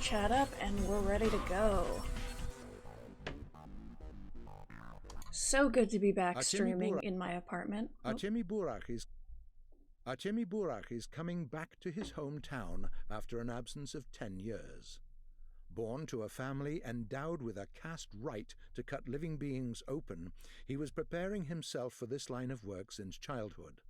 chat up and we're ready to go. So good to be back streaming in my apartment. Artemi Burak is coming back to his hometown after an absence of 10 years. Born to a family endowed with a caste right to cut living beings open, he was preparing himself for this line of work since childhood.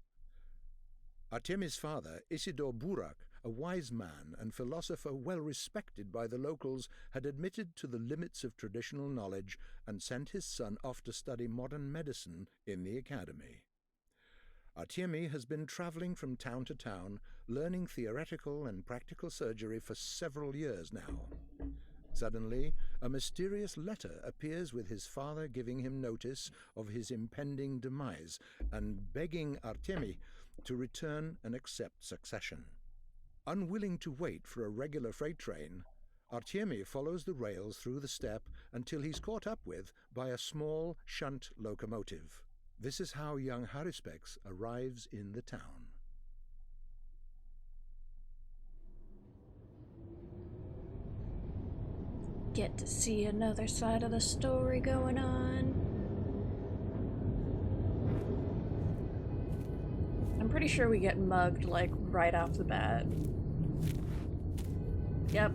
Artemi's father, Isidore Burak, a wise man and philosopher well respected by the locals, had admitted to the limits of traditional knowledge and sent his son off to study modern medicine in the academy. Artemi has been traveling from town to town, learning theoretical and practical surgery for several years now. Suddenly, a mysterious letter appears with his father giving him notice of his impending demise and begging Artemi to return and accept succession. Unwilling to wait for a regular freight train, Artemi follows the rails through the steppe until he's caught up with by a small shunt locomotive. This is how young Haruspex arrives in the town. Get to see another side of the story going on. I'm pretty sure we get mugged, like, right off the bat. Yep.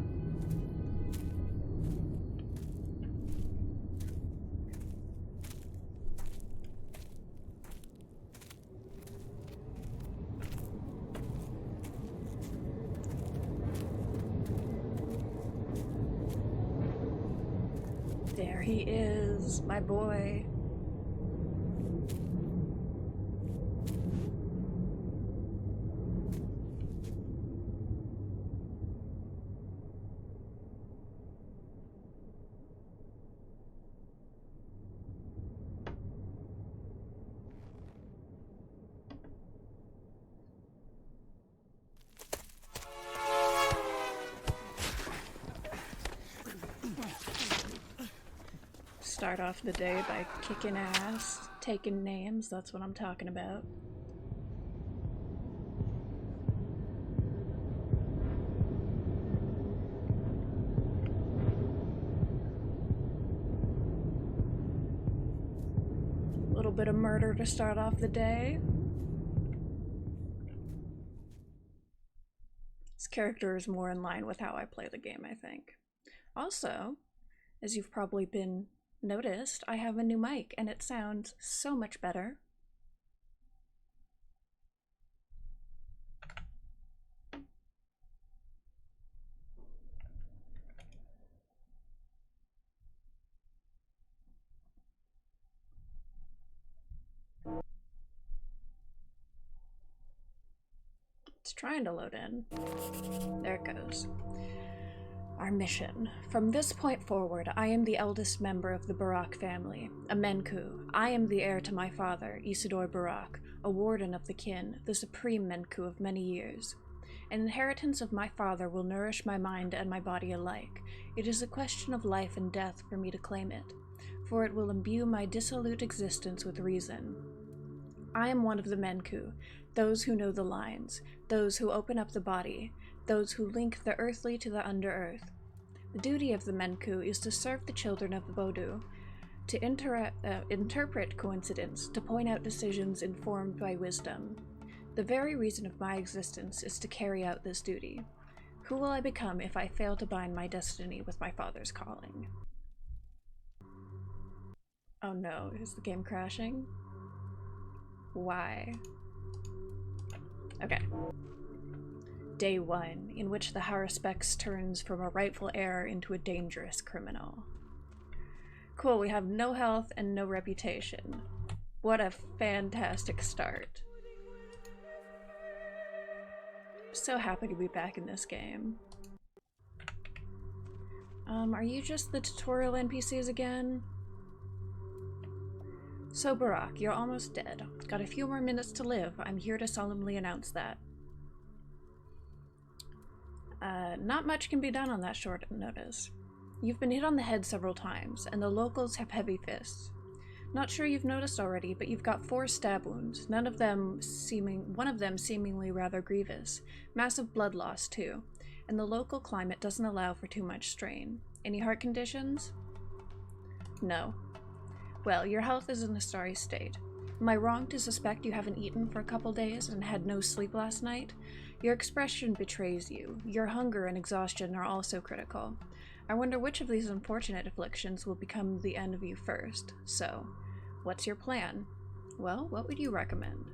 There he is, my boy. Start off the day by kicking ass, taking names, that's what I'm talking about. A little bit of murder to start off the day. This character is more in line with how I play the game, I think. Also, as you've probably been noticed, I have a new mic and it sounds so much better. It's trying to load in. There it goes. Our mission. From this point forward, I am the eldest member of the Burak family, a Menku. I am the heir to my father, Isidore Burak, a warden of the kin, the supreme Menku of many years. An inheritance of my father will nourish my mind and my body alike. It is a question of life and death for me to claim it, for it will imbue my dissolute existence with reason. I am one of the Menku, those who know the lines, those who open up the body, those who link the earthly to the under-earth. The duty of the Menku is to serve the children of the Bodu, to interpret coincidence, to point out decisions informed by wisdom. The very reason of my existence is to carry out this duty. Who will I become if I fail to bind my destiny with my father's calling? Oh no, is the game crashing? Why? Okay. Day 1, in which the Haruspex turns from a rightful heir into a dangerous criminal. Cool, we have no health and no reputation. What a fantastic start. So happy to be back in this game. Are you just the tutorial NPCs again? So Burak, you're almost dead. Got a few more minutes to live. I'm here to solemnly announce that. Not much can be done on that short notice. You've been hit on the head several times, and the locals have heavy fists. Not sure you've noticed already, but you've got 4 stab wounds, one of them seemingly rather grievous. Massive blood loss, too. and the local climate doesn't allow for too much strain. Any heart conditions? No. Well, your health is in a sorry state. Am I wrong to suspect you haven't eaten for a couple days and had no sleep last night? Your expression betrays you. Your hunger and exhaustion are also critical. I wonder which of these unfortunate afflictions will become the end of you first. So, what's your plan? Well, what would you recommend?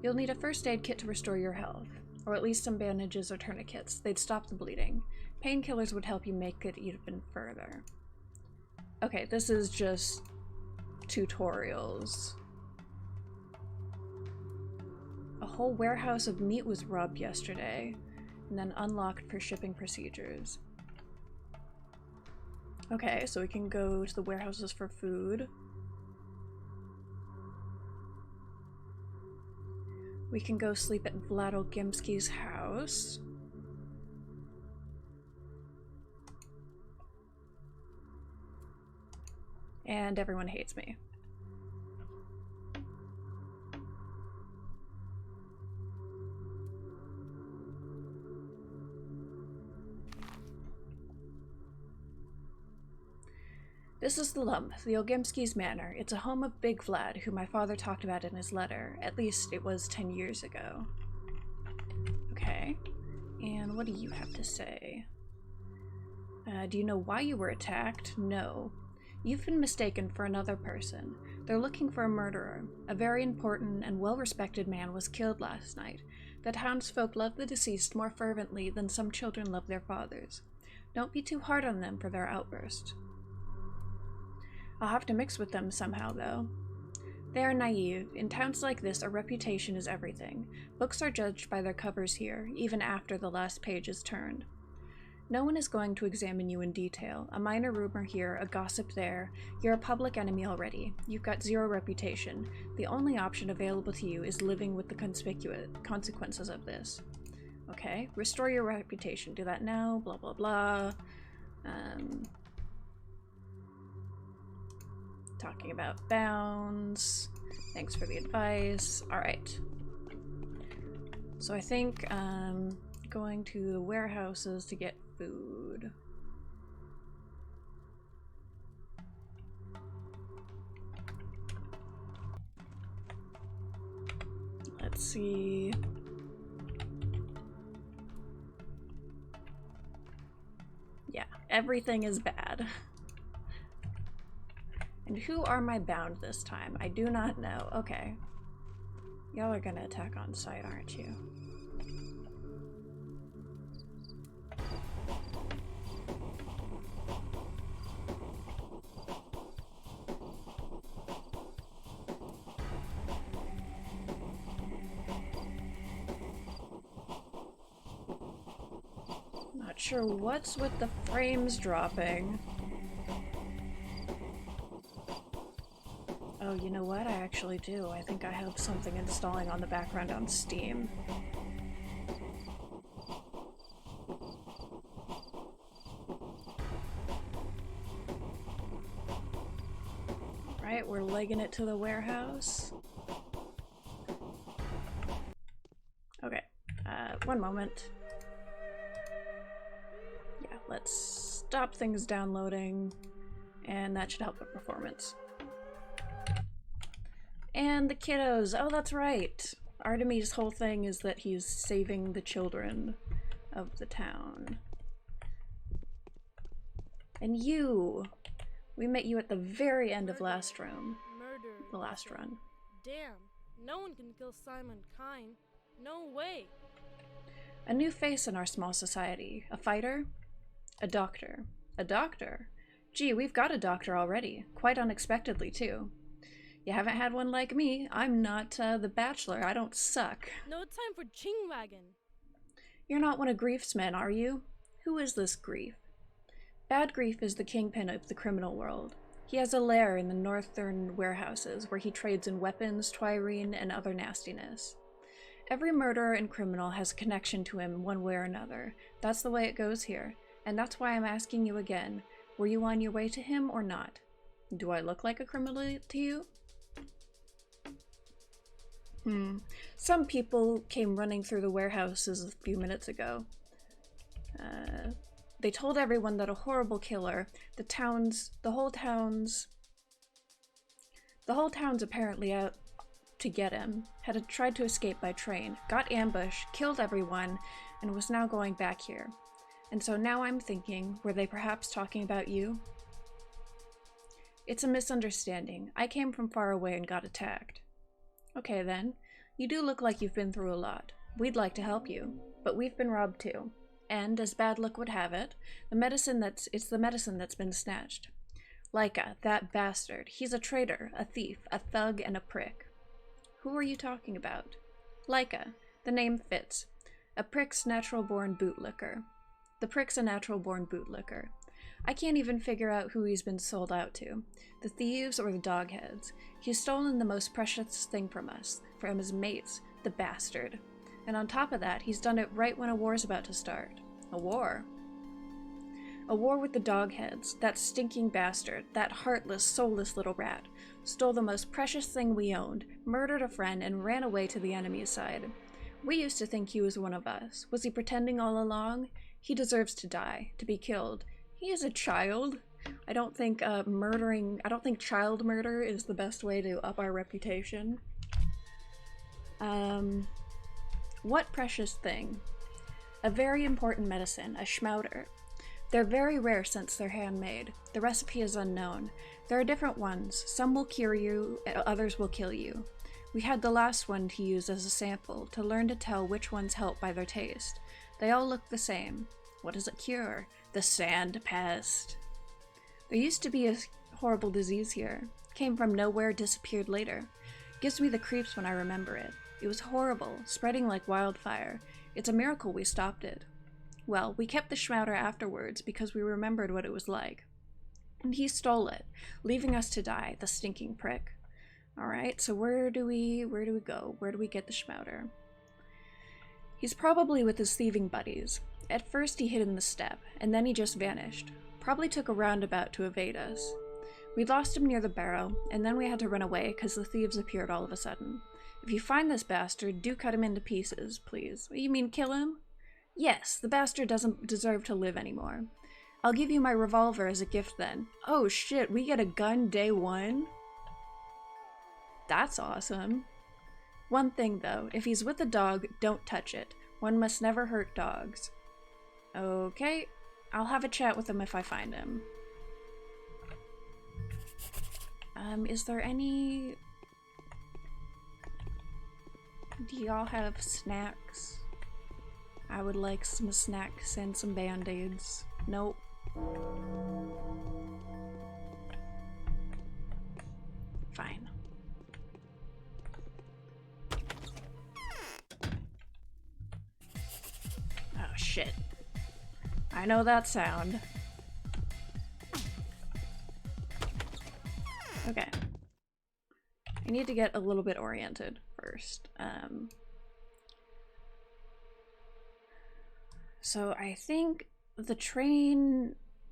You'll need a first aid kit to restore your health, or at least some bandages or tourniquets. They'd stop the bleeding. Painkillers would help you make it even further. Okay, this is just tutorials. A whole warehouse of meat was robbed yesterday, and then unlocked for shipping procedures. Okay, so we can go to the warehouses for food. We can go sleep at Vlado Gimski's house. And everyone hates me. This is the Lump, the Ogimski's Manor. It's a home of Big Vlad, who my father talked about in his letter. At least it was 10 years ago. Okay. And what do you have to say? Do you know why you were attacked? No. You've been mistaken for another person. They're looking for a murderer. A very important and well-respected man was killed last night. The townsfolk love the deceased more fervently than some children love their fathers. Don't be too hard on them for their outburst. I'll have to mix with them somehow, though. They are naive. In towns like this, a reputation is everything. Books are judged by their covers here, even after the last page is turned. No one is going to examine you in detail. A minor rumor here, a gossip there. You're a public enemy already. You've got zero reputation. The only option available to you is living with the conspicuous consequences of this. Okay, restore your reputation. Do that now, blah, blah, blah. Talking about bounds. Thanks for the advice. Alright. So I think going to the warehouses to get food. Let's see. Yeah, everything is bad. And who are my bound this time? I do not know. Okay. Y'all are gonna attack on sight, aren't you? Not sure what's with the frames dropping. Oh, you know what? I actually do. I think I have something installing on the background on Steam. Right, we're legging it to the warehouse. Okay, one moment. Yeah, let's stop things downloading, and that should help with performance. And the kiddos! Oh, that's right! Artemis' whole thing is that he's saving the children of the town. And you! We met you at the very end of last room. Murder. The last run. Damn, no one can kill Simon Kine. No way. A new face in our small society. A fighter? A doctor. A doctor? Gee, we've got a doctor already. Quite unexpectedly, too. You haven't had one like me. I'm not the Bachelor. I don't suck. No time for chingwagon. You're not one of Grief's men, are you? Who is this Grief? Bad Grief is the kingpin of the criminal world. He has a lair in the northern warehouses where he trades in weapons, twirine, and other nastiness. Every murderer and criminal has a connection to him one way or another. That's the way it goes here. And that's why I'm asking you again. Were you on your way to him or not? Do I look like a criminal to you? Some people came running through the warehouses a few minutes ago. They told everyone that a horrible killer, the whole town's apparently out to get him, had tried to escape by train, got ambushed, killed everyone, and was now going back here. And so now I'm thinking, were they perhaps talking about you? It's a misunderstanding. I came from far away and got attacked. Okay then. You do look like you've been through a lot. We'd like to help you, but we've been robbed too. And, as bad luck would have it, it's the medicine that's been snatched. Laika, that bastard. He's a traitor, a thief, a thug, and a prick. Who are you talking about? Laika. The name fits. A prick's natural-born bootlicker. The prick's a natural-born bootlicker. I can't even figure out who he's been sold out to. The thieves or the dogheads. He's stolen the most precious thing from us. From his mates. The bastard. And on top of that, he's done it right when a war's about to start. A war? A war with the dogheads. That stinking bastard. That heartless, soulless little rat. Stole the most precious thing we owned, murdered a friend, and ran away to the enemy's side. We used to think he was one of us. Was he pretending all along? He deserves to die, to be killed. He is a child. I don't think child murder is the best way to up our reputation. What precious thing? A very important medicine, a schmauder. They're very rare since they're handmade. The recipe is unknown. There are different ones. Some will cure you, others will kill you. We had the last one to use as a sample, to learn to tell which ones help by their taste. They all look the same. What does it cure? The sand pest. There used to be a horrible disease here. Came from nowhere, disappeared later. Gives me the creeps when I remember it. It was horrible, spreading like wildfire. It's a miracle we stopped it. Well, we kept the schmauder afterwards because we remembered what it was like. And he stole it, leaving us to die, the stinking prick. Alright, so where do we go? Where do we get the schmauder? He's probably with his thieving buddies. At first he hid in the steppe, and then he just vanished. Probably took a roundabout to evade us. We lost him near the barrow, and then we had to run away because the thieves appeared all of a sudden. If you find this bastard, do cut him into pieces, please. You mean kill him? Yes, the bastard doesn't deserve to live anymore. I'll give you my revolver as a gift then. Oh shit, we get a gun day one? That's awesome. One thing though, if he's with a dog, don't touch it. One must never hurt dogs. Okay, I'll have a chat with him if I find him. Is there any... Do y'all have snacks? I would like some snacks and some band-aids. Nope. Fine. Oh shit. I know that sound. Okay. I need to get a little bit oriented first. So I think the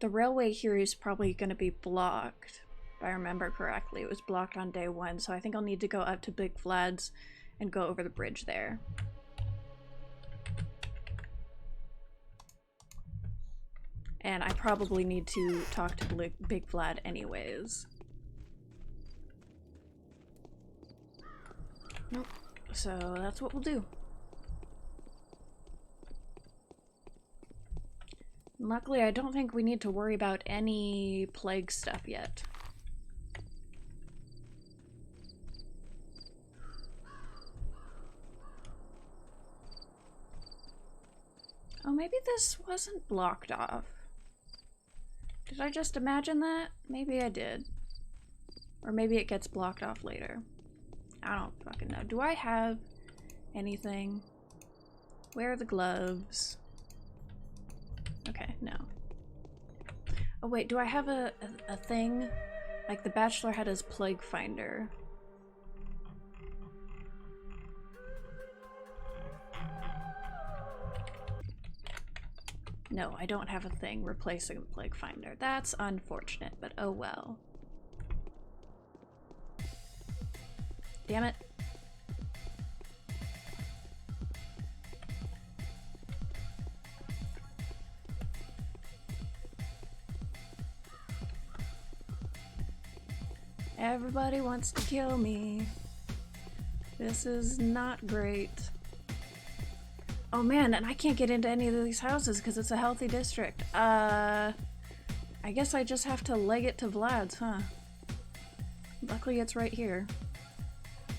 railway here is probably going to be blocked. If I remember correctly, it was blocked on day one, so I think I'll need to go up to Big Vlad's and go over the bridge there. And I probably need to talk to Big Vlad anyways. Nope. So that's what we'll do. Luckily, I don't think we need to worry about any plague stuff yet. Oh, maybe this wasn't blocked off. Did I just imagine that? Maybe I did. Or maybe it gets blocked off later. I don't fucking know. Do I have anything? Where are the gloves? Okay, no. Oh wait, do I have a thing? Like the Bachelor had his Plague Finder. No, I don't have a thing replacing the Plague Finder. That's unfortunate, but oh well. Damn it. Everybody wants to kill me. This is not great. Oh man, and I can't get into any of these houses because it's a healthy district. I guess I just have to leg it to Vlad's, huh? Luckily it's right here.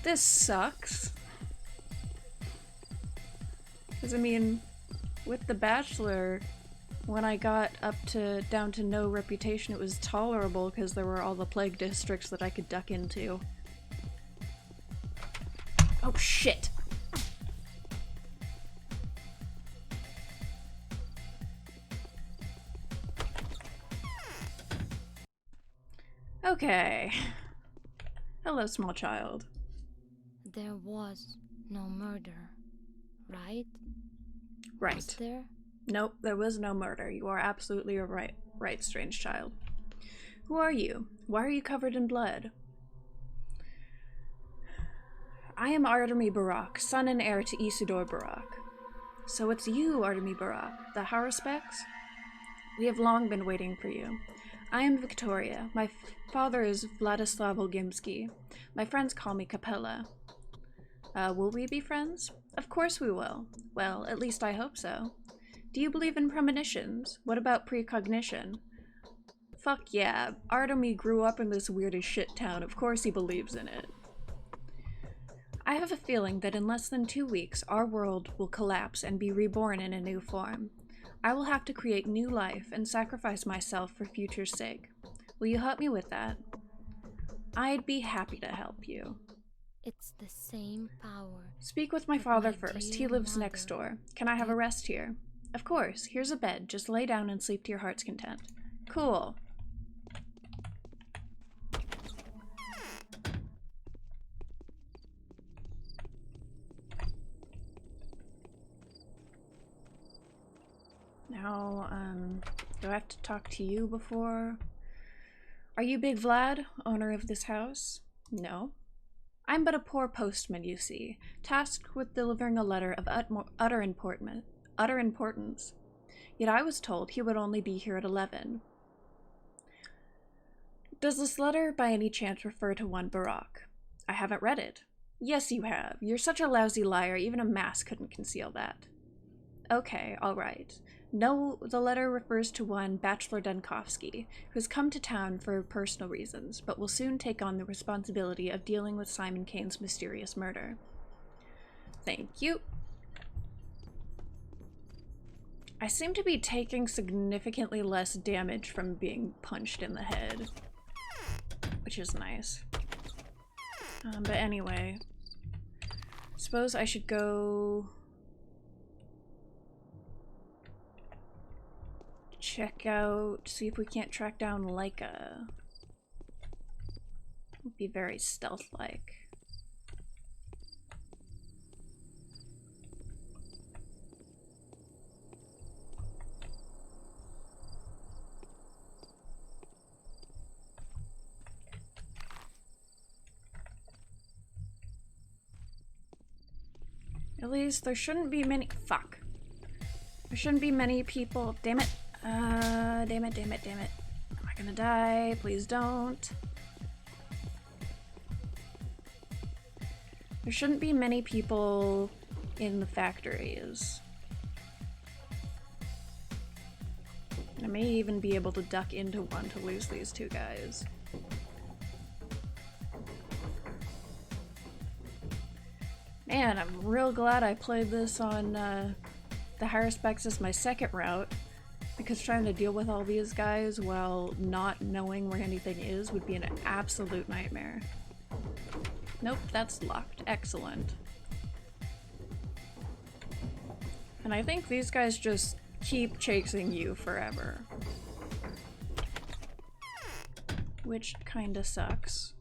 This sucks. Because I mean, with The Bachelor, when I got down to no reputation, it was tolerable because there were all the plague districts that I could duck into. Oh shit! Okay. Hello, small child. There was no murder, right? Right. Was there? Nope, there was no murder. You are absolutely right, strange child. Who are you? Why are you covered in blood? I am Artemy Barak, son and heir to Isidore Barak. So it's you, Artemy Barak, the Haruspex? We have long been waiting for you. I am Victoria. My father is Vladislav Olgimsky. My friends call me Capella. Will we be friends? Of course we will. Well, at least I hope so. Do you believe in premonitions? What about precognition? Fuck yeah. Artemy grew up in this weird as shit town. Of course he believes in it. I have a feeling that in less than 2 weeks, our world will collapse and be reborn in a new form. I will have to create new life and sacrifice myself for future's sake. Will you help me with that? I'd be happy to help you. It's the same power. Speak with my But father my first. dear He lives mother, next door. Can I have a rest here? Of course. Here's a bed. Just lay down and sleep to your heart's content. Cool. Now, do I have to talk to you before? Are you Big Vlad, owner of this house? No. I'm but a poor postman, you see, tasked with delivering a letter of utter importance. Yet I was told he would only be here at 11. Does this letter by any chance refer to one Barak? I haven't read it. Yes, you have. You're such a lousy liar, even a mask couldn't conceal that. Okay, all right. No, the letter refers to one Bachelor Dunkovsky, who's come to town for personal reasons, but will soon take on the responsibility of dealing with Simon Kane's mysterious murder. Thank you. I seem to be taking significantly less damage from being punched in the head, which is nice. But anyway, suppose I should go check out, see if we can't track down Leica. Would be very stealth-like. At least there shouldn't be many— fuck. There shouldn't be many people— damn it. Damn it. Am I gonna die? Please don't. There shouldn't be many people in the factories. I may even be able to duck into one to lose these two guys. Man, I'm real glad I played this on the Haruspex as my second route, because trying to deal with all these guys while not knowing where anything is would be an absolute nightmare. Nope, that's locked. Excellent. And I think these guys just keep chasing you forever. Which kinda sucks.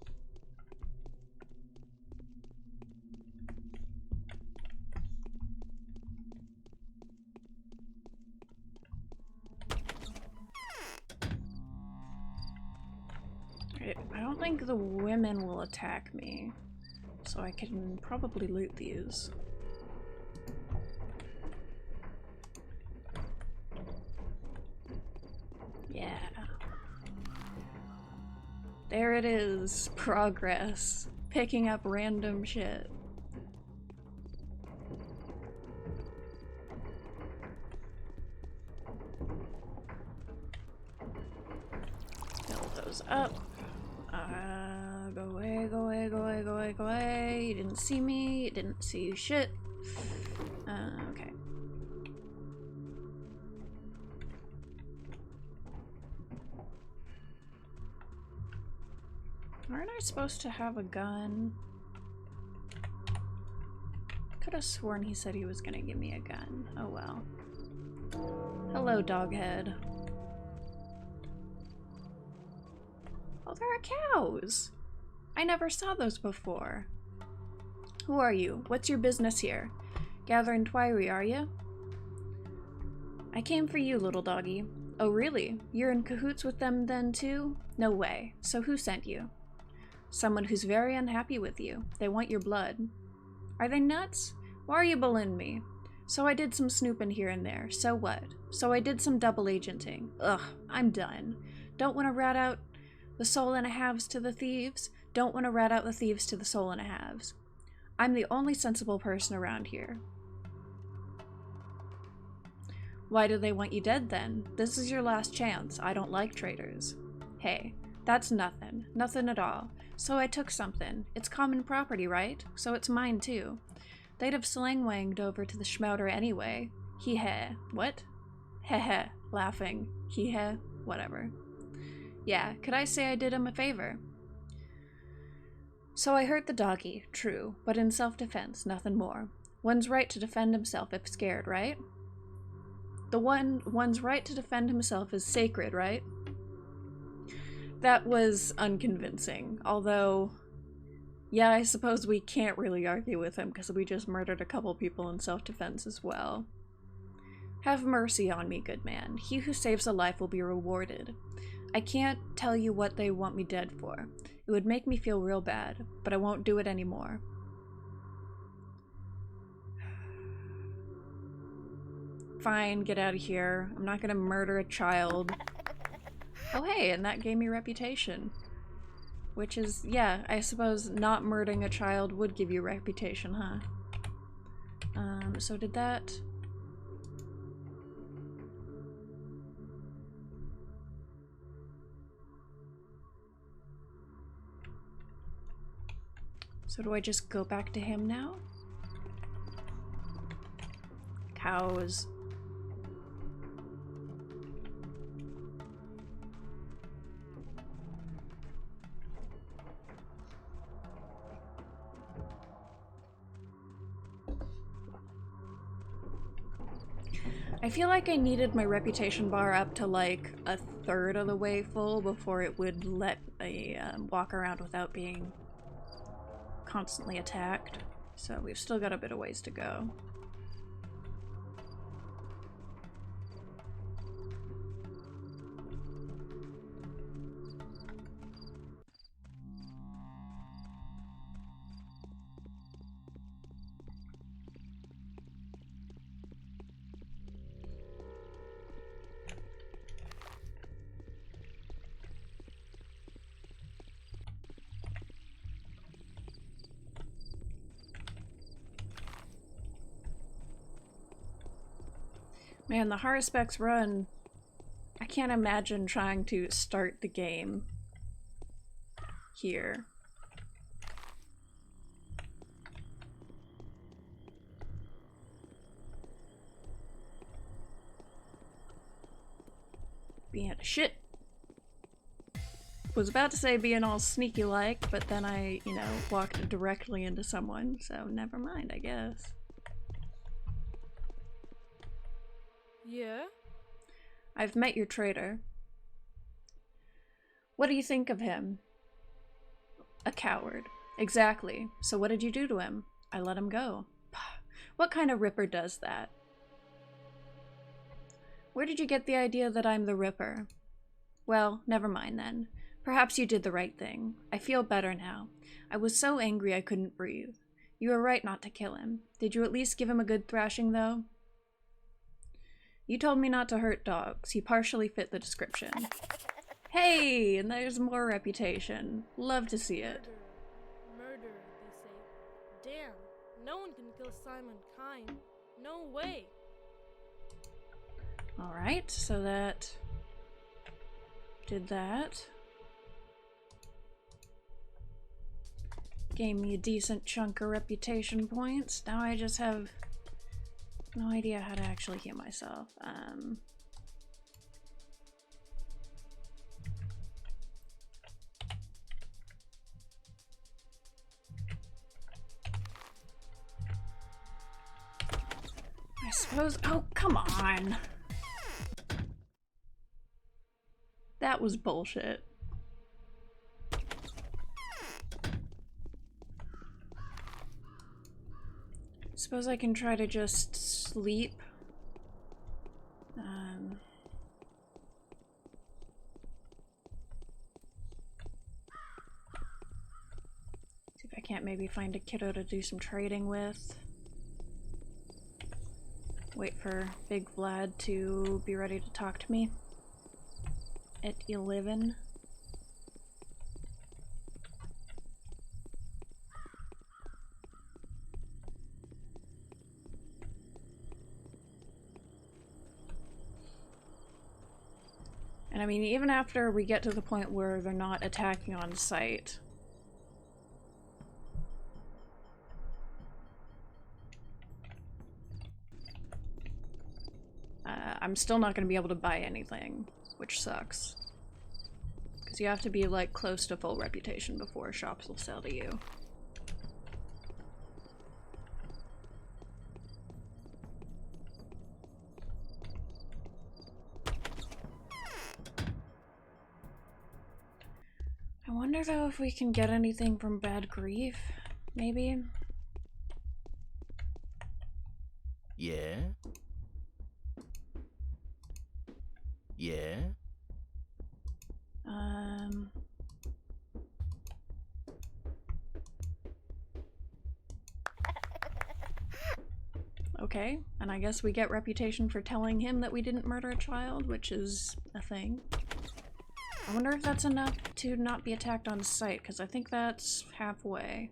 I don't think the women will attack me, so I can probably loot these. Yeah. There it is. Progress. Picking up random shit. Fill those up. Go away, go away, go away, go away, go away. You didn't see me. You didn't see shit. Okay. Aren't I supposed to have a gun? Could have sworn he said he was gonna give me a gun. Oh well. Hello, Doghead. Oh, there are cows! I never saw those before. Who are you? What's your business here? Gathering Twyri, are you? I came for you, little doggy. Oh, really? You're in cahoots with them then, too? No way. So who sent you? Someone who's very unhappy with you. They want your blood. Are they nuts? Why are you bullying me? So I did some snooping here and there. So what? So I did some double agenting. Ugh, I'm done. Don't want to rat out the soul and a halves to the thieves. Don't want to rat out the thieves to the soul and a halves. I'm the only sensible person around here. Why do they want you dead then? This is your last chance. I don't like traitors. Hey, that's nothing. Nothing at all. So I took something. It's common property, right? So it's mine too. They'd have slang-wanged over to the schmouter anyway. Hee-heh. What? Heh-heh. Laughing. Hee-heh. Whatever. Yeah, could I say I did him a favor? So I hurt the doggy, true, but in self-defense, nothing more. One's right to defend himself if scared, right? One's right to defend himself is sacred, right? That was unconvincing, although, yeah, I suppose we can't really argue with him because we just murdered a couple people in self-defense as well. Have mercy on me, good man. He who saves a life will be rewarded. I can't tell you what they want me dead for. It would make me feel real bad, but I won't do it anymore. Fine, get out of here. I'm not gonna murder a child. Oh hey, and that gave me reputation. Which is, yeah, I suppose not murdering a child would give you reputation, huh? So did that... So do I just go back to him now? Cows. I feel like I needed my reputation bar up to like a third of the way full before it would let me walk around without being constantly attacked. So we've still got a bit of ways to go. Man, the Haruspex run, I can't imagine trying to start the game here. Being shit. Was about to say being all sneaky like, but then I, you know, walked directly into someone, so never mind, I guess. Yeah? I've met your traitor. What do you think of him? A coward. Exactly. So what did you do to him? I let him go. What kind of Ripper does that? Where did you get the idea that I'm the Ripper? Well, never mind then. Perhaps you did the right thing. I feel better now. I was so angry I couldn't breathe. You were right not to kill him. Did you at least give him a good thrashing, though? You told me not to hurt dogs. He partially fit the description. Hey, and there's more reputation. Love to see it. Murder, they say. Damn, no one can kill Simon Kine. No way. Alright, so that did that. Gave me a decent chunk of reputation points. Now I just have no idea how to actually heal myself. I suppose. Oh, come on. That was bullshit. Suppose I can try to just sleep. See if I can't maybe find a kiddo to do some trading with. Wait for Big Vlad to be ready to talk to me. At 11. And I mean, even after we get to the point where they're not attacking on sight, I'm still not going to be able to buy anything, which sucks. Because you have to be like close to full reputation before shops will sell to you. I wonder though if we can get anything from Bad Grief, maybe? Yeah? Yeah? Okay, and I guess we get reputation for telling him that we didn't murder a child, which is a thing. I wonder if that's enough to not be attacked on sight, because I think that's halfway.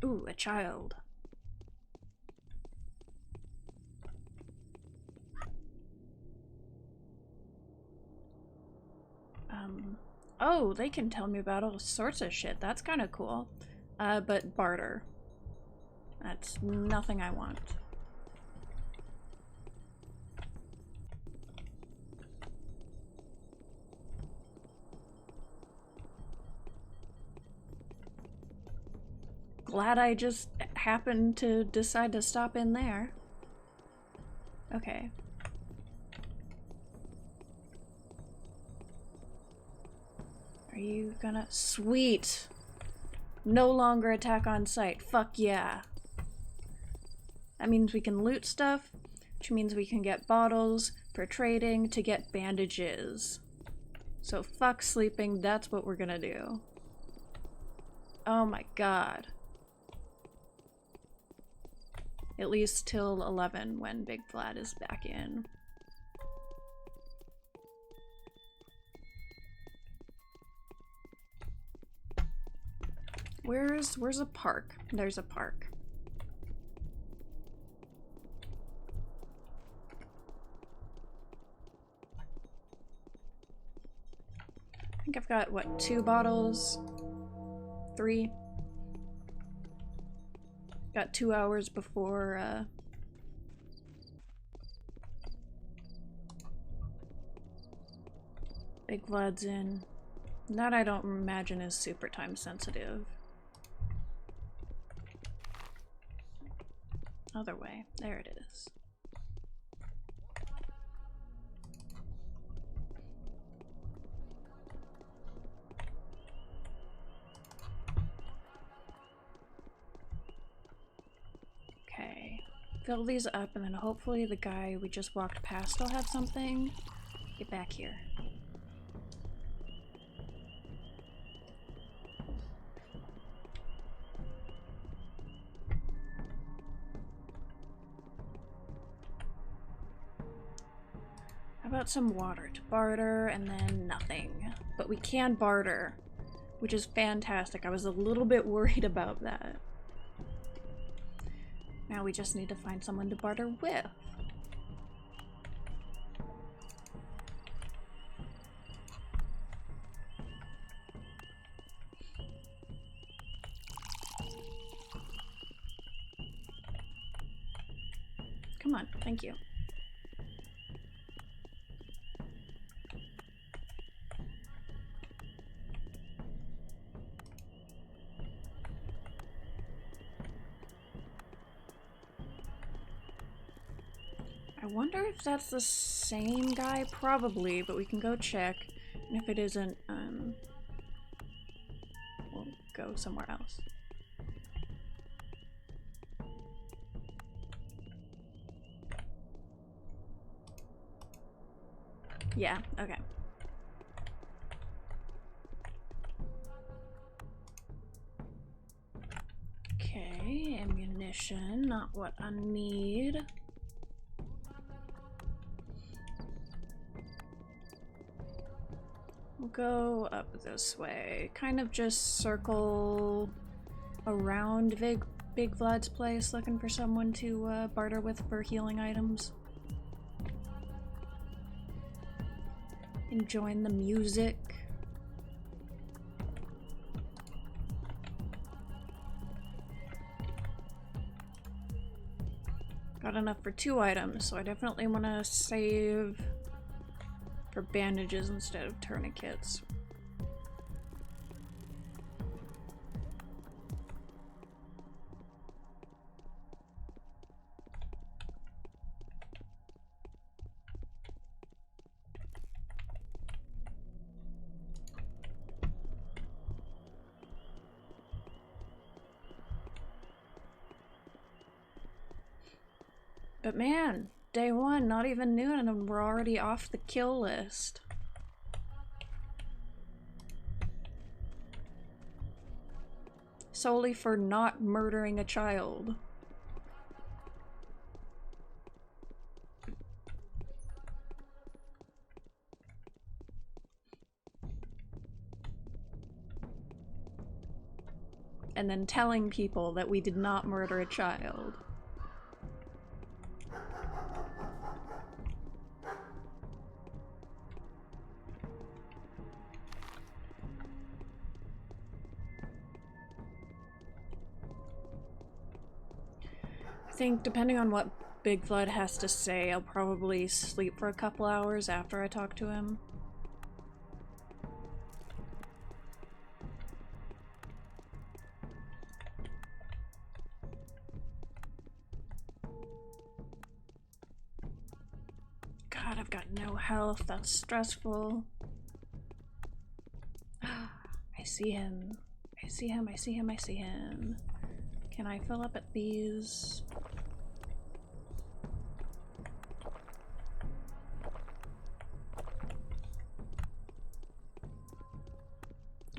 Ooh, a child. Oh, they can tell me about all sorts of shit. That's kind of cool. But barter. That's nothing I want. Glad I just happened to decide to stop in there. Okay. Are you gonna— Sweet! No longer attack on sight. Fuck yeah. That means we can loot stuff, which means we can get bottles for trading to get bandages. So fuck sleeping, that's what we're gonna do. Oh my god. At least till 11 when Big Vlad is back in. Where's a park? There's a park. I think I've got, what, 2 bottles? 3? Got 2 hours before, Big Vlad's in. That I don't imagine is super time sensitive. Other way. There it is. Fill these up, and then hopefully the guy we just walked past will have something. Get back here. How about some water to barter, and then nothing. But we can barter, which is fantastic. I was a little bit worried about that. Now we just need to find someone to barter with. Come on, thank you. I wonder if that's the same guy, probably, but we can go check. And if it isn't, we'll go somewhere else. Yeah, okay. Okay, ammunition, not what I need. We'll go up this way. Kind of just circle around Big Vlad's place looking for someone to barter with for healing items. Enjoying the music. Got enough for 2 items, so I definitely want to save for bandages instead of tourniquets. But man, day 1, not even noon, and we're already off the kill list. Solely for not murdering a child. And then telling people that we did not murder a child. I think depending on what Big Vlad has to say, I'll probably sleep for a couple hours after I talk to him. God, I've got no health. That's stressful. I see him. I see him. I see him. I see him. Can I fill up at these?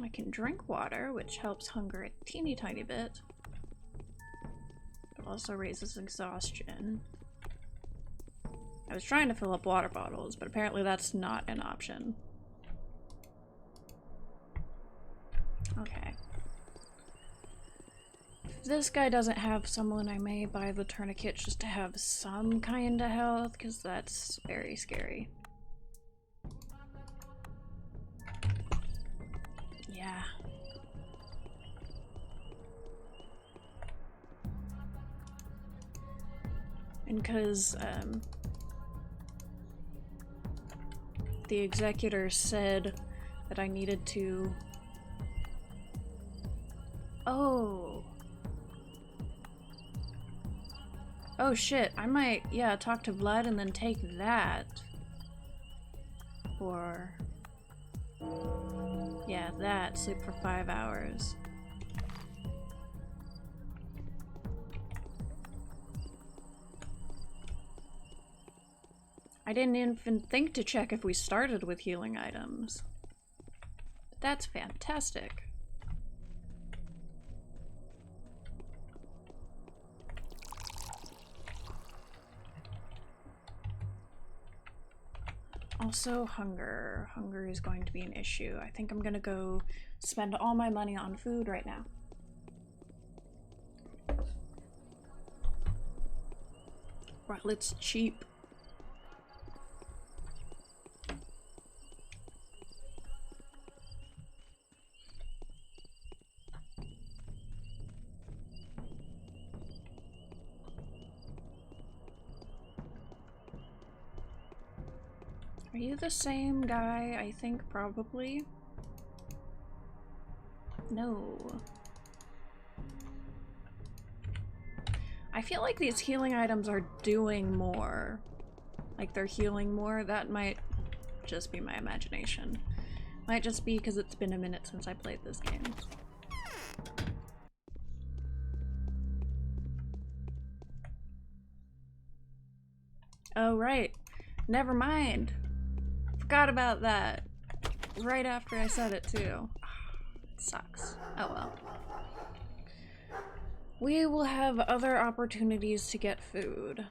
I can drink water, which helps hunger a teeny tiny bit. But also raises exhaustion. I was trying to fill up water bottles, but apparently that's not an option. Okay. If this guy doesn't have someone, I may buy the tourniquet just to have some kind of health, because that's very scary. Yeah. And because, the executor said that I needed to... Oh! Oh shit, I might, yeah, talk to Vlad and then take that. Or... yeah, that. Sleep for 5 hours. I didn't even think to check if we started with healing items. But that's fantastic. Also, hunger. Hunger is going to be an issue. I think I'm gonna go spend all my money on food right now. Well, it's cheap. Are you the same guy? I think probably. No. I feel like these healing items are doing more. Like they're healing more. That might just be my imagination. Might just be because it's been a minute since I played this game. Oh, right. Never mind. Forgot about that. Right after I said it, too. It sucks. Oh well. We will have other opportunities to get food.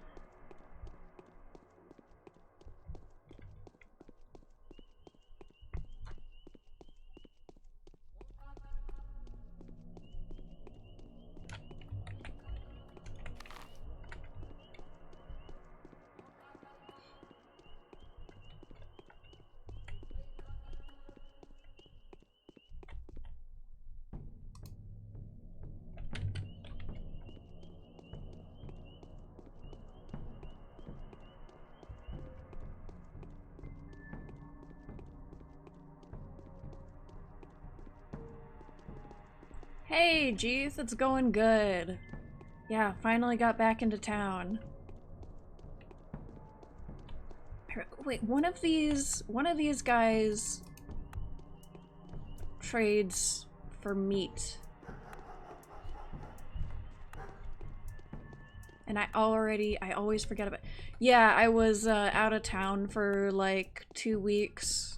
Hey, Jeeth, it's going good. Yeah, finally got back into town. Wait, one of these guys trades for meat. And I always forget about it. Yeah, I was out of town for like 2 weeks.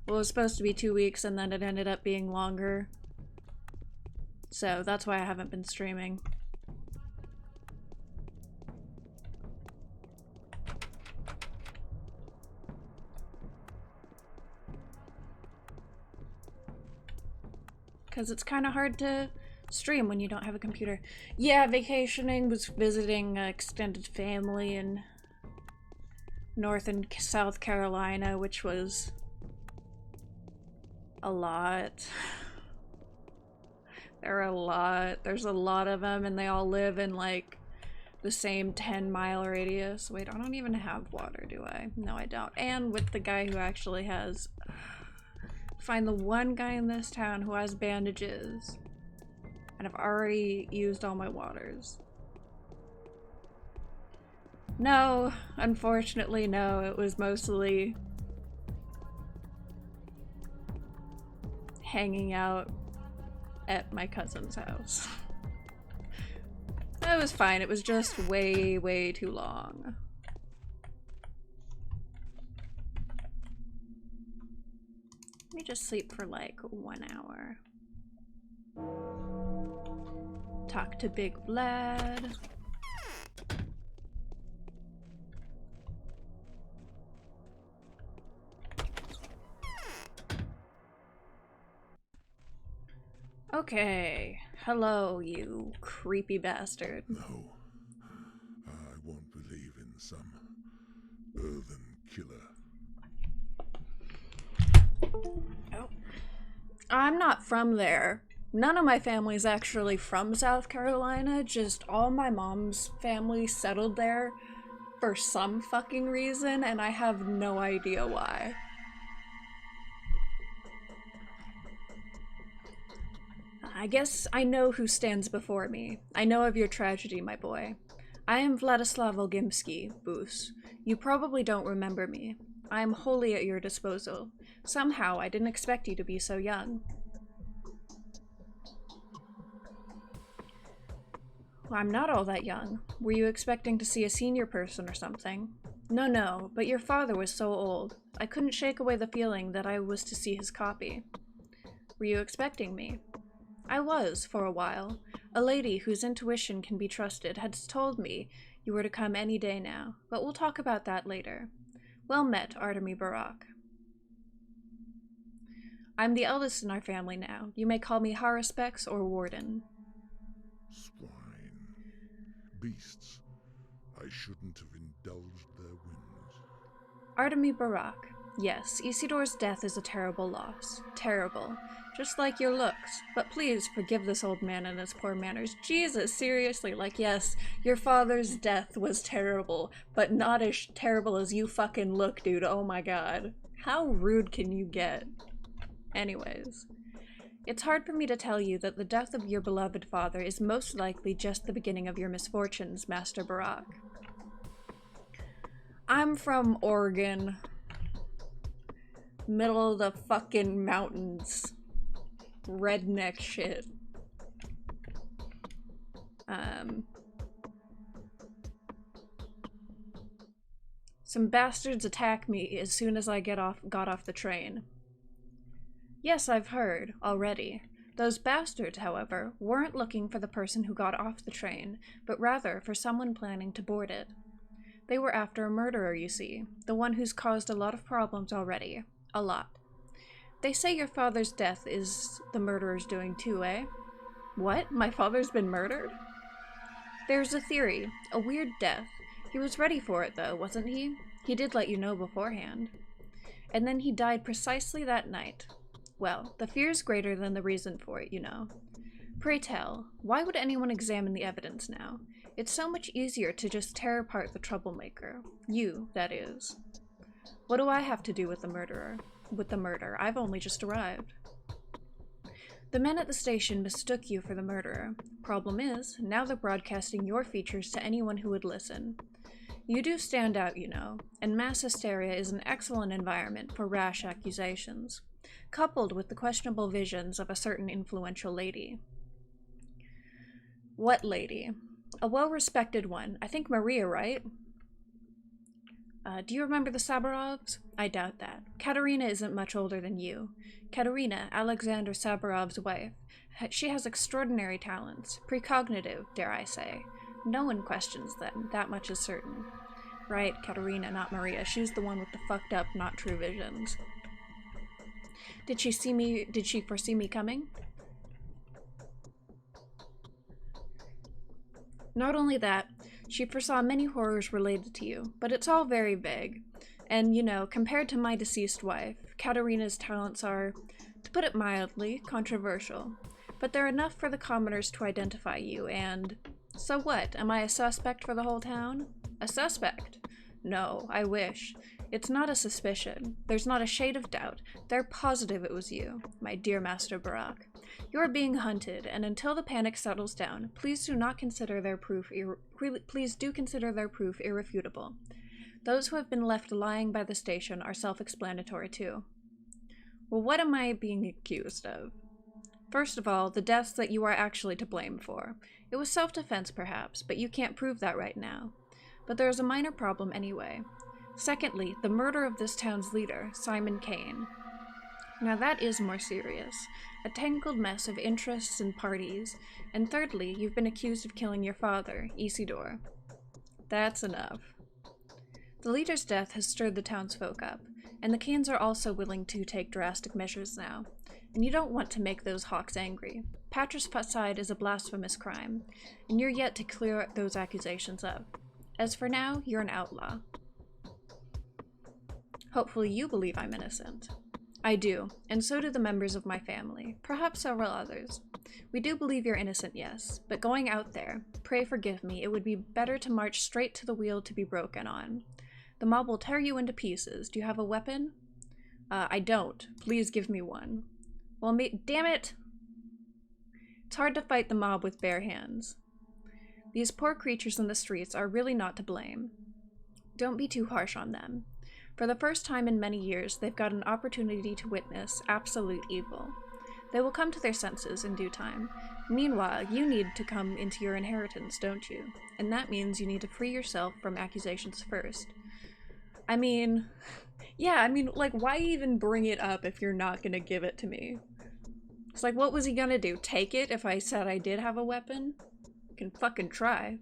Well, it was supposed to be 2 weeks and then it ended up being longer. So that's why I haven't been streaming. Because it's kind of hard to stream when you don't have a computer. Yeah, vacationing, was visiting extended family in North and South Carolina, which was a lot. There's a lot of them, and they all live in like the same 10-mile radius. Wait, I don't even have water, do I? No, I don't. And with the guy who actually has... Find the one guy in this town who has bandages. And I've already used all my waters. No, unfortunately, no. It was mostly hanging out at my cousin's house. That was fine. It was just way, way too long. Let me just sleep for like 1 hour. Talk to Big Vlad. Okay. Hello, you creepy bastard. No. I won't believe in some earthen killer. Oh. I'm not from there. None of my family's actually from South Carolina, just all my mom's family settled there for some fucking reason, and I have no idea why. I guess I know who stands before me. I know of your tragedy, my boy. I am Vladislav Olgimsky, Boos. You probably don't remember me. I am wholly at your disposal. Somehow, I didn't expect you to be so young. Well, I'm not all that young. Were you expecting to see a senior person or something? No, but your father was so old. I couldn't shake away the feeling that I was to see his copy. Were you expecting me? I was, for a while. A lady whose intuition can be trusted had told me you were to come any day now, but we'll talk about that later. Well met, Artemy Barak. I'm the eldest in our family now. You may call me Haruspex or Warden. Swine. Beasts. I shouldn't have indulged their whims. Artemy Barak. Yes, Isidor's death is a terrible loss. Terrible. Just like your looks. But please forgive this old man and his poor manners. Jesus, seriously, like, yes, your father's death was terrible, but not as terrible as you fucking look, dude. Oh my god. How rude can you get? Anyways. It's hard for me to tell you that the death of your beloved father is most likely just the beginning of your misfortunes, Master Barak. I'm from Oregon. Middle of the fucking mountains. Redneck shit. Some bastards attack me as soon as I got off the train. Yes, I've heard, already. Those bastards, however, weren't looking for the person who got off the train, but rather for someone planning to board it. They were after a murderer, you see, the one who's caused a lot of problems already. A lot. They say your father's death is the murderer's doing too, eh? What? My father's been murdered? There's a theory. A weird death. He was ready for it, though, wasn't he? He did let you know beforehand. And then he died precisely that night. Well, the fear's greater than the reason for it, you know. Pray tell, why would anyone examine the evidence now? It's so much easier to just tear apart the troublemaker. You, that is. What do I have to do with the murderer? With the murder? I've only just arrived. The men at the station mistook you for the murderer. Problem is, now they're broadcasting your features to anyone who would listen. You do stand out, you know, and mass hysteria is an excellent environment for rash accusations, coupled with the questionable visions of a certain influential lady. What lady? A well-respected one. I think Maria, right? Do you remember the Sabarovs? I doubt that. Katerina isn't much older than you. Katerina, Alexander Sabarov's wife. She has extraordinary talents. Precognitive, dare I say. No one questions them, that much is certain. Right, Katerina, not Maria. She's the one with the fucked up, not true visions. Did she foresee me coming? Not only that, she foresaw many horrors related to you, but it's all very vague. And, you know, compared to my deceased wife, Katerina's talents are, to put it mildly, controversial. But they're enough for the commoners to identify you, and... So what? Am I a suspect for the whole town? A suspect? No, I wish. It's not a suspicion. There's not a shade of doubt. They're positive it was you, my dear Master Barak. You're being hunted, and until the panic settles down, please do consider their proof irrefutable. Those who have been left lying by the station are self-explanatory too. Well, what am I being accused of? First of all, the deaths that you are actually to blame for. It was self-defense, perhaps, but you can't prove that right now. But there is a minor problem anyway. Secondly, the murder of this town's leader, Simon Kane. Now that is more serious. A tangled mess of interests and parties. And thirdly, you've been accused of killing your father, Isidor. That's enough. The leader's death has stirred the townsfolk up, and the Kanes are also willing to take drastic measures now. And you don't want to make those hawks angry. Patricide is a blasphemous crime, and you're yet to clear those accusations up. As for now, you're an outlaw. Hopefully you believe I'm innocent. I do, and so do the members of my family, perhaps several others. We do believe you're innocent, yes, but going out there, pray forgive me, it would be better to march straight to the wheel to be broken on. The mob will tear you into pieces. Do you have a weapon? I don't. Please give me one. Well, damn it! It's hard to fight the mob with bare hands. These poor creatures in the streets are really not to blame. Don't be too harsh on them. For the first time in many years, they've got an opportunity to witness absolute evil. They will come to their senses in due time. Meanwhile, you need to come into your inheritance, don't you? And that means you need to free yourself from accusations first. I mean, yeah, I mean, like, why even bring it up if you're not gonna give it to me? It's like, what was he gonna do? Take it if I said I did have a weapon? Can fucking try.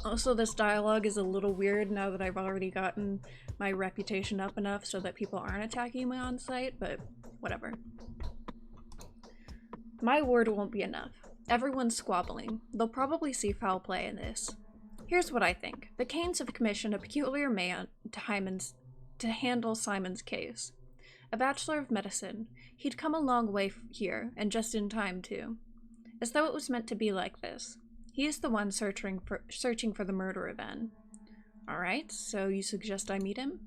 Also, this dialogue is a little weird now that I've already gotten my reputation up enough so that people aren't attacking me on sight, but whatever. My word won't be enough. Everyone's squabbling. They'll probably see foul play in this. Here's what I think. The Canes have commissioned a peculiar man to handle Simon's case. A bachelor of medicine. He'd come a long way here, and just in time, too. As though it was meant to be like this. He is the one searching for the murderer, then. Alright, so you suggest I meet him?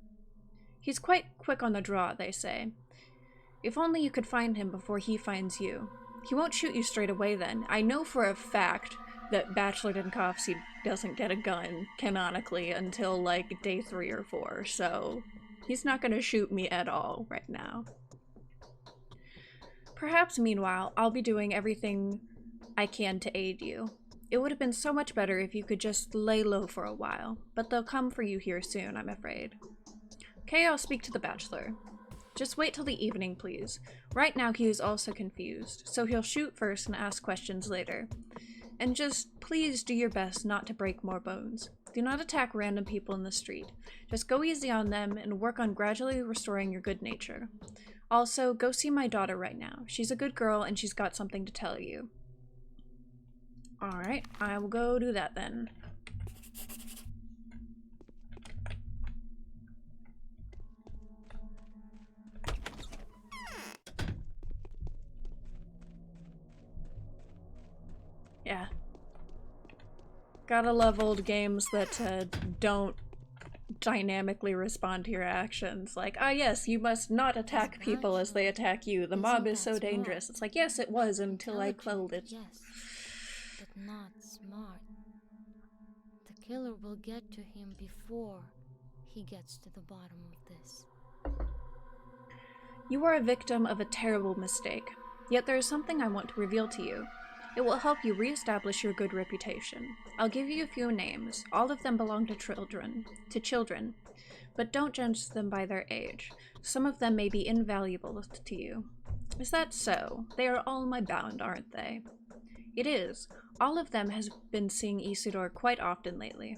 He's quite quick on the draw, they say. If only you could find him before he finds you. He won't shoot you straight away, then. I know for a fact that Bachelor Dinkowski doesn't get a gun, canonically, until, like, day 3 or 4, so he's not gonna shoot me at all right now. Perhaps, meanwhile, I'll be doing everything I can to aid you. It would have been so much better if you could just lay low for a while, but they'll come for you here soon, I'm afraid. Okay, I'll speak to the Bachelor. Just wait till the evening, please. Right now he is also confused, so he'll shoot first and ask questions later. And just please do your best not to break more bones. Do not attack random people in the street. Just go easy on them and work on gradually restoring your good nature. Also, go see my daughter right now. She's a good girl and she's got something to tell you. Alright, I will go do that then. Yeah. Gotta love old games that don't dynamically respond to your actions. Like, ah yes, you must not attack people as they attack you. The mob is so dangerous. It's like, yes it was until I quelled it. Yes, but not smart. The killer will get to him before he gets to the bottom of this. You are a victim of a terrible mistake. Yet there is something I want to reveal to you. It will help you re-establish your good reputation. I'll give you a few names. All of them belong to children. But don't judge them by their age. Some of them may be invaluable to you. Is that so? They are all my bound, aren't they? It is. All of them has been seeing Isidore quite often lately.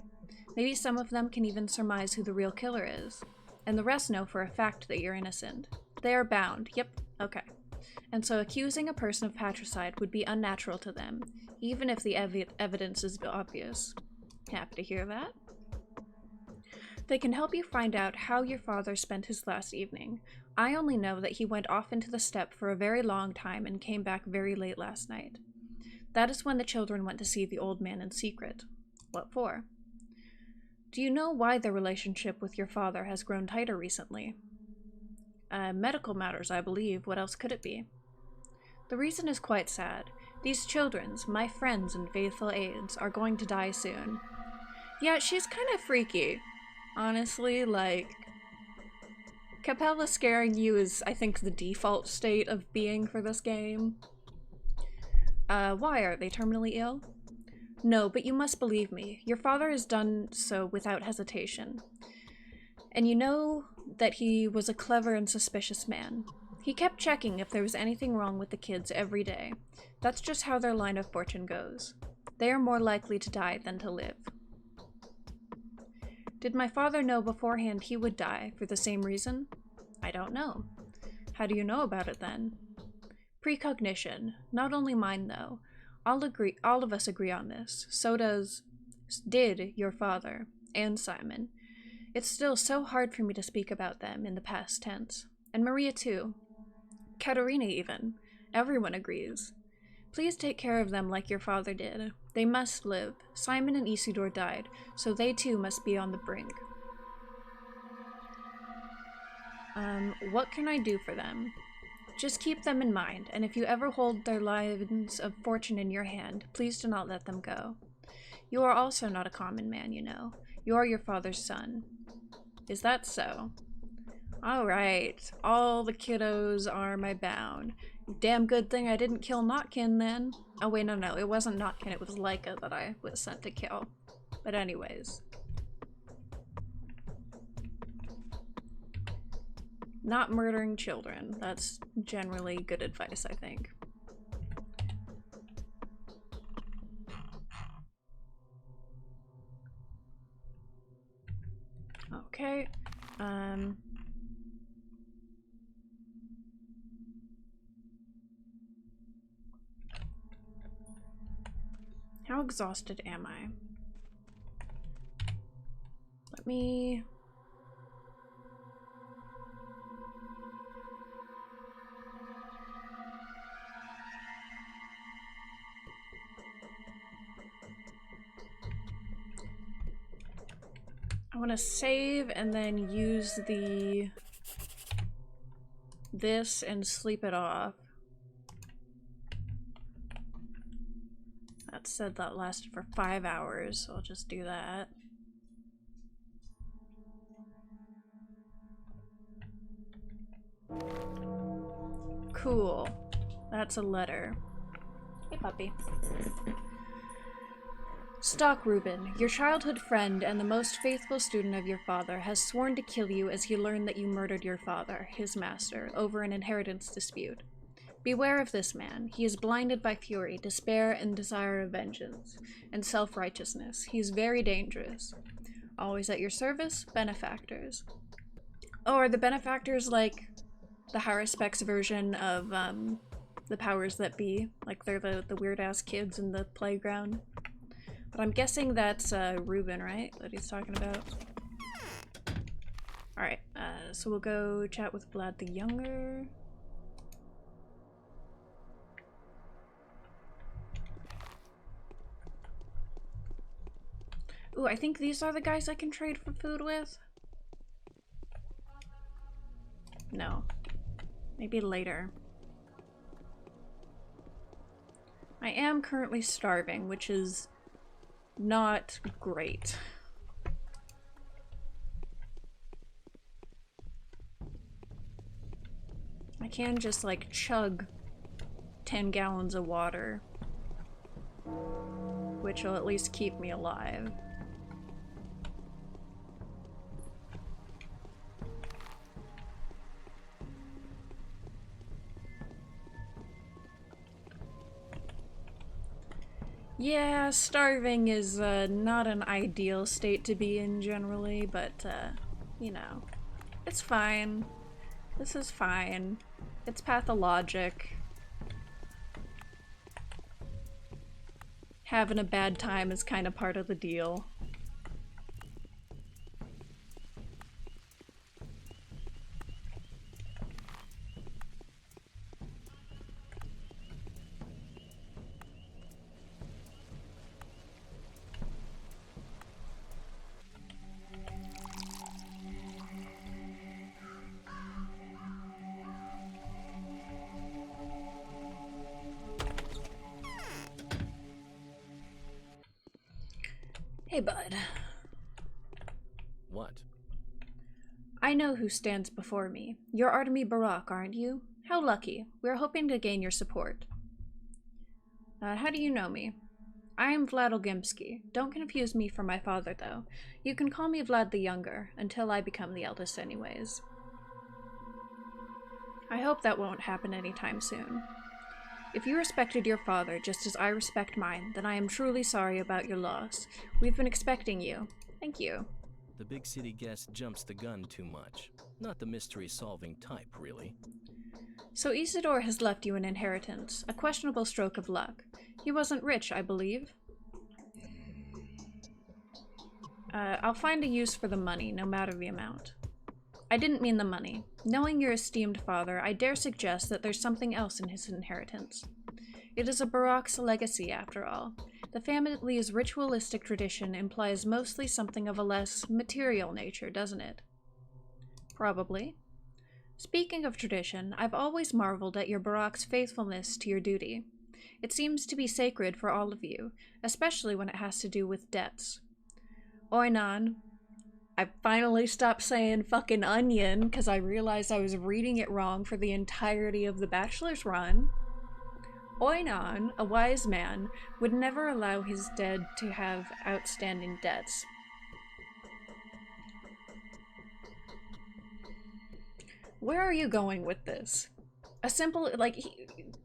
Maybe some of them can even surmise who the real killer is. And the rest know for a fact that you're innocent. They are bound. Yep, okay. And so accusing a person of patricide would be unnatural to them, even if the evidence is obvious. Happy to hear that. They can help you find out how your father spent his last evening. I only know that he went off into the steppe for a very long time and came back very late last night. That is when the children went to see the old man in secret. What for? Do you know why their relationship with your father has grown tighter recently? Medical matters, I believe. What else could it be? The reason is quite sad. These children's, my friends and faithful aides, are going to die soon. Yeah, she's kind of freaky. Honestly, like, Capella scaring you is, I think, the default state of being for this game. Why? Are they terminally ill? No, but you must believe me. Your father has done so without hesitation. And you know that he was a clever and suspicious man. He kept checking if there was anything wrong with the kids every day. That's just how their line of fortune goes. They are more likely to die than to live. Did my father know beforehand he would die for the same reason? I don't know. How do you know about it then? Precognition. Not only mine, though. All of us agree on this. So did your father, and Simon. It's still so hard for me to speak about them in the past tense. And Maria, too. Katerina, even. Everyone agrees. Please take care of them like your father did. They must live. Simon and Isidore died, so they too must be on the brink. What can I do for them? Just keep them in mind, and if you ever hold their lines of fortune in your hand, please do not let them go. You are also not a common man, you know. You are your father's son. Is that so? Alright, all the kiddos are my bound. Damn good thing I didn't kill Notkin then. Oh wait, no, it wasn't Notkin, it was Leica that I was sent to kill. But anyways. Not murdering children. That's generally good advice, I think. Okay. How exhausted am I? Let me... I want to save and then use this and sleep it off. That said that lasted for 5 hours, so I'll just do that. Cool. That's a letter. Hey, puppy. Stock Reuben, your childhood friend and the most faithful student of your father, has sworn to kill you as he learned that you murdered your father, his master, over an inheritance dispute. Beware of this man. He is blinded by fury, despair, and desire of vengeance, and self-righteousness. He is very dangerous. Always at your service, benefactors. Oh, are the benefactors like the Haruspex version of the powers that be? Like they're the weird-ass kids in the playground? But I'm guessing that's Reuben, right? That he's talking about. Alright, so we'll go chat with Vlad the Younger. Ooh, I think these are the guys I can trade for food with. No. Maybe later. I am currently starving, which is not great. I can just like chug 10 gallons of water, which will at least keep me alive. Yeah, starving is not an ideal state to be in generally, but you know, it's fine. This is fine. It's pathologic. Having a bad time is kind of part of the deal. Hey, bud. What? I know who stands before me. You're Artemy Barak, aren't you? How lucky. We're hoping to gain your support. How do you know me? I am Vlad Olgimsky. Don't confuse me for my father, though. You can call me Vlad the Younger, until I become the eldest anyways. I hope that won't happen anytime soon. If you respected your father just as I respect mine, then I am truly sorry about your loss. We've been expecting you. Thank you. The big city guest jumps the gun too much. Not the mystery-solving type, really. So Isidore has left you an inheritance, a questionable stroke of luck. He wasn't rich, I believe. I'll find a use for the money, no matter the amount. I didn't mean the money. Knowing your esteemed father, I dare suggest that there's something else in his inheritance. It is a Barak's legacy, after all. The family's ritualistic tradition implies mostly something of a less material nature, doesn't it? Probably. Speaking of tradition, I've always marveled at your Barak's faithfulness to your duty. It seems to be sacred for all of you, especially when it has to do with debts. Oinan, I finally stopped saying fucking onion because I realized I was reading it wrong for the entirety of the Bachelor's run. Oinan, a wise man, would never allow his dead to have outstanding debts. Where are you going with this? A simple, like,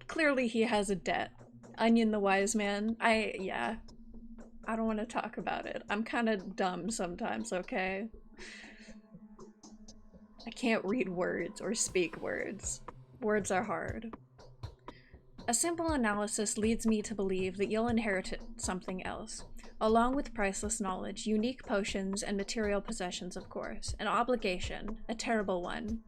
clearly he has a debt. Onion the wise man. Yeah. I don't want to talk about it. I'm kind of dumb sometimes, okay? I can't read words or speak words. Words are hard. A simple analysis leads me to believe that you'll inherit something else, along with priceless knowledge, unique potions, and material possessions, of course. An obligation. A terrible one.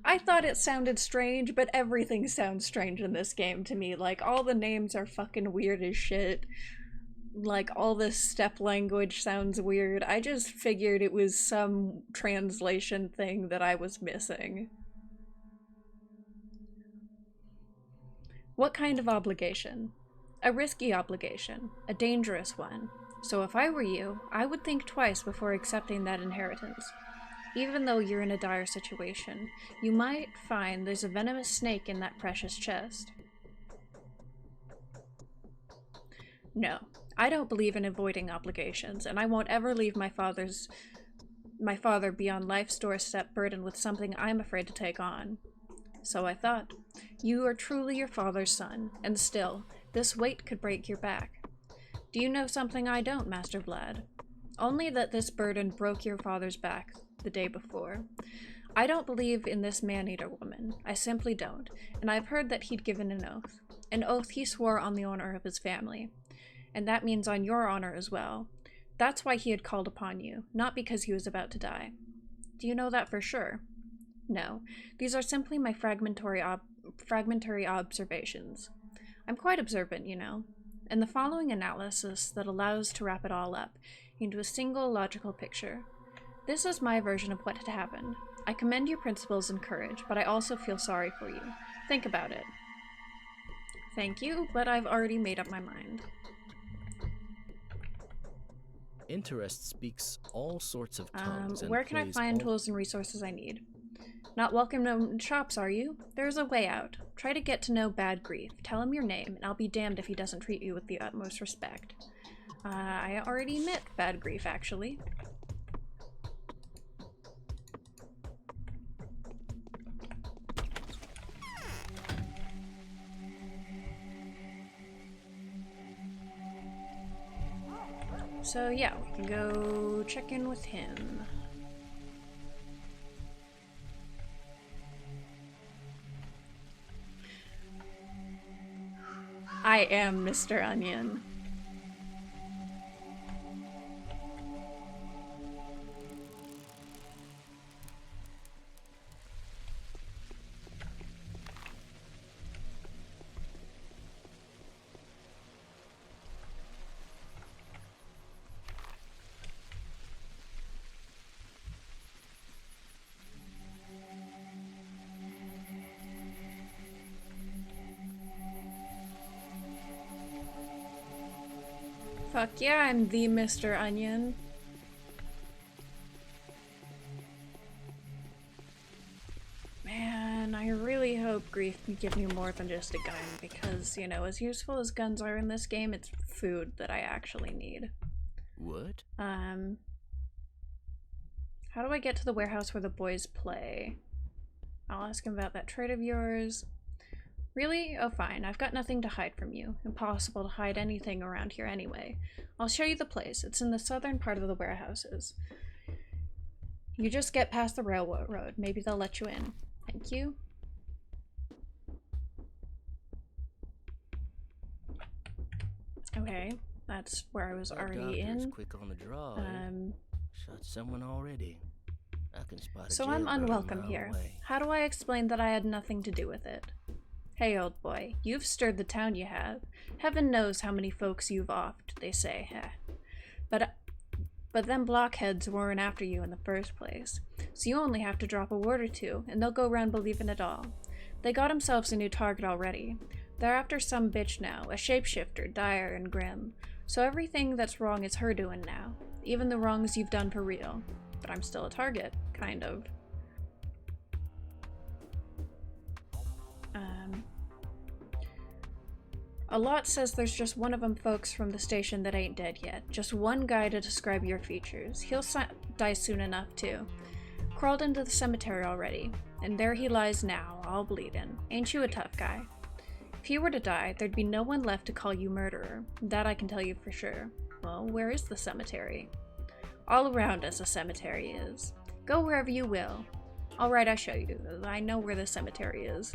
I thought it sounded strange, but everything sounds strange in this game to me. Like, all the names are fucking weird as shit. Like, all this step language sounds weird. I just figured it was some translation thing that I was missing. What kind of obligation? A risky obligation. A dangerous one. So if I were you, I would think twice before accepting that inheritance. Even though you're in a dire situation, you might find there's a venomous snake in that precious chest. No, I don't believe in avoiding obligations, and I won't ever leave my father beyond life's doorstep burdened with something I'm afraid to take on. So I thought, you are truly your father's son, and still, this weight could break your back. Do you know something I don't, Master Vlad? Only that this burden broke your father's back the day before. I don't believe in this man-eater woman. I simply don't, and I've heard that he'd given an oath. An oath he swore on the honor of his family. And that means on your honor as well. That's why he had called upon you, not because he was about to die. Do you know that for sure? No, these are simply my fragmentary observations. I'm quite observant, you know, and the following analysis that allows to wrap it all up into a single logical picture. This is my version of what had happened. I commend your principles and courage, but I also feel sorry for you. Think about it. Thank you, but I've already made up my mind. Interest speaks all sorts of tongues and where can I plays find all... tools and resources I need? Not welcome to shops, are you? There's a way out. Try to get to know Bad Grief. Tell him your name, and I'll be damned if he doesn't treat you with the utmost respect. I already met Bad Grief, actually. So yeah, we can go check in with him. I am Mr. Onion. Fuck yeah, I'm the Mr. Onion. Man, I really hope Grief can give me more than just a gun, because, you know, as useful as guns are in this game, it's food that I actually need. What? How do I get to the warehouse where the boys play? I'll ask him about that trade of yours. Really? Oh fine, I've got nothing to hide from you. Impossible to hide anything around here anyway. I'll show you the place. It's in the southern part of the warehouses. You just get past the railroad. Maybe they'll let you in. Thank you. Okay, that's where I was already in. Quick on the draw. Shot someone already. I can spot a So I'm jailbird a unwelcome mile here. away. How How do I explain that I had nothing to do with it? Hey, old boy, you've stirred the town, you have. Heaven knows how many folks you've offed, they say, heh. But them blockheads weren't after you in the first place, so you only have to drop a word or two, and they'll go round believing it all. They got themselves a new target already. They're after some bitch now, a shapeshifter, dire and grim. So everything that's wrong is her doing now, even the wrongs you've done for real. But I'm still a target, kind of. A lot says there's just one of them folks from the station that ain't dead yet. Just one guy to describe your features. He'll die soon enough, too. crawled into the cemetery already, and there he lies now, all bleeding. Ain't you a tough guy? If you were to die, there'd be no one left to call you murderer. That I can tell you for sure. Well, where is the cemetery? All around us a cemetery is. Go wherever you will. Alright, I show you. I know where the cemetery is.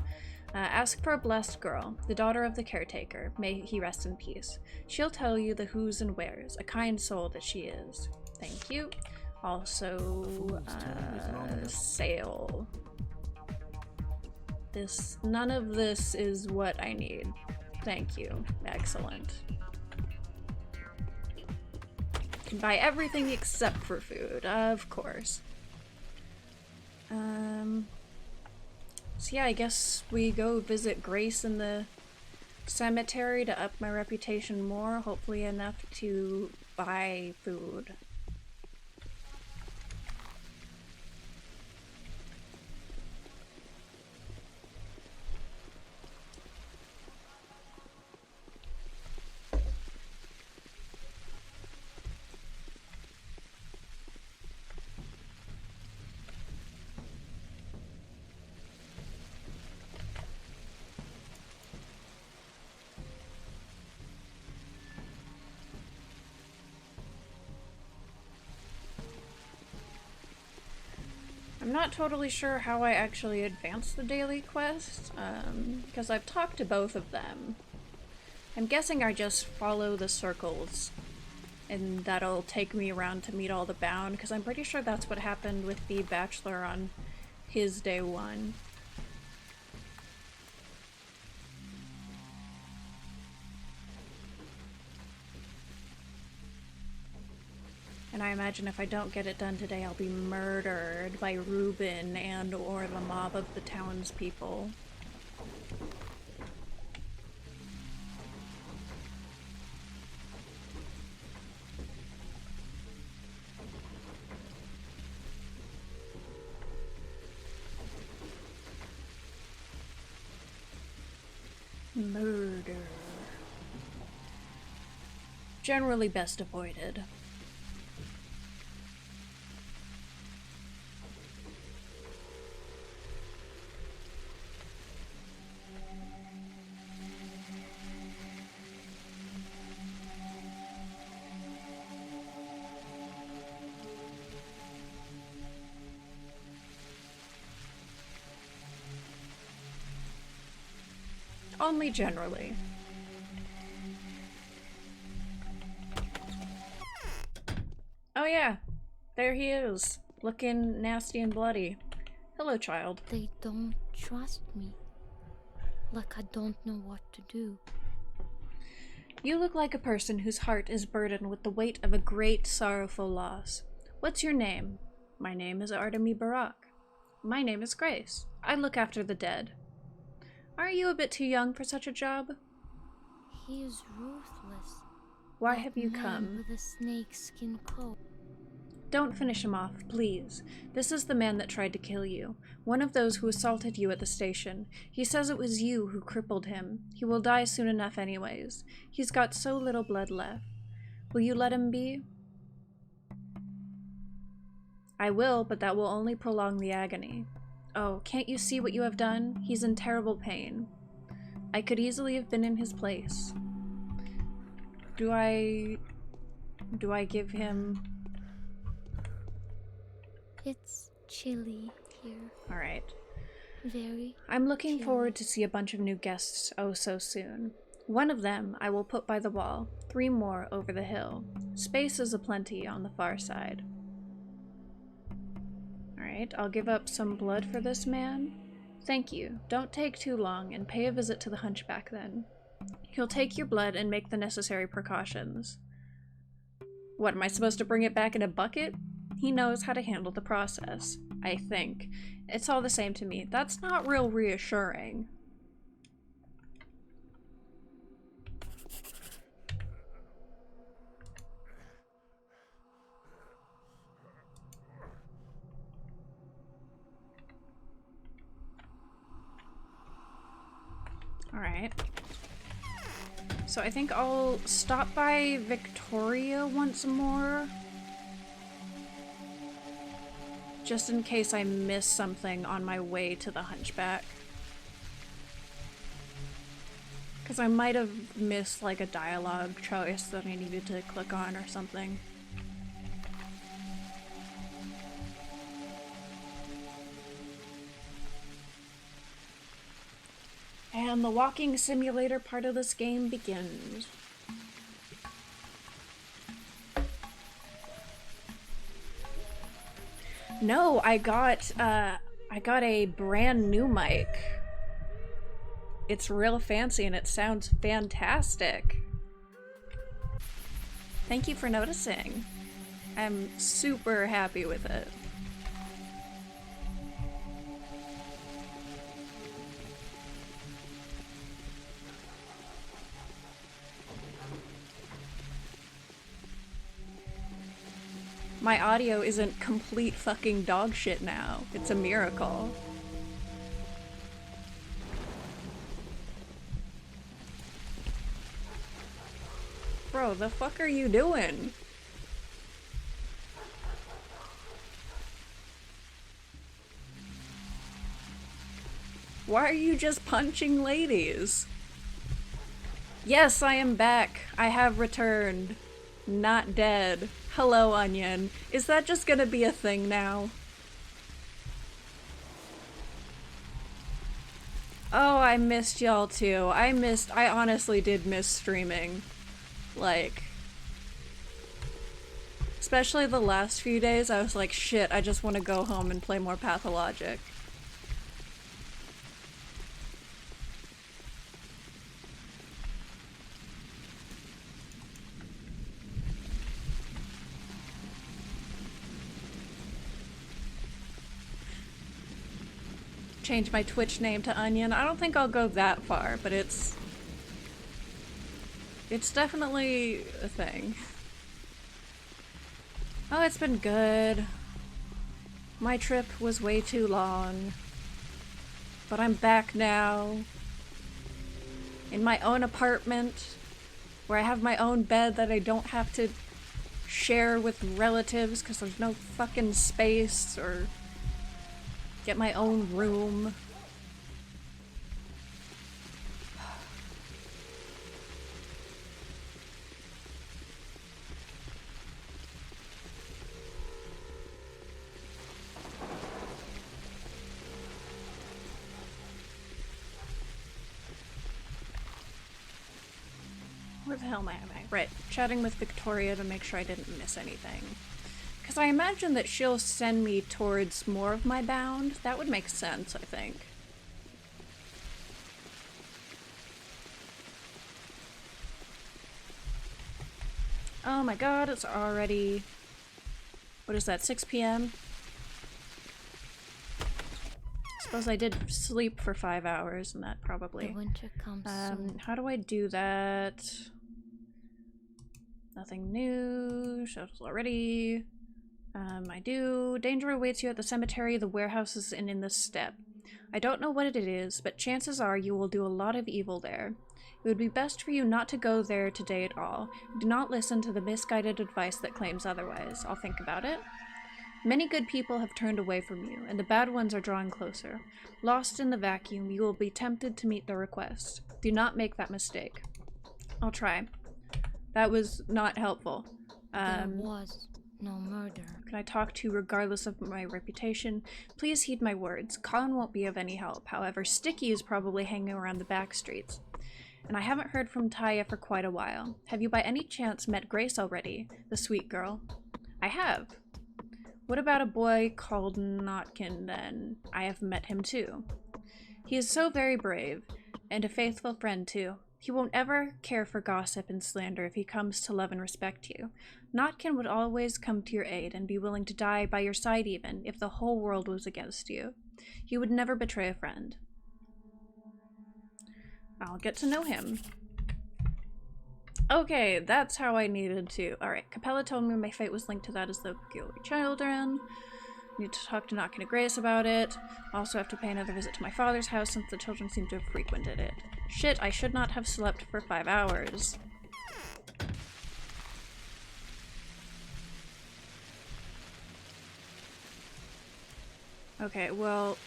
Ask for a blessed girl, the daughter of the caretaker. May he rest in peace. She'll tell you the who's and where's. A kind soul that she is. Thank you. Also, sail. None of this is what I need. Thank you. Excellent. Can buy everything except for food, of course. So yeah, I guess we go visit Grace in the cemetery to up my reputation more, hopefully enough to buy food. I'm not totally sure how I actually advance the daily quest, because I've talked to both of them. I'm guessing I just follow the circles, and that'll take me around to meet all the bound, because I'm pretty sure that's what happened with the Bachelor on his day one. And I imagine if I don't get it done today, I'll be murdered by Reuben and or the mob of the townspeople. Murder. Generally best avoided. Only generally. Oh yeah, there he is, looking nasty and bloody. Hello, child. They don't trust me. Like I don't know what to do. You look like a person whose heart is burdened with the weight of a great sorrowful loss. What's your name? My name is Artemy Barak. My name is Grace. I look after the dead. Aren't you a bit too young for such a job? He is ruthless. Why That have you man come? with a snakeskin coat. Don't finish him off, please. This is the man that tried to kill you. One of those who assaulted you at the station. He says it was you who crippled him. He will die soon enough anyways. He's got so little blood left. Will you let him be? I will, but that will only prolong the agony. Oh, can't you see what you have done? He's in terrible pain. I could easily have been in his place. Do I give him... It's chilly here. Alright. Very. I'm looking chilly. forward to see a bunch of new guests oh so soon. One of them I will put by the wall, 3 more over the hill. Space is aplenty on the far side. Alright, I'll give up some blood for this man. Thank you. Don't take too long and pay a visit to the hunchback then. He'll take your blood and make the necessary precautions. What, am I supposed to bring it back in a bucket? He knows how to handle the process, I think. It's all the same to me. That's not real reassuring. Alright. So I think I'll stop by Victoria once more. just in case I miss something on my way to the Hunchback. Because I might have missed like a dialogue choice that I needed to click on or something. And the walking simulator part of this game begins. No, I got a brand new mic. It's real fancy and it sounds fantastic. Thank you for noticing. I'm super happy with it. My audio isn't complete fucking dog shit now. It's a miracle. Bro, the fuck are you doing? Why are you just punching ladies? Yes, I am back. I have returned. Not dead. Hello, Onion. Is that just gonna be a thing now? Oh, I missed y'all too. I honestly did miss streaming. Like, especially the last few days, I was like, shit, I just want to go home and play more Pathologic. Change my Twitch name to Onion. I don't think I'll go that far, but it's definitely a thing. Oh, it's been good. My trip was way too long. But I'm back now. In my own apartment. Where I have my own bed that I don't have to share with relatives because there's no fucking space, or get my own room. Where the hell am I? Right, chatting with Victoria to make sure I didn't miss anything. Because I imagine that she'll send me towards more of my bound. That would make sense, I think. Oh my god, it's already... What is that, 6 p.m.? Suppose I did sleep for 5 hours, and that probably... The winter comes soon. How do I do that? Nothing new. Shuttles already. I do. Danger awaits you at the cemetery, the warehouses, and in the steppe. I don't know what it is, but chances are you will do a lot of evil there. It would be best for you not to go there today at all. Do not listen to the misguided advice that claims otherwise. I'll think about it. Many good people have turned away from you, and the bad ones are drawing closer. Lost in the vacuum, you will be tempted to meet their request. Do not make that mistake. I'll try. That was not helpful. There was no murder. Can I talk to you regardless of my reputation? Please heed my words. Colin won't be of any help. However, Sticky is probably hanging around the back streets. And I haven't heard from Taya for quite a while. Have you by any chance met Grace already? The sweet girl. I have. What about a boy called Notkin, then? I have met him too. He is so very brave, and a faithful friend too. He won't ever care for gossip and slander if he comes to love and respect you. Notkin would always come to your aid and be willing to die by your side even if the whole world was against you. He would never betray a friend. I'll get to know him. Okay, that's how I needed to. Alright, Capella told me my fate was linked to that as the peculiar children. Need to talk to Notkin and Grace about it. Also have to pay another visit to my father's house since the children seem to have frequented it. Shit, I should not have slept for 5 hours. Okay, well...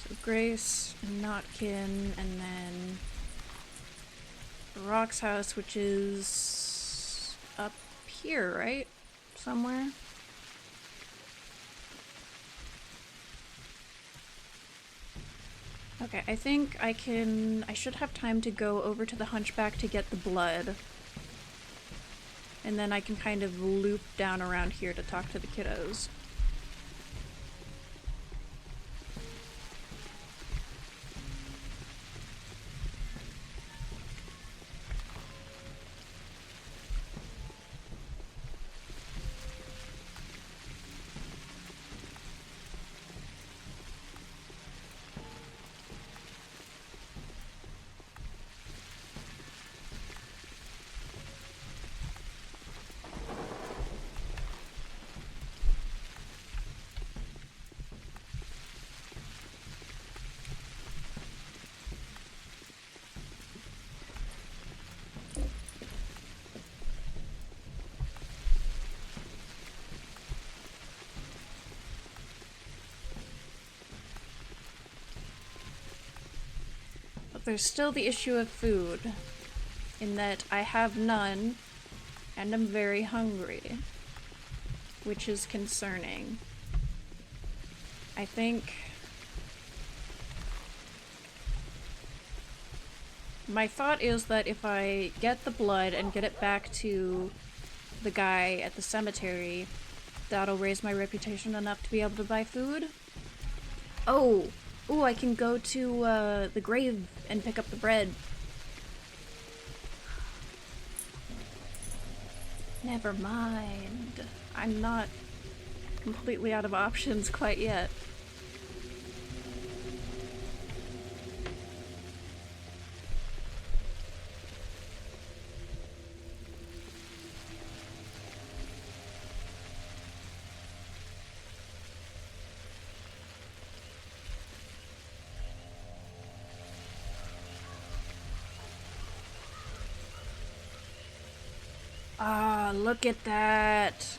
So Grace, Notkin, and then Rock's house, which is up here, right? Somewhere? Okay, I think I should have time to go over to the Hunchback to get the blood. And then I can kind of loop down around here to talk to the kiddos. There's still the issue of food, in that I have none, and I'm very hungry, which is concerning. I think my thought is that if I get the blood and get it back to the guy at the cemetery, that'll raise my reputation enough to be able to buy food. Oh! Ooh, I can go to the grave and pick up the bread. Never mind. I'm not completely out of options quite yet. Ah, look at that.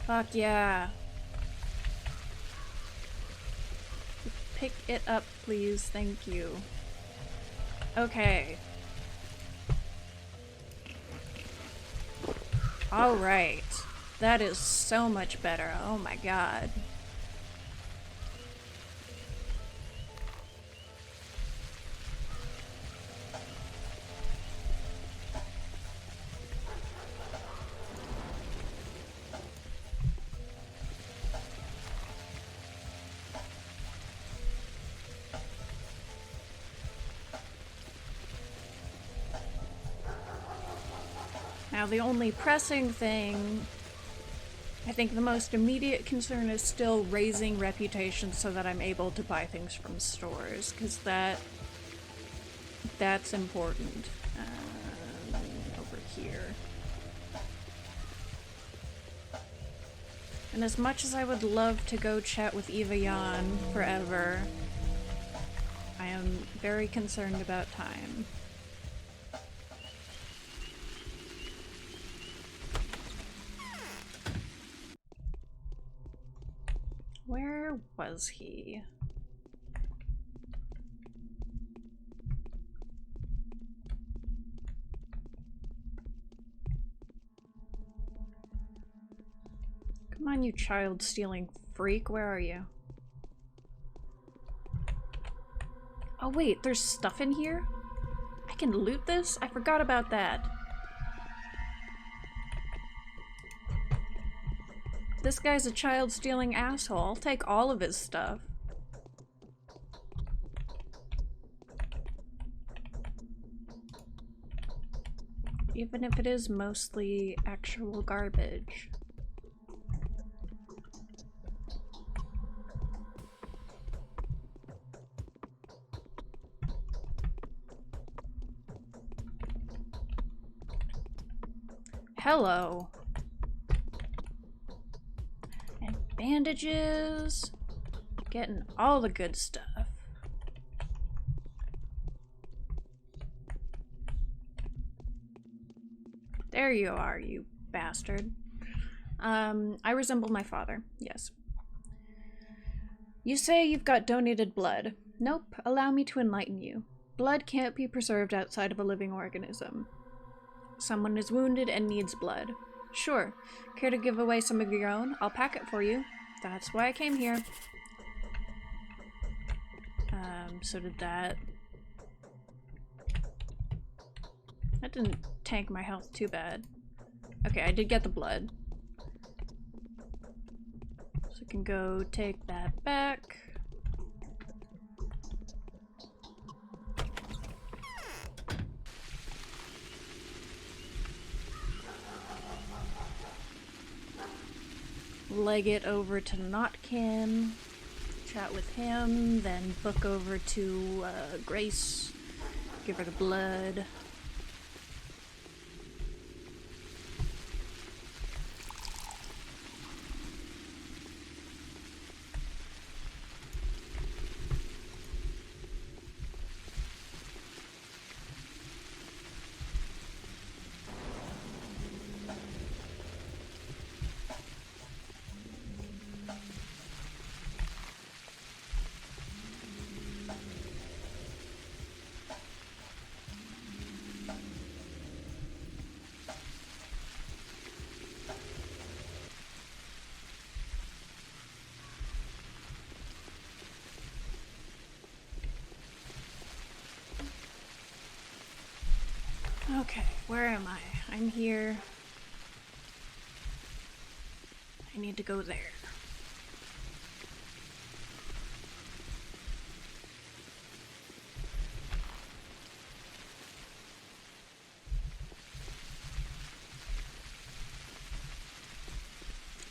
Fuck yeah. Pick it up, please. Thank you. Okay. Alright. That is so much better. Oh my god. Now the only pressing thing, I think the most immediate concern is still raising reputation so that I'm able to buy things from stores, because that's important. Over here. And as much as I would love to go chat with Eva Yan forever, I am very concerned about time. Where was he? Come on, you child-stealing freak, where are you? Oh wait, there's stuff in here? I can loot this? I forgot about that. This guy's a child-stealing asshole. I'll take all of his stuff. Even if it is mostly actual garbage. Hello. And bandages. Getting all the good stuff. There you are, you bastard. I resemble my father, yes. You say you've got donated blood. Nope, allow me to enlighten you. Blood can't be preserved outside of a living organism. Someone is wounded and needs blood. Sure, care to give away some of your own? I'll pack it for you. That's why I came here. So did that. That didn't tank my health too bad. Okay, I did get the blood. So I can go take that back. Leg it over to Notkin. Chat with him, then book over to Grace, give her the blood. Okay, where am I? I'm here. I need to go there.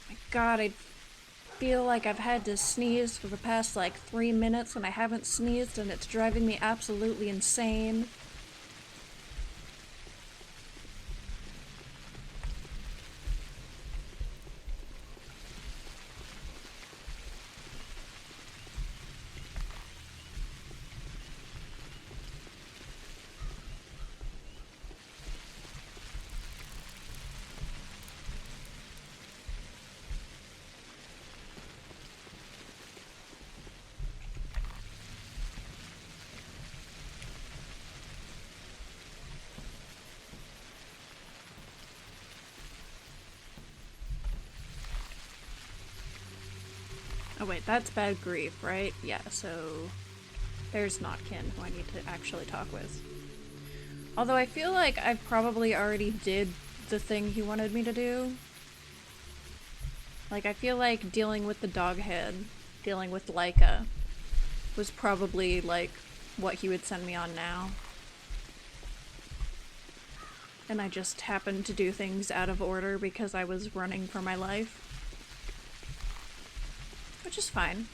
My God, I feel like I've had to sneeze for the past like 3 minutes and I haven't sneezed and it's driving me absolutely insane. Oh wait, that's bad grief, right? Yeah, so there's Notkin, who I need to actually talk with. Although I feel like I probably already did the thing he wanted me to do. Like, I feel like dealing with the dog head, dealing with Laika, was probably, like, what he would send me on now. And I just happened to do things out of order because I was running for my life. Which is fine.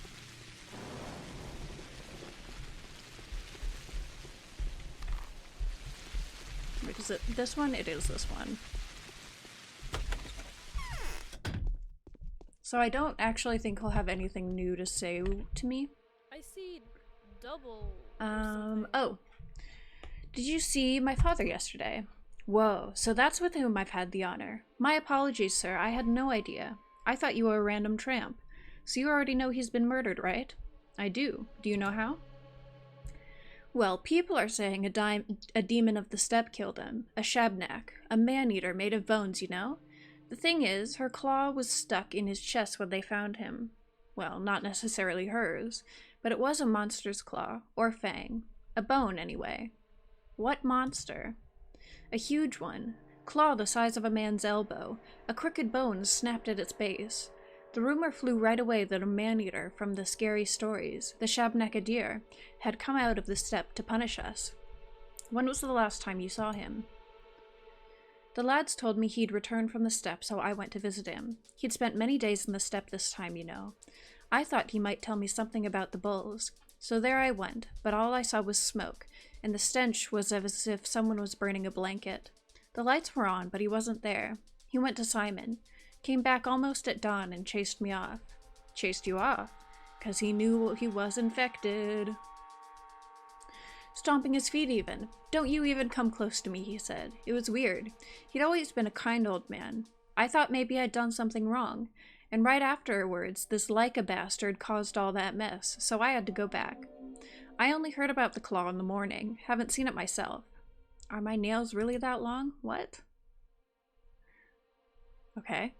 Wait, is it this one? It is this one. So I don't actually think he'll have anything new to say to me. I see double. Or Oh. Did you see my father yesterday? Whoa, so that's with whom I've had the honor. My apologies, sir. I had no idea. I thought you were a random tramp. So you already know he's been murdered, right? I do. Do you know how? Well, people are saying a demon of the steppe killed him. A shabnak. A man-eater made of bones, you know? The thing is, her claw was stuck in his chest when they found him. Well, not necessarily hers, but it was a monster's claw, or fang. A bone, anyway. What monster? A huge one. Claw the size of a man's elbow. A crooked bone snapped at its base. The rumor flew right away that a man-eater from the scary stories, the Shabnakadir, had come out of the steppe to punish us. When was the last time you saw him? The lads told me he'd returned from the steppe, so I went to visit him. He'd spent many days in the steppe this time, you know. I thought he might tell me something about the bulls. So there I went, but all I saw was smoke, and the stench was as if someone was burning a blanket. The lights were on, but he wasn't there. He went to Simon. Came back almost at dawn and chased me off. Chased you off? 'Cause he knew he was infected. stomping his feet even. Don't you even come close to me, he said. It was weird. He'd always been a kind old man. I thought maybe I'd done something wrong. And right afterwards, this Leica bastard caused all that mess, so I had to go back. I only heard about the claw in the morning. Haven't seen it myself. Are my nails really that long? What? Okay.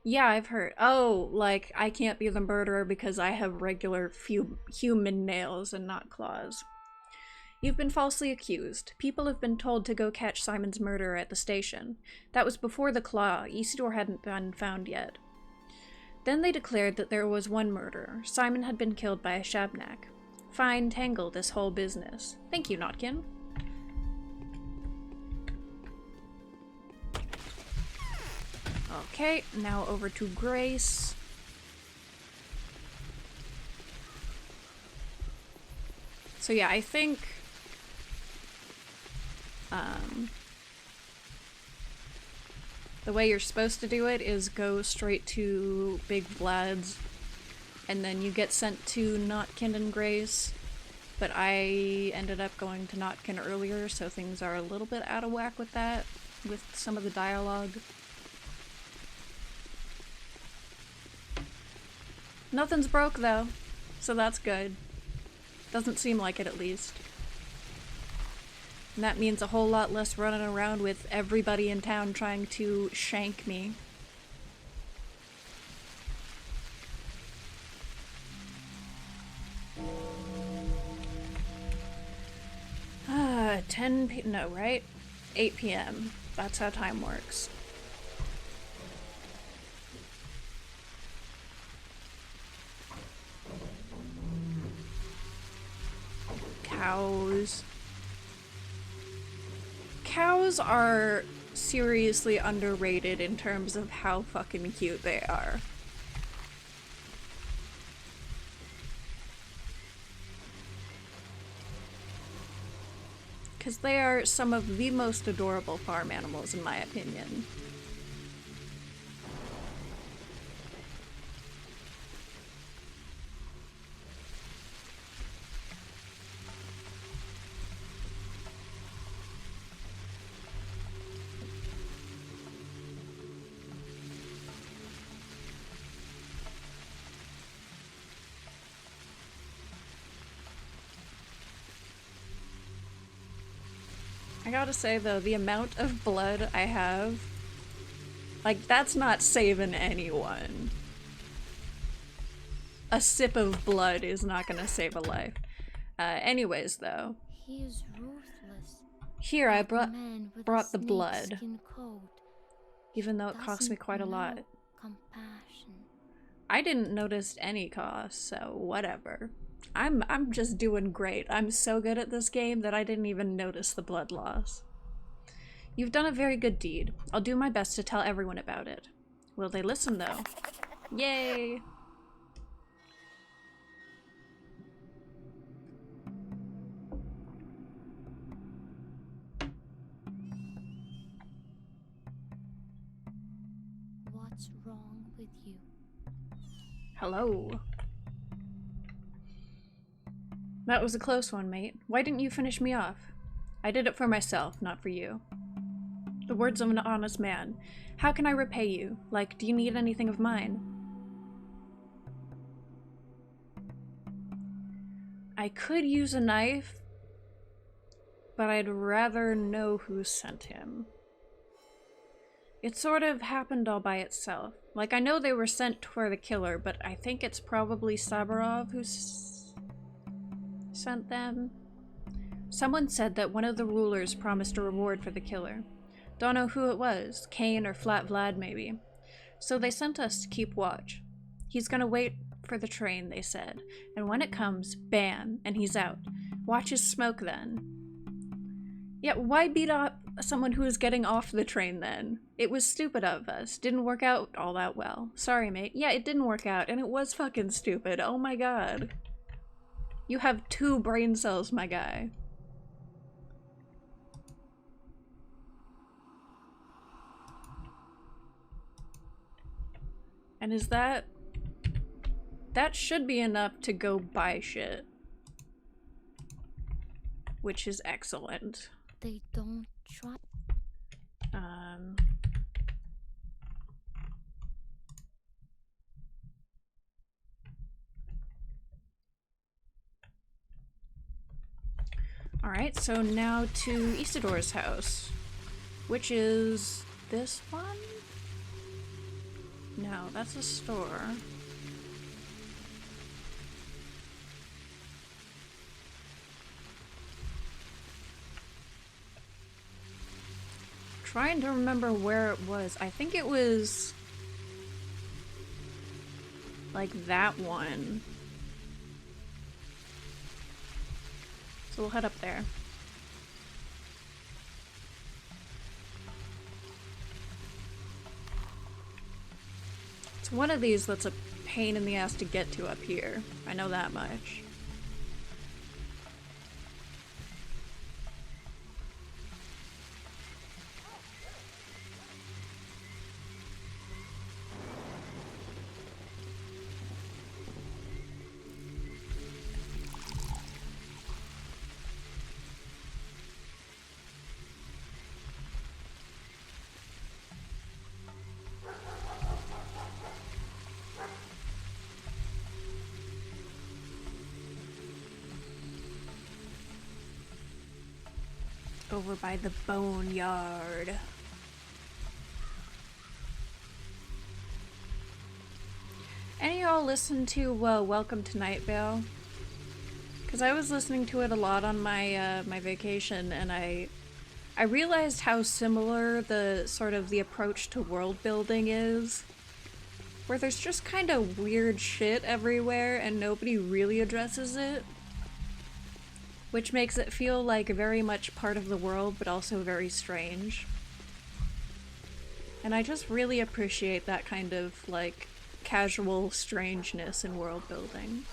Yeah, I've heard. Oh, like, I can't be the murderer because I have regular human nails and not claws. You've been falsely accused. People have been told to go catch Simon's murderer at the station. That was before the claw. Isidore hadn't been found yet. Then they declared that there was one murderer. Simon had been killed by a Shabnak. Fine, tangle this whole business. Thank you, Notkin. Okay, now over to Grace. So yeah, I think the way you're supposed to do it is go straight to Big Vlad's, and then you get sent to Notkin and Grace. But I ended up going to Notkin earlier, so things are a little bit out of whack with that, with some of the dialogue. Nothing's broke though, so that's good. Doesn't seem like it, at least. And that means a whole lot less running around with everybody in town trying to shank me. 10 p- no, right? 8 p.m. That's how time works. Cows. Cows are seriously underrated in terms of how fucking cute they are. Because they are some of the most adorable farm animals, in my opinion. I gotta say though, the amount of blood I have, like, that's not saving anyone. A sip of blood is not gonna save a life. Anyways though. He is ruthless. Here I Like the man with brought the snake blood. skin coat. Even though it cost me quite a lot. Doesn't know compassion. I didn't notice any cost, so whatever. I'm just doing great. I'm so good at this game that I didn't even notice the blood loss. You've done a very good deed. I'll do my best to tell everyone about it. Will they listen though? Yay! What's wrong with you? Hello. That was a close one, mate. Why didn't you finish me off? I did it for myself, not for you. The words of an honest man. How can I repay you? Like, do you need anything of mine? I could use a knife, but I'd rather know who sent him. It sort of happened all by itself. Like, I know they were sent for the killer, but I think it's probably Sabarov who sent them. Someone said that one of the rulers promised a reward for the killer. Don't know who it was, Kane or Flat Vlad maybe. So they sent us to keep watch. He's gonna wait for the train, they said, and when it comes, bam, and he's out. Watch his smoke then. Yeah, why beat up someone who was getting off the train then? It was stupid of us. Didn't work out all that well. Sorry, mate. Yeah, it didn't work out, and it was fucking stupid. Oh my god. You have 2 brain cells, my guy. And is that... That should be enough to go buy shit. which is excellent. They don't try. Alright, so now to Isidore's house, which is this one? No, that's a store. Trying to remember where it was. I think it was like that one. So we'll head up there. It's one of these that's a pain in the ass to get to up here. I know that much. Over by the boneyard. Any of y'all listen to Welcome to Night Vale? Because I was listening to it a lot on my my vacation, and I realized how similar the sort of the approach to world building is, where there's just kind of weird shit everywhere and nobody really addresses it. Which makes it feel like very much part of the world, but also very strange. And I just really appreciate that kind of, like, casual strangeness in world building.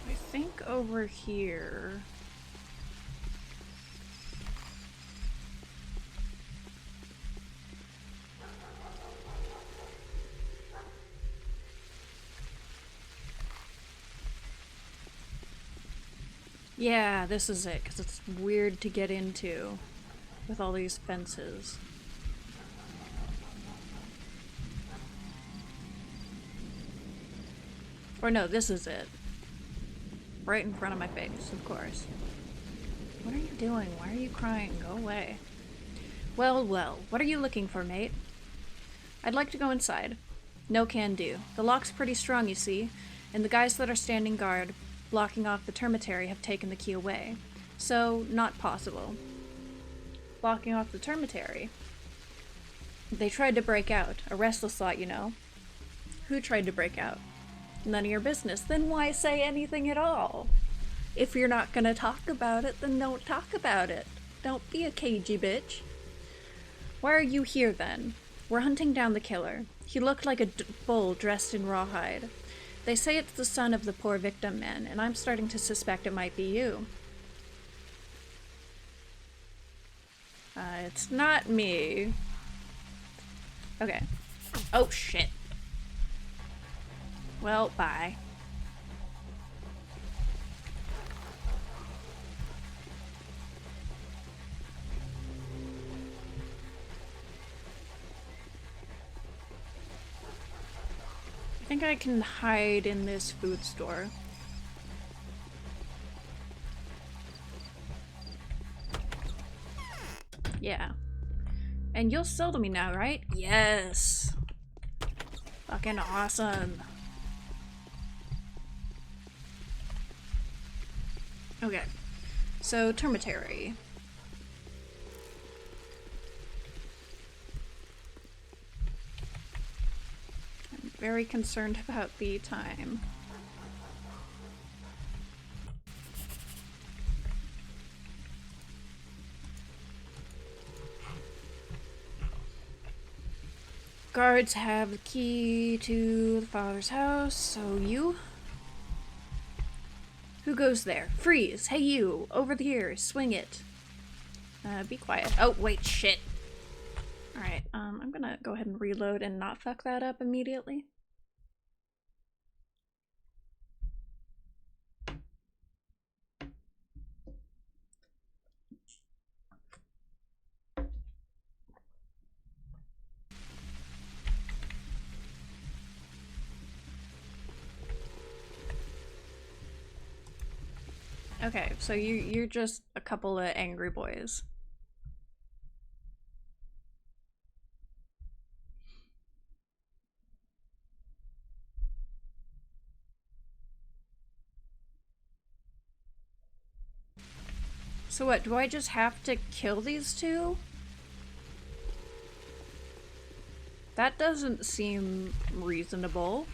I think over here. Yeah, this is it, because it's weird to get into with all these fences. Or no, this is it. Right in front of my face, of course. What are you doing? Why are you crying? Go away. Well, well, what are you looking for, mate? I'd like to go inside. No can do. The lock's pretty strong, you see, and the guys that are standing guard, blocking off the termitary, have taken the key away. So, not possible. Blocking off the termitary? They tried to break out. A restless lot, you know. Who tried to break out? None of your business. Then why say anything at all? If you're not gonna talk about it, then don't talk about it. Don't be a cagey bitch. Why are you here then? We're hunting down the killer. He looked like a bull dressed in rawhide. They say it's the son of the poor victim man, and I'm starting to suspect it might be you. It's not me. Okay. Oh, shit. Well, bye. I think I can hide in this food store. Yeah. And you'll sell to me now, right? Yes! Fucking awesome. Okay. So, termitary. I'm very concerned about the time. Guards have the key to the father's house, so you? Who goes there? Freeze! Hey you! Over here! Swing it! Be quiet. Oh, wait, shit! Alright, I'm gonna go ahead and reload and not fuck that up immediately. Okay, so you're just a couple of angry boys. So what, do I just have to kill these two? That doesn't seem reasonable.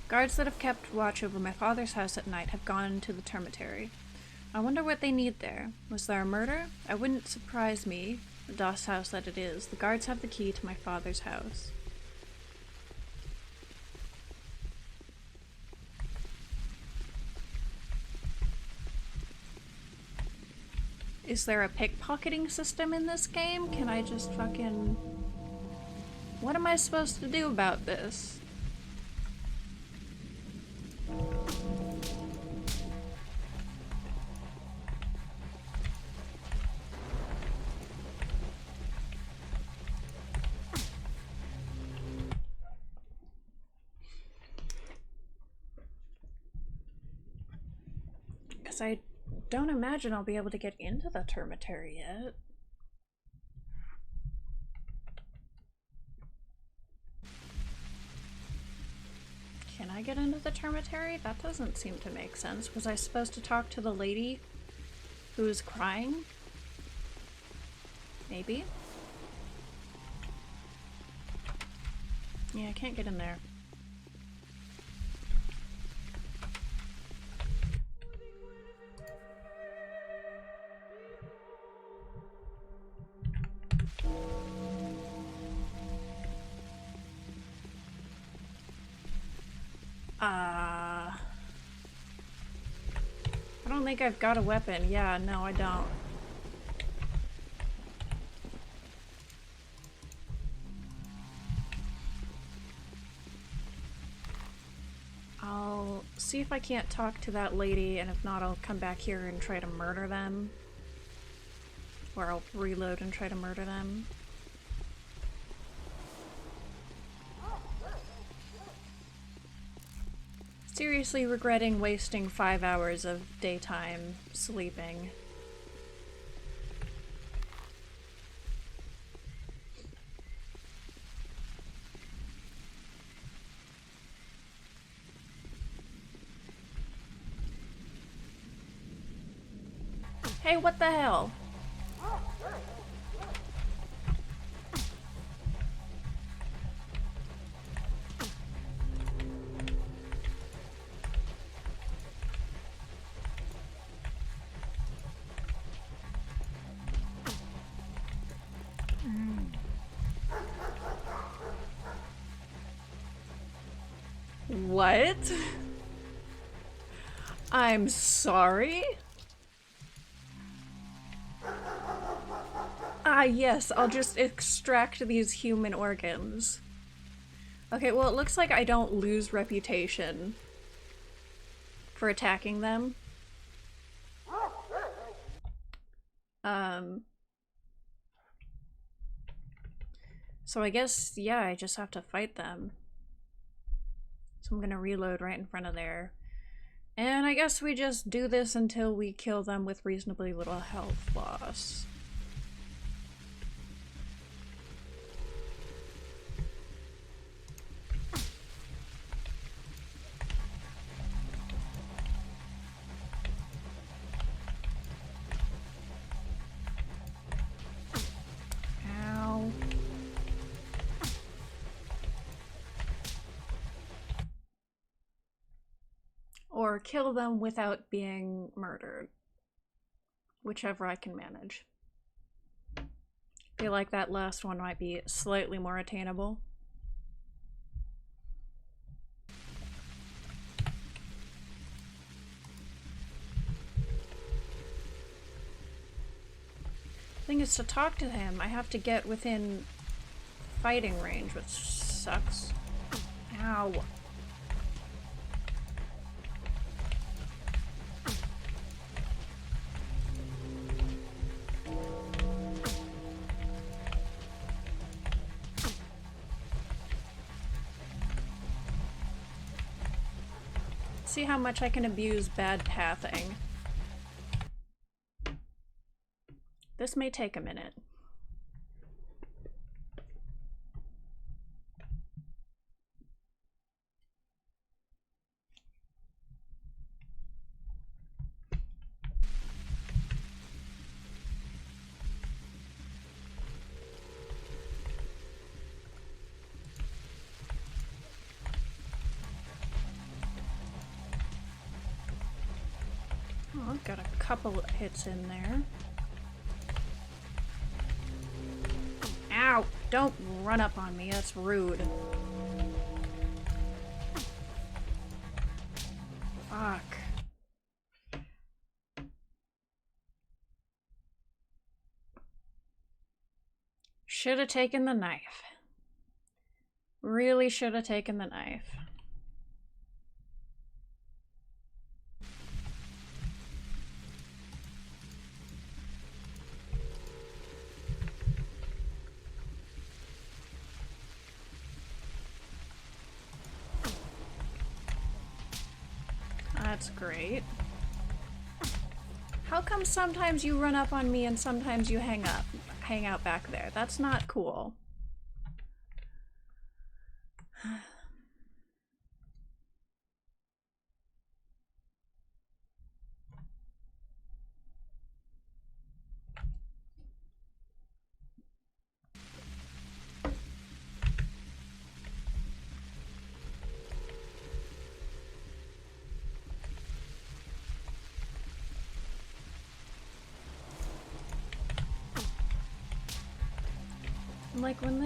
Guards that have kept watch over my father's house at night have gone to the termitary. I wonder what they need there. Was there a murder? I wouldn't surprise me, the DOS house that it is. The guards have the key to my father's house. Is there a pickpocketing system in this game? Can I just fucking... What am I supposed to do about this? Because I don't imagine I'll be able to get into the termitary yet. Can I get into the termitary? That doesn't seem to make sense. Was I supposed to talk to the lady who was crying? Maybe? Yeah, I can't get in there. I don't think I've got a weapon. Yeah, no, I don't. I'll see if I can't talk to that lady, and if not, I'll come back here and try to murder them. Or I'll reload and try to murder them. Seriously regretting wasting 5 hours of daytime sleeping. Hey, what the hell? What? I'm sorry? Ah, yes, I'll just extract these human organs. Okay, well, it looks like I don't lose reputation for attacking them. So I guess, yeah, I just have to fight them. So I'm gonna reload right in front of there. And I guess we just do this until we kill them with reasonably little health loss. Ow. Or kill them without being murdered. Whichever I can manage. Feel like that last one might be slightly more attainable. chance to talk to him. I have to get within fighting range, which sucks. Ow. See how much I can abuse bad pathing. This may take a minute. Oh, I've got a couple hits in there. Ow! Don't run up on me, that's rude. Fuck. Should have taken the knife. Really should have taken the knife. That's great. How come sometimes you run up on me and sometimes you hang out back there? That's not cool. Like when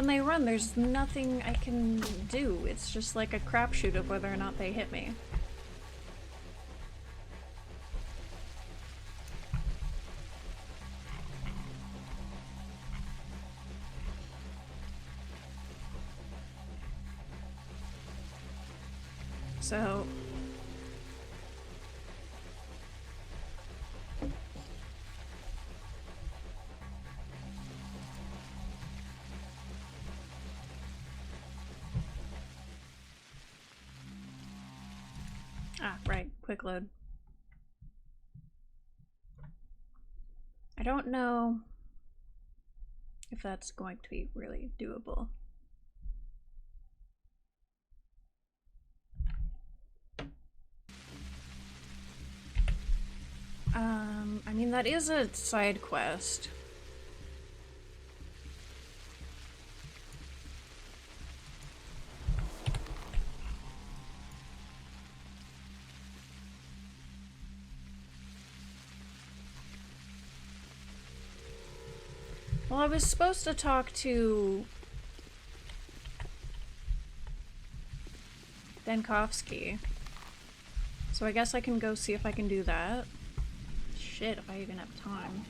they run, there's nothing I can do. It's just like a crapshoot of whether or not they hit me. So right, quick load. I don't know if that's going to be really doable. I mean, that is a side quest. Well, I was supposed to talk to Benkovsky, so I guess I can go see if I can do that. Shit, if I even have time.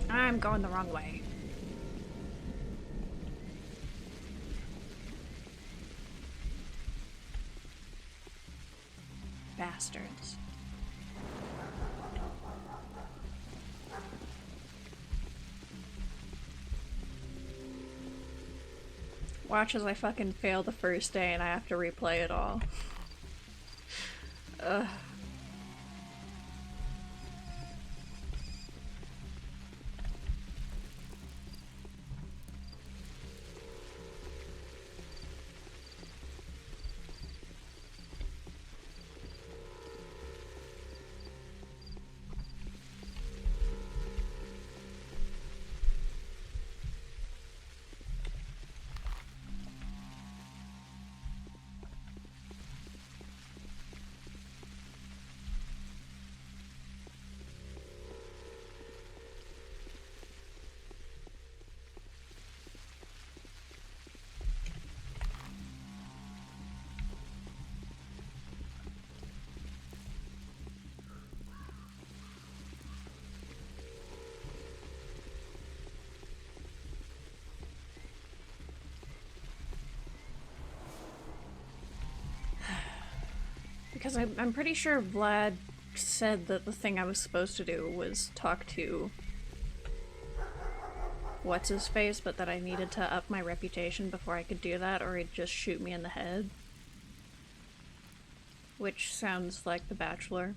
I'm going the wrong way. Bastards. Watch as I fucking fail the first day and I have to replay it all. Ugh. Because I'm pretty sure Vlad said that the thing I was supposed to do was talk to what's-his-face, but that I needed to up my reputation before I could do that, or he'd just shoot me in the head. Which sounds like The Bachelor.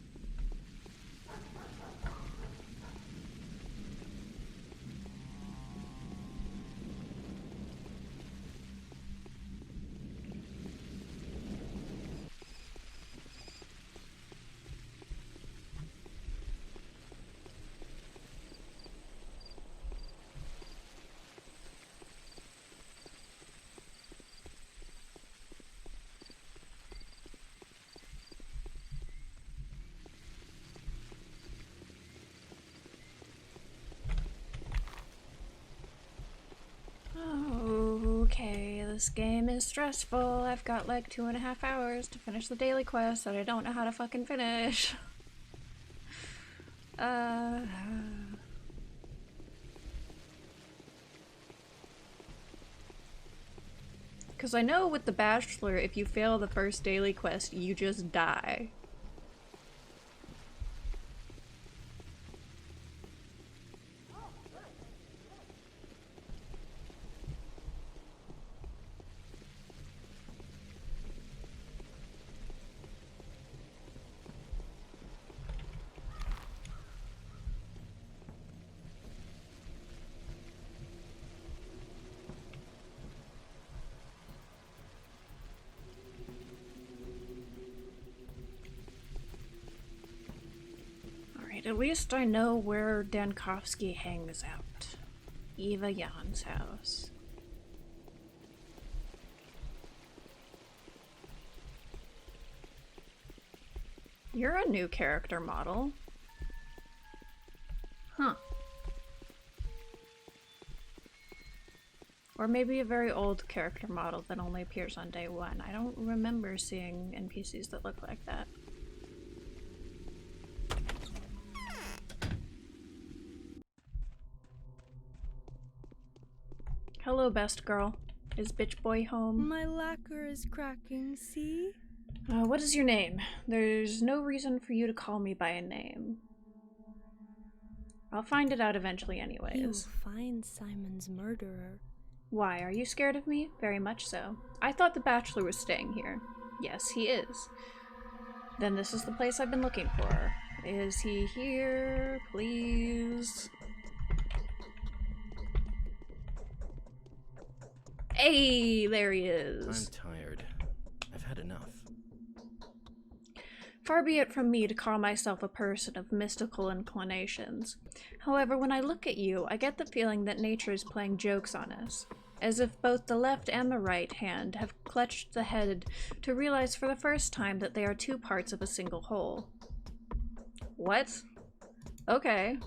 Okay, this game is stressful. I've got like 2.5 hours to finish the daily quest that I don't know how to fucking finish. Because I know with The Bachelor, if you fail the first daily quest, you just die. At least I know where Dankovsky hangs out. Eva Jan's house. You're a new character model. Huh. Or maybe a very old character model that only appears on day 1. I don't remember seeing NPCs that look like that. Hello, best girl. Is bitch boy home? My lacquer is cracking, see? What is your name? There's no reason for you to call me by a name. I'll find it out eventually anyways. You'll find Simon's murderer. Why, are you scared of me? Very much so. I thought the Bachelor was staying here. Yes, he is. Then this is the place I've been looking for. Is he here? Please? Hey, there he is. I'm tired. I've had enough. Far be it from me to call myself a person of mystical inclinations. However, when I look at you, I get the feeling that nature is playing jokes on us, as if both the left and the right hand have clutched the head to realize for the first time that they are two parts of a single whole. What? Okay.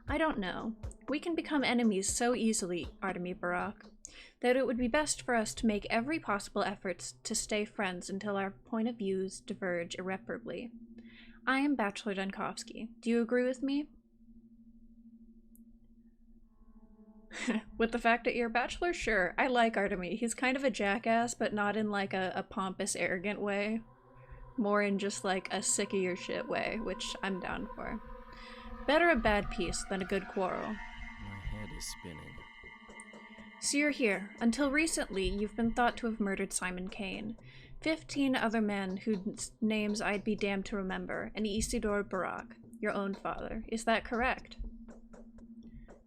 I don't know. We can become enemies so easily, Artemy Barak, that it would be best for us to make every possible effort to stay friends until our point of views diverge irreparably. I am Bachelor Dankovsky. Do you agree with me? With the fact that you're a bachelor? Sure. I like Artemy. He's kind of a jackass, but not in like a pompous, arrogant way. More in just like a sick of your shit way, which I'm down for. Better a bad peace than a good quarrel. My head is spinning. So you're here. Until recently, you've been thought to have murdered Simon Kane, 15 other men whose names I'd be damned to remember, and Isidore Barak, your own father. Is that correct?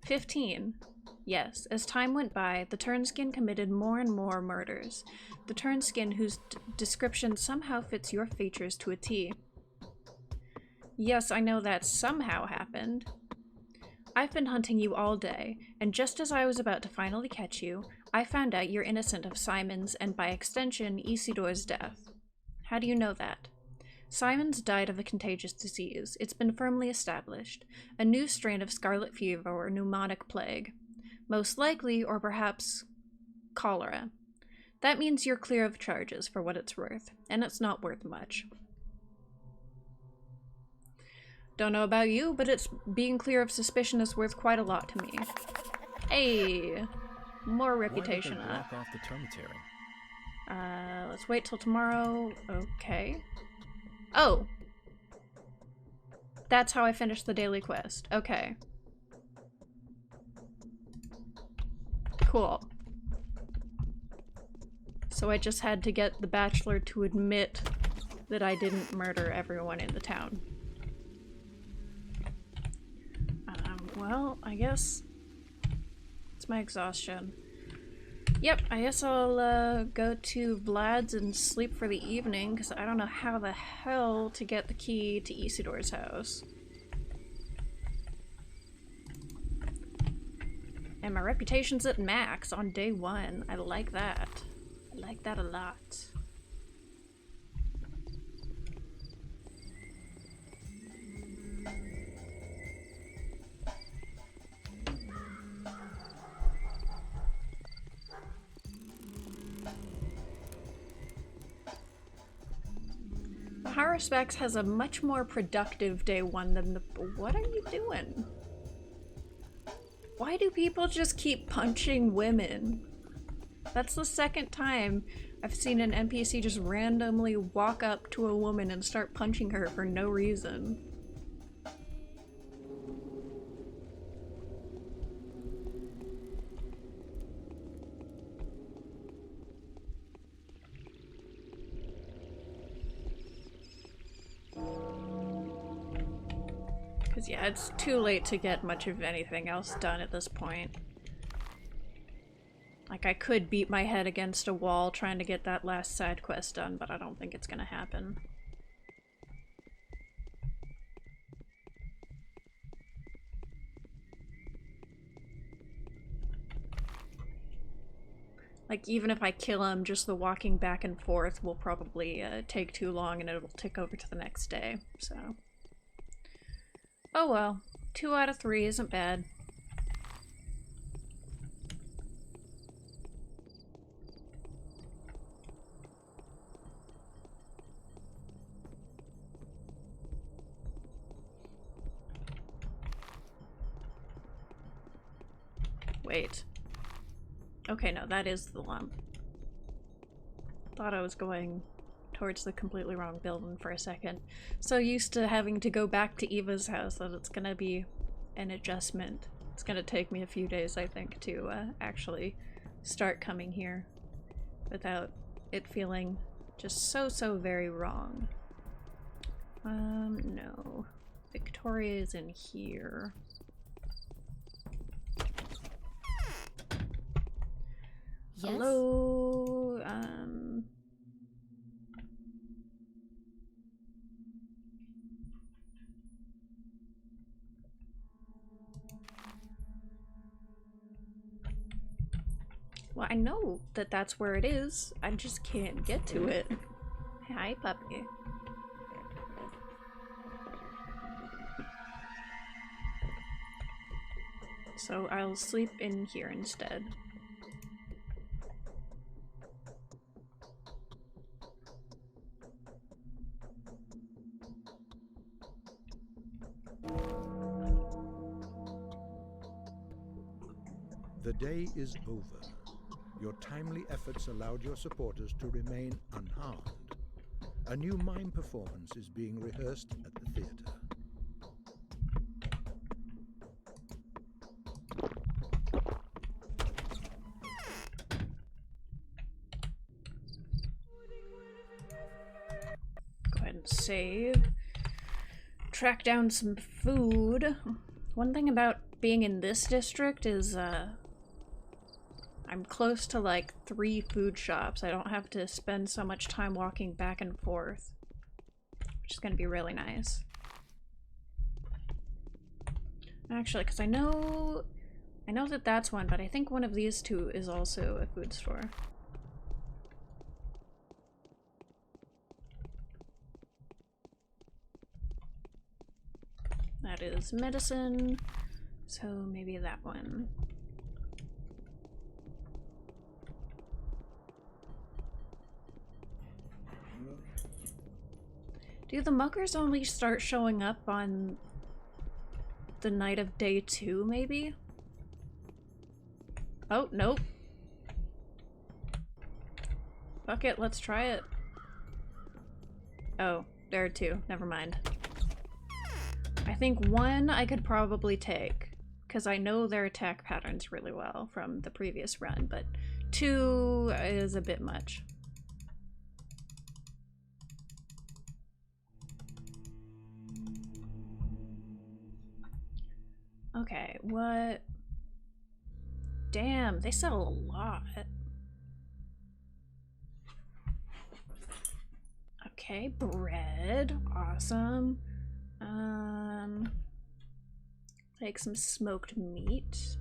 15. Yes. As time went by, the Turnskin committed more and more murders. The Turnskin whose description somehow fits your features to a T. Yes, I know that somehow happened. I've been hunting you all day, and just as I was about to finally catch you, I found out you're innocent of Simon's and, by extension, Isidore's death. How do you know that? Simon's died of a contagious disease. It's been firmly established. A new strain of scarlet fever or pneumonic plague. Most likely, or perhaps, cholera. That means you're clear of charges for what it's worth, and it's not worth much. Don't know about you, but it's being clear of suspicion is worth quite a lot to me. Hey, more reputation Why did they block off the termitary? Let's wait till tomorrow. Okay. Oh. That's how I finished the daily quest. Okay. Cool. So I just had to get the Bachelor to admit that I didn't murder everyone in the town. Well, I guess it's my exhaustion. Yep, I guess I'll go to Vlad's and sleep for the evening, because I don't know how the hell to get the key to Isidor's house. And my reputation's at max on day 1. I like that. I like that a lot. Haruspex has a much more productive day 1 than the— what are you doing? Why do people just keep punching women? That's the second time I've seen an NPC just randomly walk up to a woman and start punching her for no reason. Because yeah, it's too late to get much of anything else done at this point. Like, I could beat my head against a wall trying to get that last side quest done, but I don't think it's gonna happen. Like, even if I kill him, just the walking back and forth will probably take too long and it'll tick over to the next day, so... Oh well, 2 out of 3 isn't bad. Wait. Okay, no, that is the lump. Thought I was going towards the completely wrong building for a second. So used to having to go back to Eva's house that it's gonna be an adjustment. It's gonna take me a few days, I think, to actually start coming here without it feeling just so very wrong. No. Victoria is in here. Yes? Hello? Well, I know that that's where it is. I just can't get to it. Hi, puppy. So I'll sleep in here instead. The day is over. Your timely efforts allowed your supporters to remain unharmed. A new mime performance is being rehearsed at the theater. Go ahead and save. Track down some food. One thing about being in this district is, I'm close to like 3 food shops. I don't have to spend so much time walking back and forth, which is gonna be really nice. Actually, because I know that that's one, but I think one of these 2 is also a food store. That is medicine, so maybe that one. Do the muggers only start showing up on the night of day 2, maybe? Oh, nope. Fuck it, let's try it. Oh, there are two. Never mind. I think one I could probably take, because I know their attack patterns really well from the previous run, but two is a bit much. Okay, what? Damn, they sell a lot. Okay, bread. Awesome. Take some smoked meat.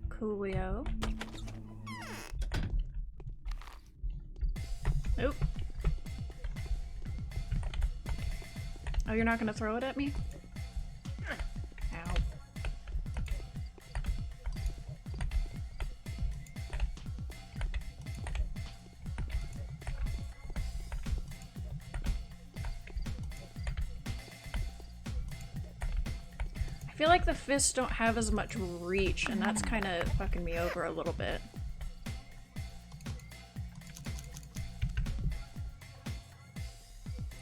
Coolio. Nope. Oh, you're not gonna throw it at me? Ow. I feel like the fists don't have as much reach, and that's kind of fucking me over a little bit.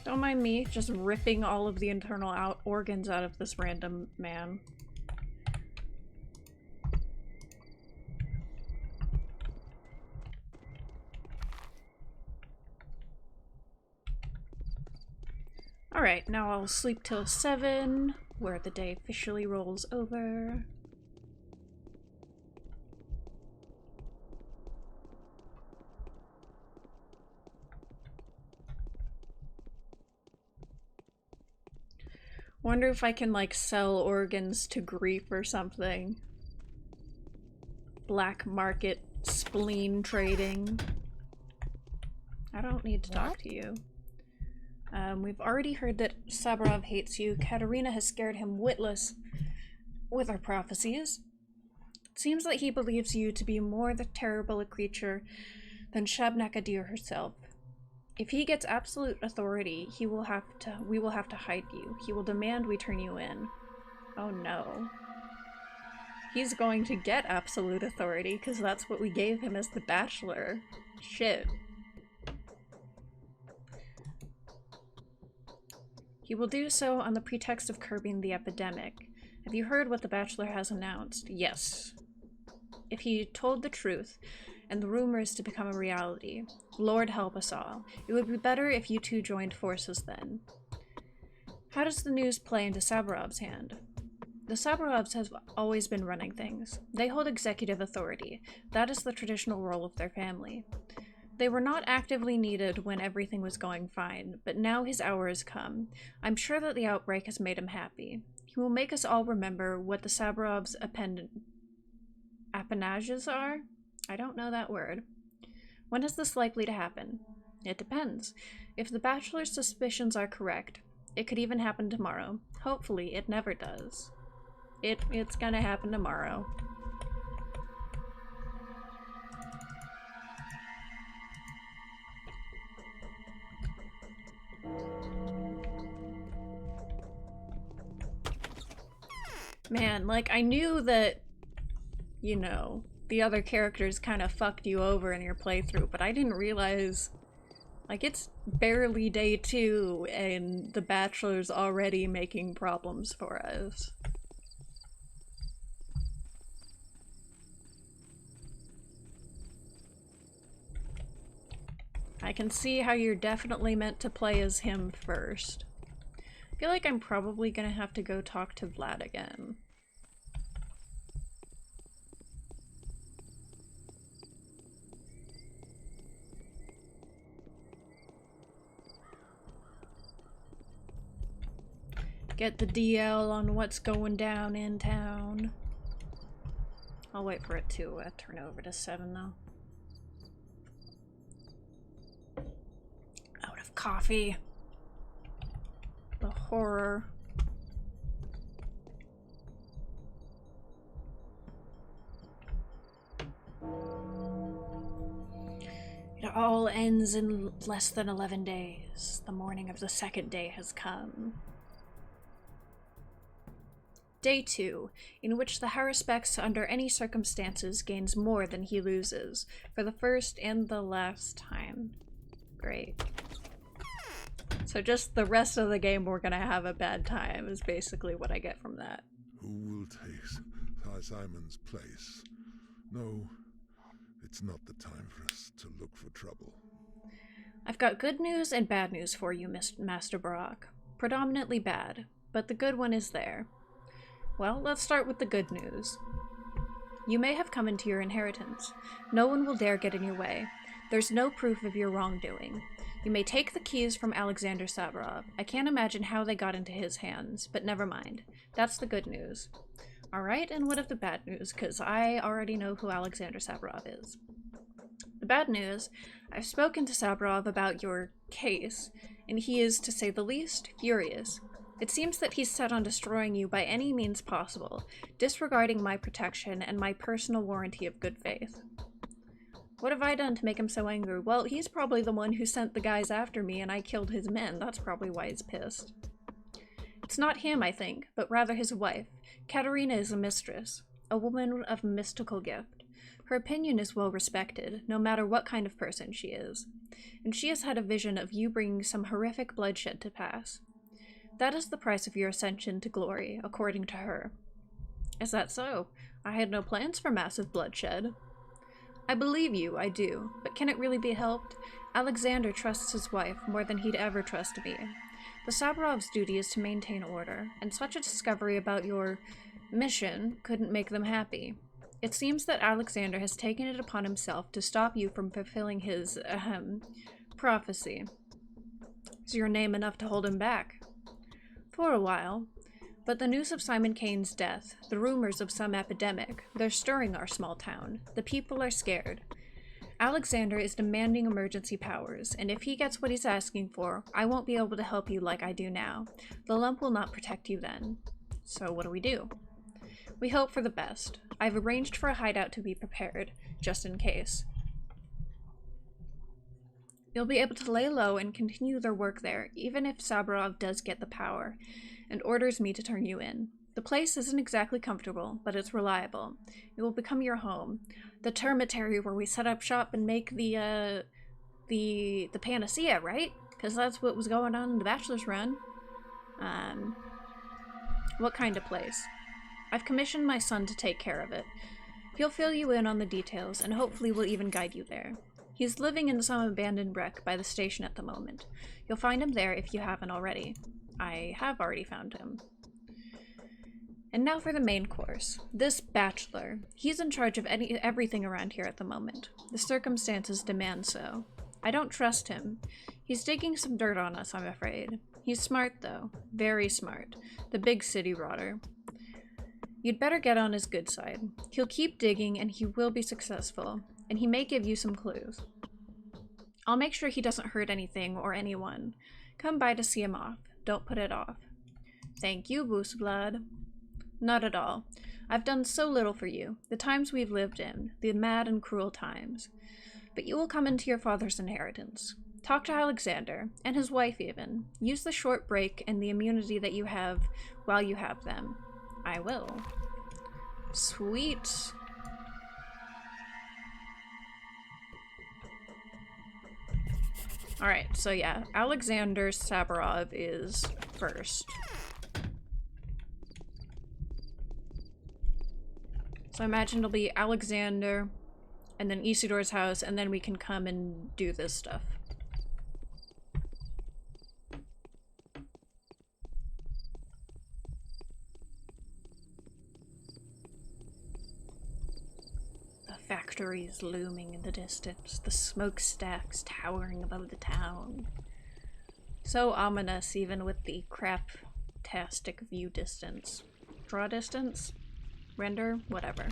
Don't mind me, just ripping all of the internal organs out of this random man. Alright, now I'll sleep till 7, where the day officially rolls over. Wonder if I can, like, sell organs to grief or something. Black market spleen trading. I don't need to talk to you. We've already heard that Saburov hates you. Katerina has scared him witless with her prophecies. It seems that he believes you to be more terrible a creature than Shabnakadir herself. If he gets absolute authority, we will have to hide you. He will demand we turn you in. Oh no. He's going to get absolute authority because that's what we gave him as the Bachelor. Shit. He will do so on the pretext of curbing the epidemic. Have you heard what the Bachelor has announced? Yes. If he told the truth, and the rumors to become a reality, Lord help us all. It would be better if you two joined forces then. How does the news play into Saburov's hand? The Saburovs have always been running things. They hold executive authority. That is the traditional role of their family. They were not actively needed when everything was going fine, but now his hour has come. I'm sure that the outbreak has made him happy. He will make us all remember what the Saburovs' appanages are? I don't know that word. When is this likely to happen? It depends. If the Bachelor's suspicions are correct, it could even happen tomorrow. Hopefully, it never does. It's gonna happen tomorrow. Man, like, I knew that, you know, the other characters kind of fucked you over in your playthrough, but I didn't realize, like, it's barely day 2 and the Bachelor's already making problems for us. I can see how you're definitely meant to play as him first. I feel like I'm probably gonna have to go talk to Vlad again. Get the DL on what's going down in town. I'll wait for it to turn over to 7 though. Out of coffee. The horror. It all ends in less than 11 days. The morning of the second day has come. Day 2, in which the Haruspex under any circumstances gains more than he loses, for the first and the last time. Great. So just the rest of the game we're gonna have a bad time is basically what I get from that. Who will take Simon's place? No, it's not the time for us to look for trouble. I've got good news and bad news for you, Master Barak. Predominantly bad, but the good one is there. Well, let's start with the good news. You may have come into your inheritance. No one will dare get in your way. There's no proof of your wrongdoing. You may take the keys from Alexander Saburov. I can't imagine how they got into his hands, but never mind. That's the good news. Alright, and what of the bad news? Because I already know who Alexander Saburov is. The bad news, I've spoken to Saburov about your case, and he is, to say the least, furious. It seems that he's set on destroying you by any means possible, disregarding my protection and my personal warranty of good faith. What have I done to make him so angry? Well, he's probably the one who sent the guys after me and I killed his men. That's probably why he's pissed. It's not him, I think, but rather his wife. Katerina is a mistress, a woman of mystical gift. Her opinion is well respected, no matter what kind of person she is. And she has had a vision of you bringing some horrific bloodshed to pass. That is the price of your ascension to glory, according to her. Is that so? I had no plans for massive bloodshed. I believe you, I do, but can it really be helped? Alexander trusts his wife more than he'd ever trust me. The Saburovs' duty is to maintain order, and such a discovery about your mission couldn't make them happy. It seems that Alexander has taken it upon himself to stop you from fulfilling his, prophecy. Is your name enough to hold him back? For a while. But the news of Simon Kane's death, the rumors of some epidemic, they're stirring our small town. The people are scared. Alexander is demanding emergency powers, and if he gets what he's asking for, I won't be able to help you like I do now. The lump will not protect you then. So what do? We hope for the best. I've arranged for a hideout to be prepared, just in case. You'll be able to lay low and continue their work there, even if Saburov does get the power, and orders me to turn you in. The place isn't exactly comfortable, but it's reliable. It will become your home. The termitary where we set up shop and make the panacea, right? Because that's what was going on in the Bachelor's Run. What kind of place? I've commissioned my son to take care of it. He'll fill you in on the details, and hopefully will even guide you there. He's living in some abandoned wreck by the station at the moment. You'll find him there if you haven't already. I have already found him. And now for the main course. This bachelor. He's in charge of everything around here at the moment. The circumstances demand so. I don't trust him. He's digging some dirt on us, I'm afraid. He's smart, though. Very smart. The big city rotter. You'd better get on his good side. He'll keep digging, and he will be successful. And he may give you some clues. I'll make sure he doesn't hurt anything or anyone. Come by to see him off. Don't put it off. Thank you, Boosblad. Not at all. I've done so little for you. The times we've lived in. The mad and cruel times. But you will come into your father's inheritance. Talk to Alexander, and his wife even. Use the short break and the immunity that you have while you have them. I will. Sweet. Alright, so yeah, Alexander Saburov is first. So I imagine it'll be Alexander, and then Isidor's house, and then we can come and do this stuff. Factories looming in the distance, the smokestacks towering above the town. So ominous, even with the crap-tastic view distance. Draw distance? Render? Whatever.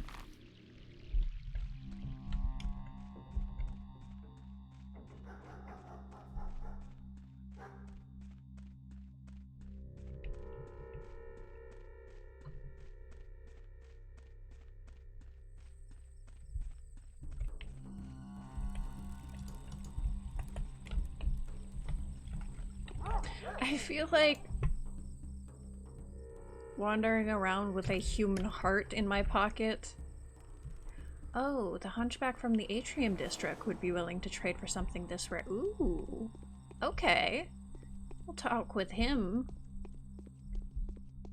I feel like Wandering around with a human heart in my pocket. Oh, the hunchback from the Atrium District would be willing to trade for something this rare. Ooh. Okay. We'll talk with him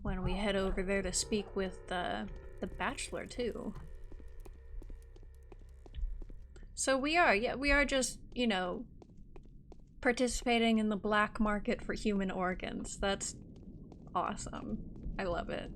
when we head over there to speak with the Bachelor, too. So we are just, you know, participating in the black market for human organs. That's awesome. I love it.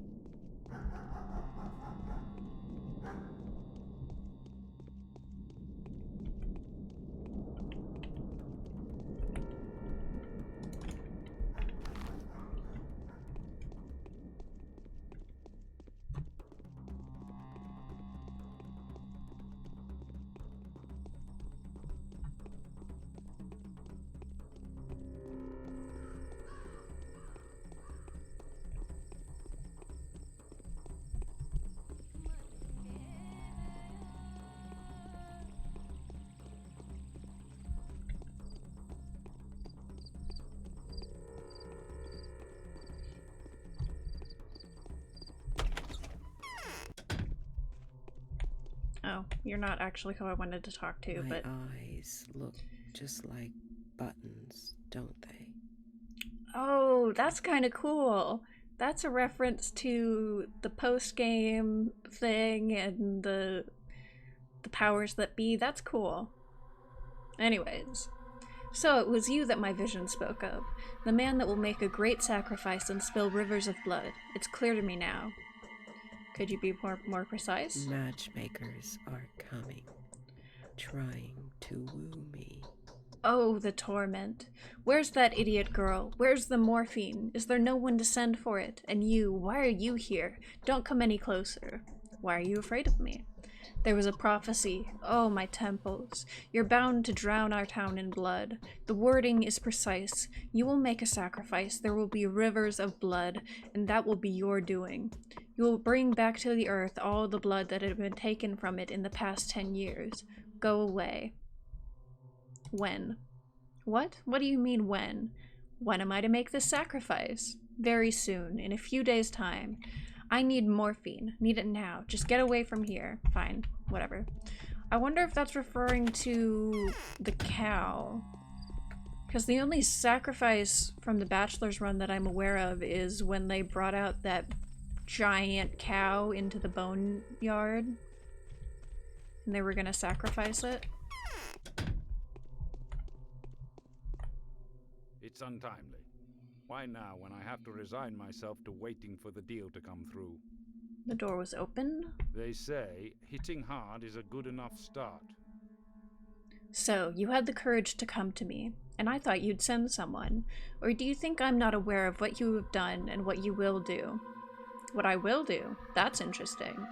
Oh, you're not actually who I wanted to talk to, My but... eyes look just like buttons, don't they? Oh, that's kind of cool. That's a reference to the post-game thing and the powers that be. That's cool. Anyways, so it was you that my vision spoke of. The man that will make a great sacrifice and spill rivers of blood. It's clear to me now. Could you be more precise? Matchmakers are coming, trying to woo me. Oh, the torment. Where's that idiot girl? Where's the morphine? Is there no one to send for it? And you, why are you here? Don't come any closer. Why are you afraid of me? There was a prophecy. Oh, my temples. You're bound to drown our town in blood. The wording is precise. You will make a sacrifice. There will be rivers of blood, and that will be your doing. You will bring back to the earth all the blood that had been taken from it in the past 10 years. Go away. When? What? What do you mean when? When am I to make this sacrifice? Very soon, in a few days' time. I need morphine. Need it now. Just get away from here. Fine. Whatever. I wonder if that's referring to the cow. Because the only sacrifice from the Bachelor's run that I'm aware of is when they brought out that giant cow into the boneyard. And they were gonna sacrifice it. It's untimely. Why now, when I have to resign myself to waiting for the deal to come through? The door was open. They say hitting hard is a good enough start. So, you had the courage to come to me, and I thought you'd send someone. Or do you think I'm not aware of what you have done and what you will do? What I will do? That's interesting.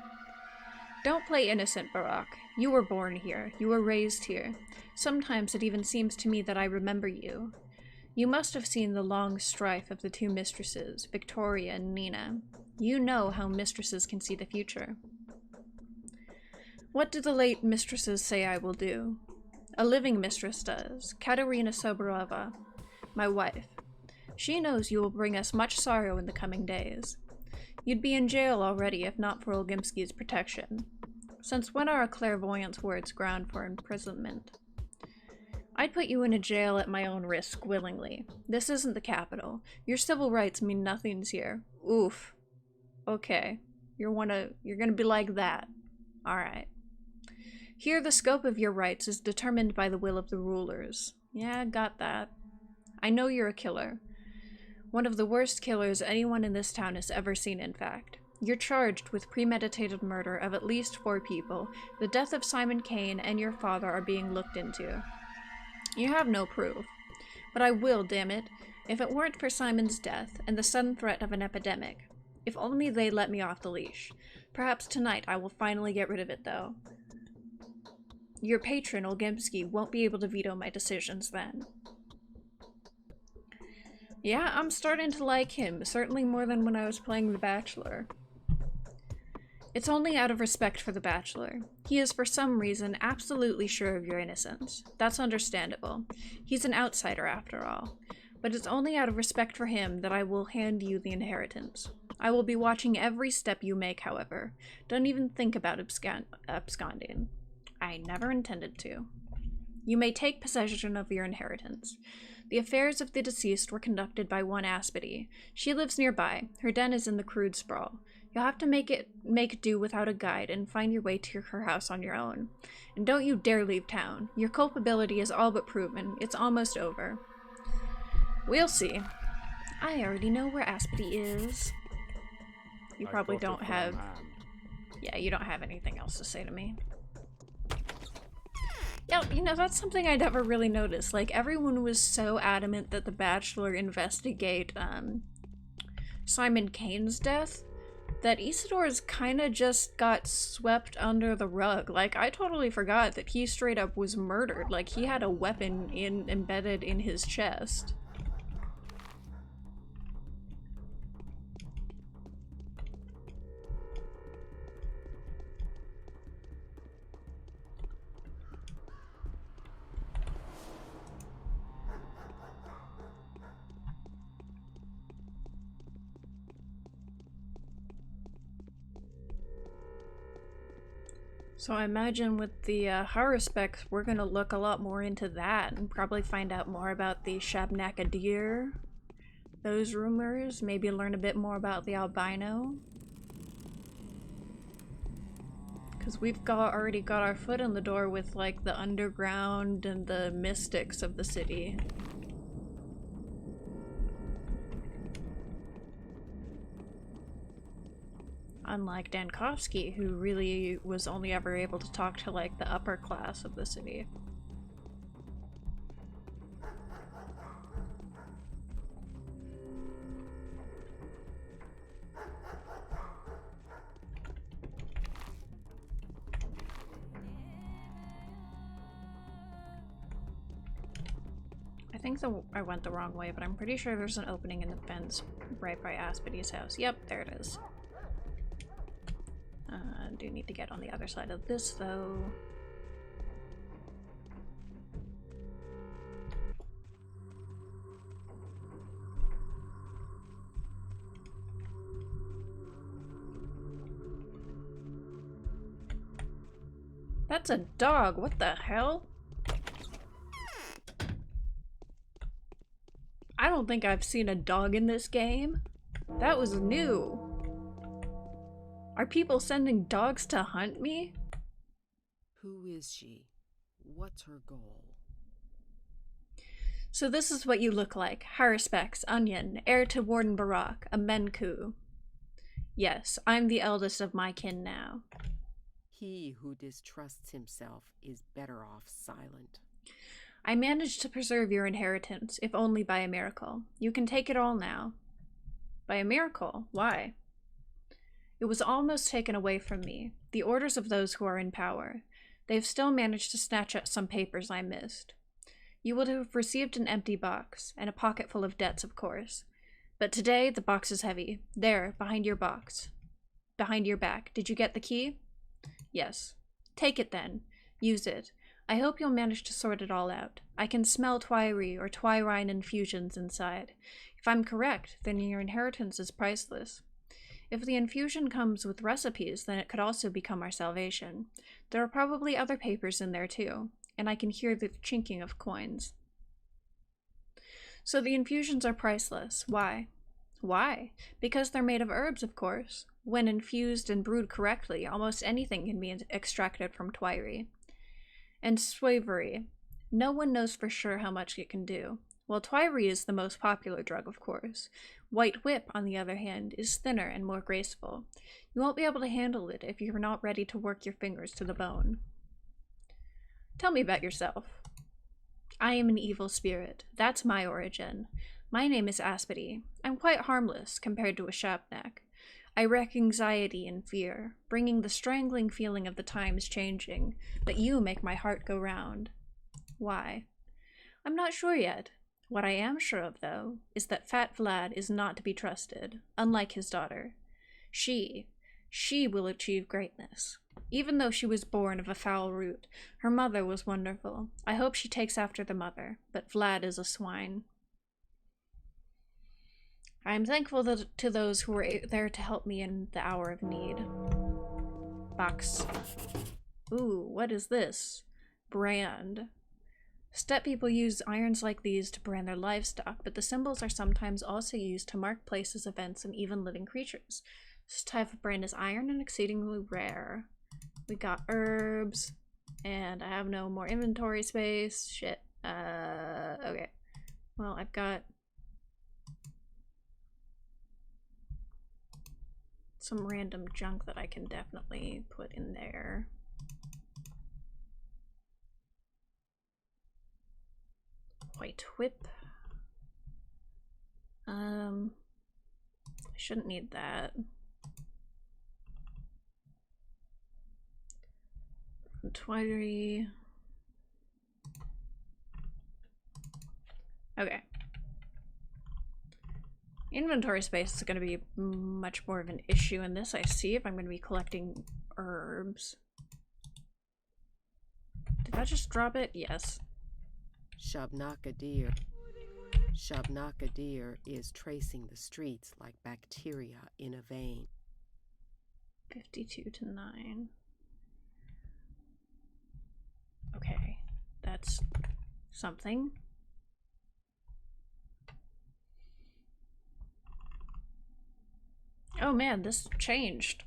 Don't play innocent, Barak. You were born here. You were raised here. Sometimes it even seems to me that I remember you. You must have seen the long strife of the two mistresses, Victoria and Nina. You know how mistresses can see the future. What do the late mistresses say I will do? A living mistress does, Katerina Soborova, my wife. She knows you will bring us much sorrow in the coming days. You'd be in jail already if not for Olgimsky's protection. Since when are a clairvoyant's words ground for imprisonment? I'd put you in a jail at my own risk, willingly. This isn't the capital. Your civil rights mean nothings here. Oof. Okay. You're gonna be like that. Alright. Here the scope of your rights is determined by the will of the rulers. Yeah, got that. I know you're a killer. One of the worst killers anyone in this town has ever seen, in fact. You're charged with premeditated murder of at least 4 people. The death of Simon Kane and your father are being looked into. You have no proof. But I will, damn it. If it weren't for Simon's death and the sudden threat of an epidemic. If only they'd let me off the leash. Perhaps tonight I will finally get rid of it, though. Your patron, Olgimsky, won't be able to veto my decisions then. Yeah, I'm starting to like him, certainly more than when I was playing The Bachelor. It's only out of respect for The Bachelor. He is, for some reason, absolutely sure of your innocence. That's understandable. He's an outsider, after all. but it's only out of respect for him that I will hand you the inheritance. I will be watching every step you make, however. Don't even think about absconding. I never intended to. You may take possession of your inheritance. The affairs of the deceased were conducted by one Aspity. She lives nearby. Her den is in the crude sprawl. You'll have to make do without a guide and find your way to her house on your own. And don't you dare leave town. Your culpability is all but proven. It's almost over. We'll see. I already know where Aspity is. You probably don't have... Yeah, you don't have anything else to say to me. Yeah, you know, that's something I never really noticed. Like, everyone was so adamant that the Bachelor investigate, Simon Kane's death, that Isidore's kinda just got swept under the rug. Like, I totally forgot that he straight up was murdered. Like, he had a weapon embedded in his chest. So I imagine with the Haruspex, we're gonna look a lot more into that and probably find out more about the Shabnakadir, those rumors, maybe learn a bit more about the albino. Because we've already got our foot in the door with like the underground and the mystics of the city. Unlike Dankovsky, who really was only ever able to talk to like the upper class of the city. I think I went the wrong way, but I'm pretty sure there's an opening in the fence right by Aspity's house. Yep, there it is. Do need to get on the other side of this, though. That's a dog. What the hell? I don't think I've seen a dog in this game. That was new. Are people sending dogs to hunt me? Who is she? What's her goal? So this is what you look like. Haruspex, Onion, heir to Warden Barak, a Menku. Yes, I'm the eldest of my kin now. He who distrusts himself is better off silent. I managed to preserve your inheritance, if only by a miracle. You can take it all now. By a miracle? Why? It was almost taken away from me, the orders of those who are in power. They've still managed to snatch at some papers I missed. You would have received an empty box, and a pocket full of debts, of course. But today, the box is heavy. There, behind your box. Behind your back. Did you get the key? Yes. Take it then. Use it. I hope you'll manage to sort it all out. I can smell Twyri or Twyrine infusions inside. If I'm correct, then your inheritance is priceless. If the infusion comes with recipes, then it could also become our salvation. There are probably other papers in there too, and I can hear the chinking of coins. So the infusions are priceless. Why? Why? Because they're made of herbs, of course. When infused and brewed correctly, almost anything can be extracted from Twyri. And Swavery. No one knows for sure how much it can do. Well, Twyri is the most popular drug, of course. White Whip, on the other hand, is thinner and more graceful. You won't be able to handle it if you're not ready to work your fingers to the bone. Tell me about yourself. I am an evil spirit. That's my origin. My name is Aspity. I'm quite harmless compared to a Shabnak. I wreak anxiety and fear, bringing the strangling feeling of the times changing, but you make my heart go round. Why? I'm not sure yet. What I am sure of, though, is that Fat Vlad is not to be trusted, unlike his daughter. She will achieve greatness. Even though she was born of a foul root, her mother was wonderful. I hope she takes after the mother, but Vlad is a swine. I'm thankful to those who were there to help me in the hour of need. Box. Ooh, what is this? Brand. Steppe people use irons like these to brand their livestock, but the symbols are sometimes also used to mark places, events, and even living creatures. This type of brand is iron and exceedingly rare. We got herbs, and I have no more inventory space. Shit. Okay. Well, I've got some random junk that I can definitely put in there. White whip. I shouldn't need that. Twinery. Okay. Inventory space is going to be much more of an issue in this, I see, if I'm going to be collecting herbs. Did I just drop it? Yes. Shabnaka deer is tracing the streets like bacteria in a vein. 52 to 9. Okay, that's something. Oh man, this changed.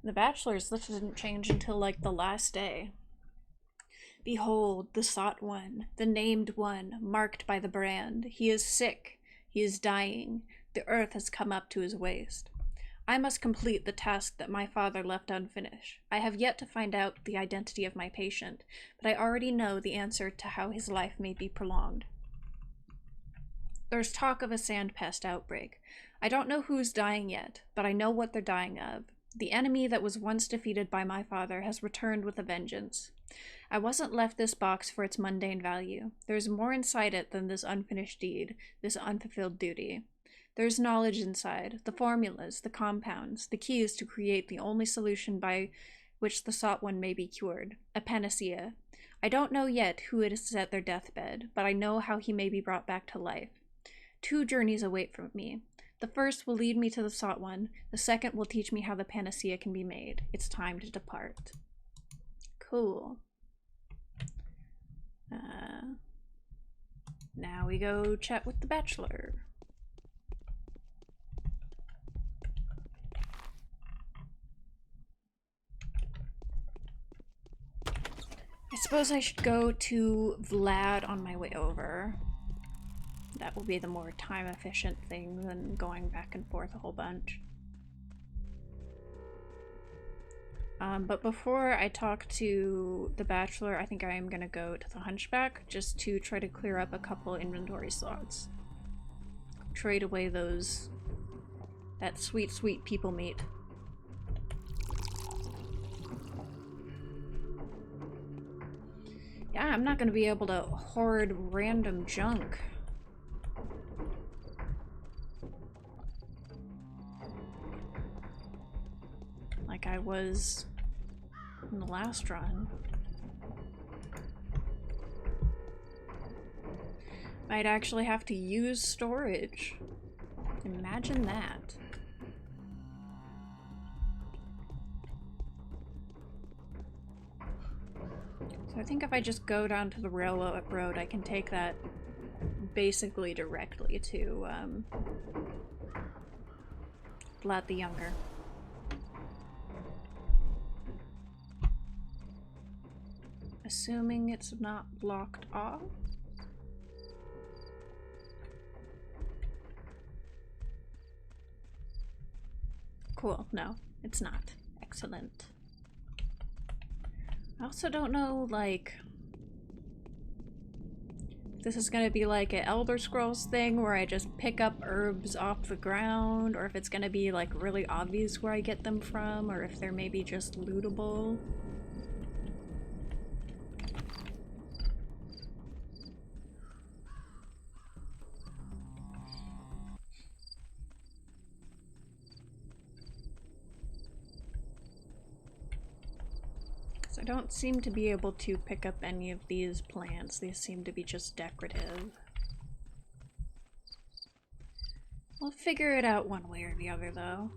The Bachelor's, this didn't change until like the last day. Behold, the sought one, the named one, marked by the brand. He is sick. He is dying. The earth has come up to his waist. I must complete the task that my father left unfinished. I have yet to find out the identity of my patient, but I already know the answer to how his life may be prolonged. There's talk of a sand pest outbreak. I don't know who's dying yet, but I know what they're dying of. The enemy that was once defeated by my father has returned with a vengeance. I wasn't left this box for its mundane value. There's more inside it than this unfinished deed, this unfulfilled duty. There's knowledge inside, the formulas, the compounds, the keys to create the only solution by which the sought one may be cured, a panacea. I don't know yet who it is at their deathbed, but I know how he may be brought back to life. 2 journeys await from me. The first will lead me to the sought one, the second will teach me how the panacea can be made. It's time to depart. Cool. Now we go chat with the Bachelor. I suppose I should go to Vlad on my way over. That will be the more time-efficient thing than going back and forth a whole bunch. But before I talk to the Bachelor, I think I am gonna go to the Hunchback just to try to clear up a couple inventory slots. Trade away that sweet, sweet people meat. Yeah, I'm not gonna be able to hoard random junk. Like I was in the last run. Might actually have to use storage. Imagine that. So I think if I just go down to the railroad, I can take that basically directly to Vlad the Younger. Assuming it's not blocked off. Cool, no, it's not. Excellent. I also don't know, like, if this is gonna be like an Elder Scrolls thing where I just pick up herbs off the ground, or if it's gonna be like really obvious where I get them from, or if they're maybe just lootable. I don't seem to be able to pick up any of these plants. These seem to be just decorative. We'll figure it out one way or the other, though.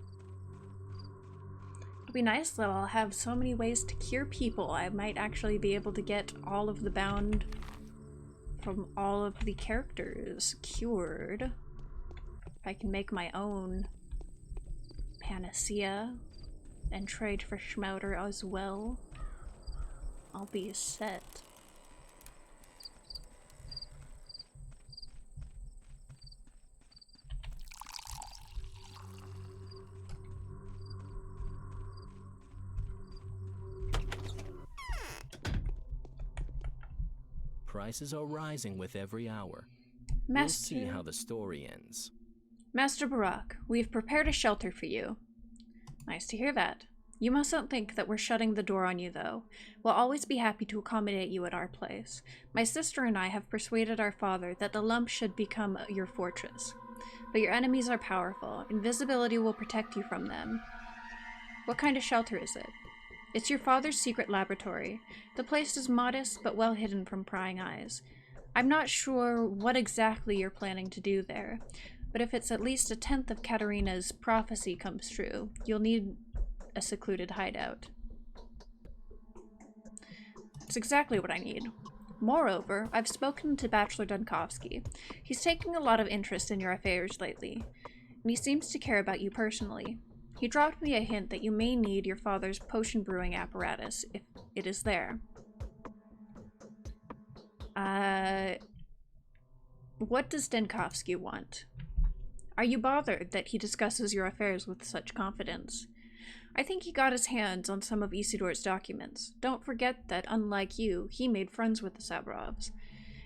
It'll be nice, though. I'll have so many ways to cure people. I might actually be able to get all of the bound from all of the characters cured. If I can make my own panacea and trade for Schmouter as well, I'll be set. Prices are rising with every hour. Master... We'll see how the story ends. Master Barak, we've prepared a shelter for you. Nice to hear that. You mustn't think that we're shutting the door on you, though. We'll always be happy to accommodate you at our place. My sister and I have persuaded our father that the lump should become your fortress. But your enemies are powerful. Invisibility will protect you from them. What kind of shelter is it? It's your father's secret laboratory. The place is modest, but well hidden from prying eyes. I'm not sure what exactly you're planning to do there, but if it's at least a tenth of Katarina's prophecy comes true, you'll need a secluded hideout. That's exactly what I need. Moreover, I've spoken to Bachelor Dunkovsky. He's taking a lot of interest in your affairs lately, and he seems to care about you personally. He dropped me a hint that you may need your father's potion brewing apparatus, if it is there. What does Dunkovsky want? Are you bothered that he discusses your affairs with such confidence? I think he got his hands on some of Isidor's documents. Don't forget that, unlike you, he made friends with the Sabrovs.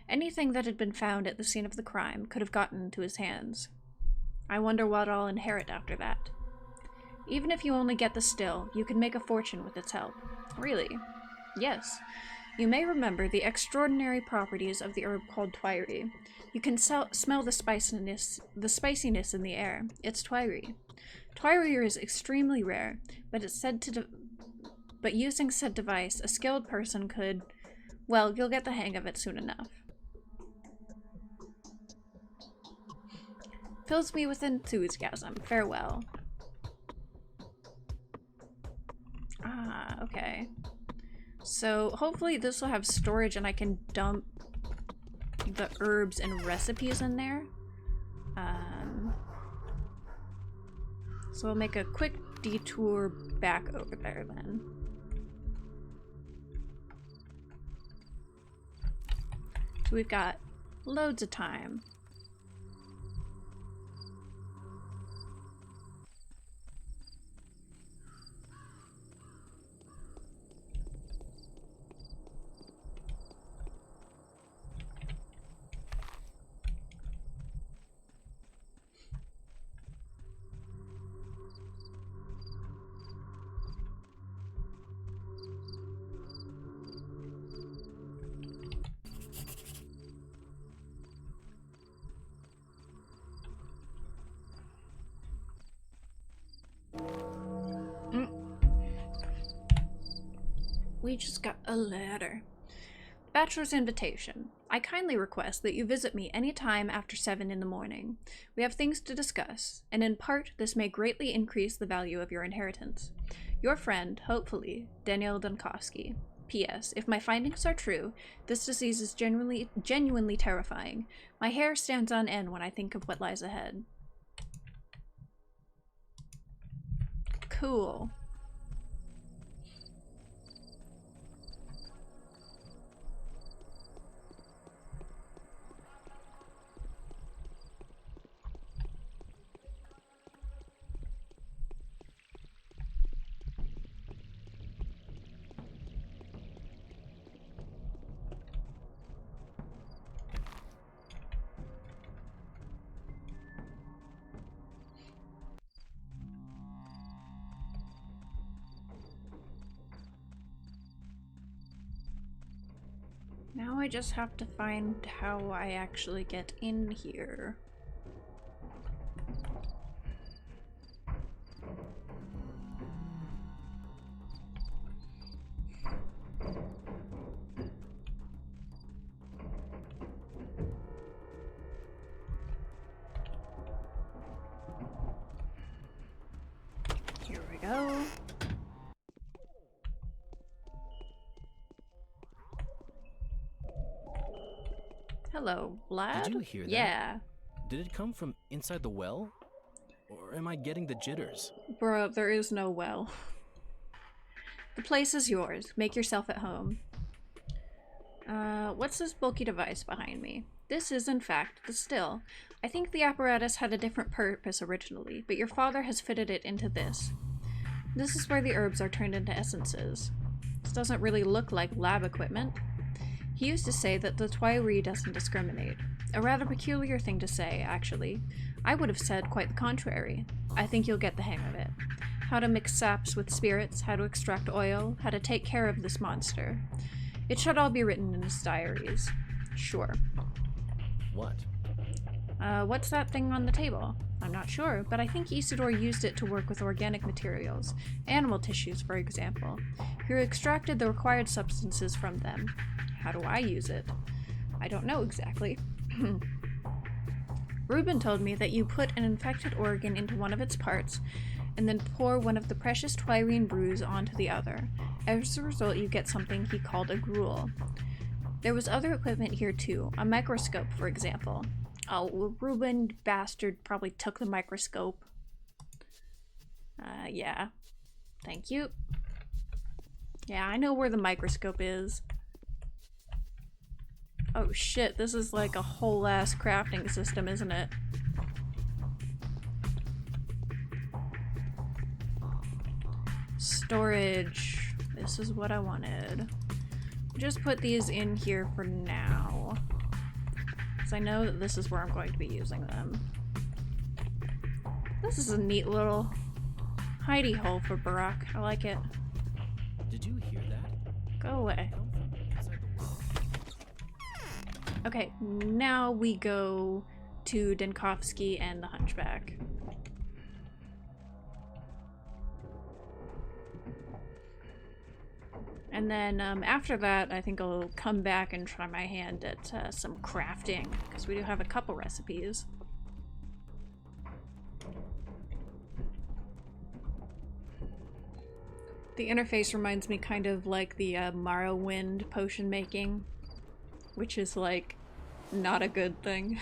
Anything that had been found at the scene of the crime could have gotten into his hands. I wonder what I'll inherit after that. Even if you only get the still, you can make a fortune with its help. Really? Yes. You may remember the extraordinary properties of the herb called Twyri. You can smell the spiciness in the air. It's Twyri. Twyri is extremely rare, but it's said to but using said device, a skilled person could... Well, you'll get the hang of it soon enough. Fills me with enthusiasm. Farewell. Ah, okay. So hopefully this will have storage and I can dump the herbs and recipes in there. So we'll make a quick detour back over there then. So we've got loads of time. We just got a letter. Bachelor's invitation. I kindly request that you visit me any time after 7 in the morning. We have things to discuss, and in part this may greatly increase the value of your inheritance. Your friend, hopefully, Daniel Dunkovsky. P.S. If my findings are true, this disease is genuinely terrifying. My hair stands on end when I think of what lies ahead. Cool. Now I just have to find how I actually get in here. Hello, lad. Did you hear that? Yeah. Did it come from inside the well? Or am I getting the jitters? Bro, there is no well. The place is yours. Make yourself at home. What's this bulky device behind me? This is, in fact, the still. I think the apparatus had a different purpose originally, but your father has fitted it into this. This is where the herbs are turned into essences. This doesn't really look like lab equipment. He used to say that the Twairi doesn't discriminate. A rather peculiar thing to say, actually. I would have said quite the contrary. I think you'll get the hang of it. How to mix saps with spirits, how to extract oil, how to take care of this monster. It should all be written in his diaries. Sure. What? What's that thing on the table? I'm not sure, but I think Isidore used it to work with organic materials. Animal tissues, for example. He extracted the required substances from them. How do I use it? I don't know exactly. Reuben told me that you put an infected organ into one of its parts, and then pour one of the precious Twirine brews onto the other. As a result, you get something he called a gruel. There was other equipment here too, a microscope, for example. Oh, Reuben, bastard, probably took the microscope. Yeah. Thank you. Yeah, I know where the microscope is. Oh shit, this is like a whole ass crafting system, isn't it? Storage. This is what I wanted. Just put these in here for now. Because I know that this is where I'm going to be using them. This is a neat little hidey hole for Barak. I like it. Did you hear that? Go away. Come from inside the well. Okay, now we go to Denkovsky and the Hunchback. And then after that, I think I'll come back and try my hand at some crafting, because we do have a couple recipes. The interface reminds me kind of like the Morrowind potion making, which is like not a good thing.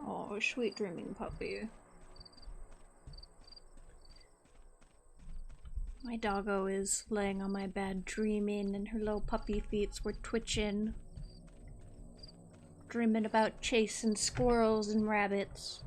Oh, sweet dreaming puppy. My doggo is laying on my bed dreaming, and her little puppy feet were twitching. Dreaming about chasing squirrels and rabbits.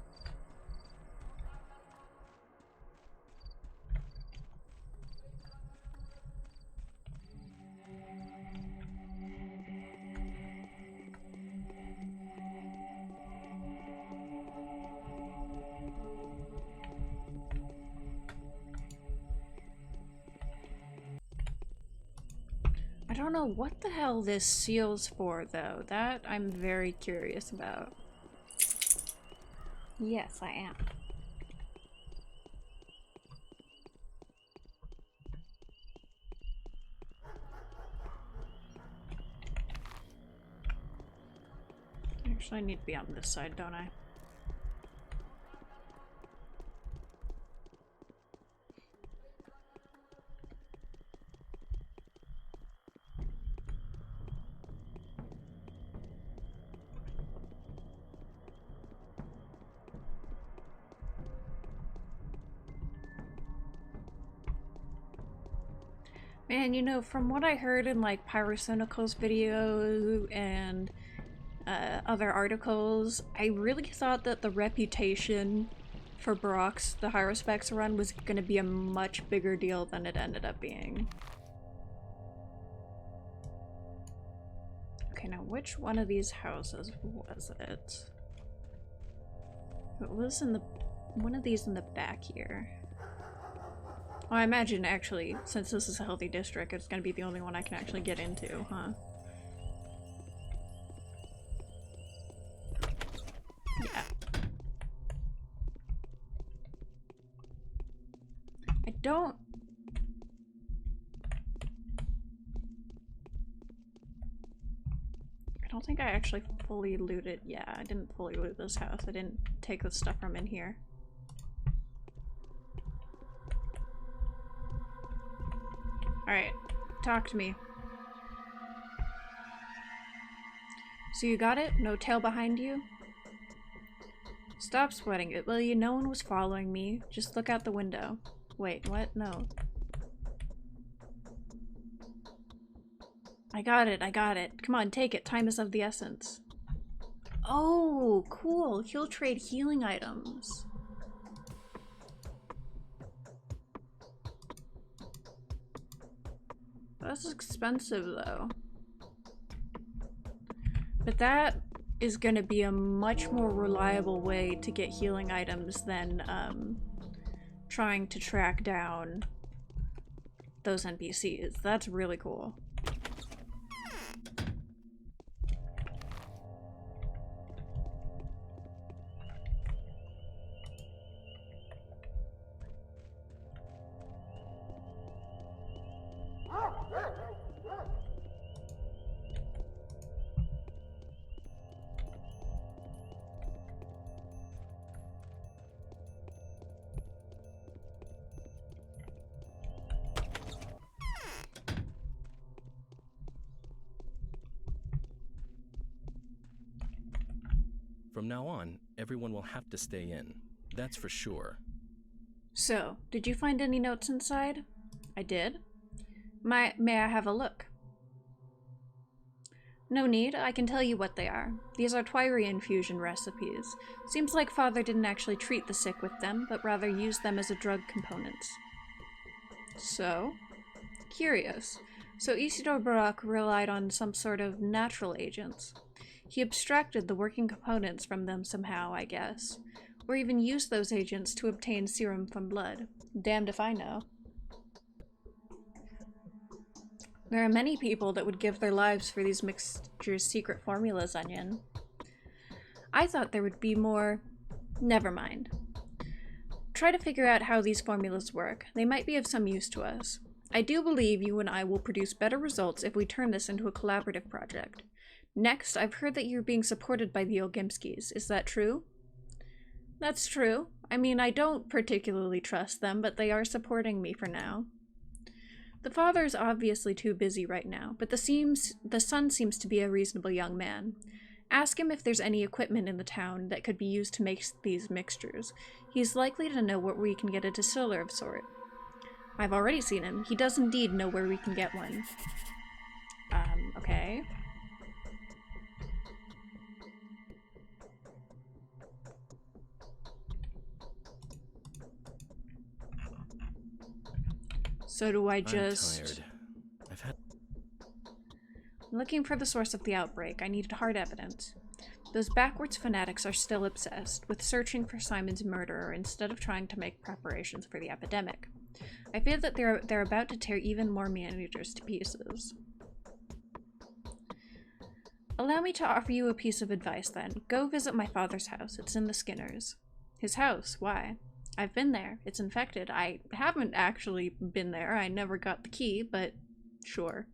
I don't know what the hell this seal's for, though. That I'm very curious about. Yes, I am. Actually, I need to be on this side, don't I? Man, you know, from what I heard in like Pyrosonical's video and other articles, I really thought that the reputation for Barak's the Haruspex run was going to be a much bigger deal than it ended up being. Okay, now which one of these houses was it? It was in the one of these in the back here. Well, I imagine, actually, since this is a healthy district, it's gonna be the only one I can actually get into, huh? don't... I don't think I actually fully looted. Yeah, I didn't fully loot this house. I didn't take the stuff from in here. Alright, talk to me. So you got it? No tail behind you? Stop sweating it, will you? No one was following me. Just look out the window. Wait, what? No. I got it, I got it. Come on, take it. Time is of the essence. Oh, cool. He'll trade healing items. That's expensive, though. But that is going to be a much more reliable way to get healing items than trying to track down those NPCs. That's really cool. From now on, everyone will have to stay in. That's for sure. So, did you find any notes inside? I did. May I have a look? No need, I can tell you what they are. These are Twyri infusion recipes. Seems like Father didn't actually treat the sick with them, but rather used them as a drug components. So? Curious. So Isidore Barak relied on some sort of natural agents. He abstracted the working components from them somehow, I guess. Or even used those agents to obtain serum from blood. Damned if I know. There are many people that would give their lives for these mixtures' secret formulas, Onion. I thought there would be more... Never mind. Try to figure out how these formulas work. They might be of some use to us. I do believe you and I will produce better results if we turn this into a collaborative project. Next, I've heard that you're being supported by the Ogimskis. Is that true? That's true. I mean, I don't particularly trust them, but they are supporting me for now. The father is obviously too busy right now, but the son seems to be a reasonable young man. Ask him if there's any equipment in the town that could be used to make these mixtures. He's likely to know where we can get a distiller of sort. I've already seen him. He does indeed know where we can get one. Okay. So do I just... I'm tired. I've had... I'm looking for the source of the outbreak. I needed hard evidence. Those backwards fanatics are still obsessed with searching for Simon's murderer instead of trying to make preparations for the epidemic. I feel that they're about to tear even more managers to pieces. Allow me to offer you a piece of advice then. Go visit my father's house. It's in the Skinners. His house? Why? I've been there. It's infected. I haven't actually been there. I never got the key, but sure.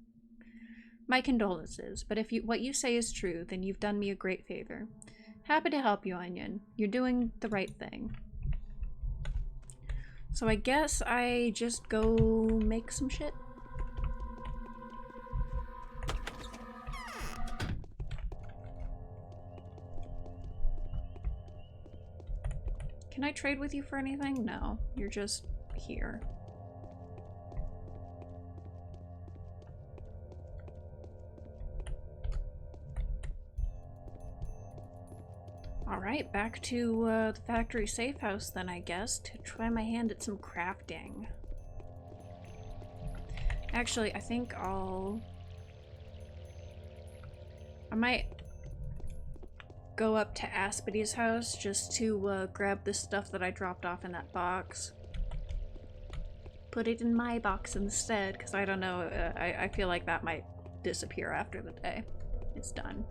My condolences, but if what you say is true, then you've done me a great favor. Happy to help you, Onion. You're doing the right thing. So I guess I just go make some shit. Can I trade with you for anything? No, you're just here. Alright, back to the factory safe house then, I guess, to try my hand at some crafting. Actually, I think I might go up to Aspidy's house just to grab the stuff that I dropped off in that box. Put it in my box instead, because I don't know, I feel like that might disappear after the day. It's done.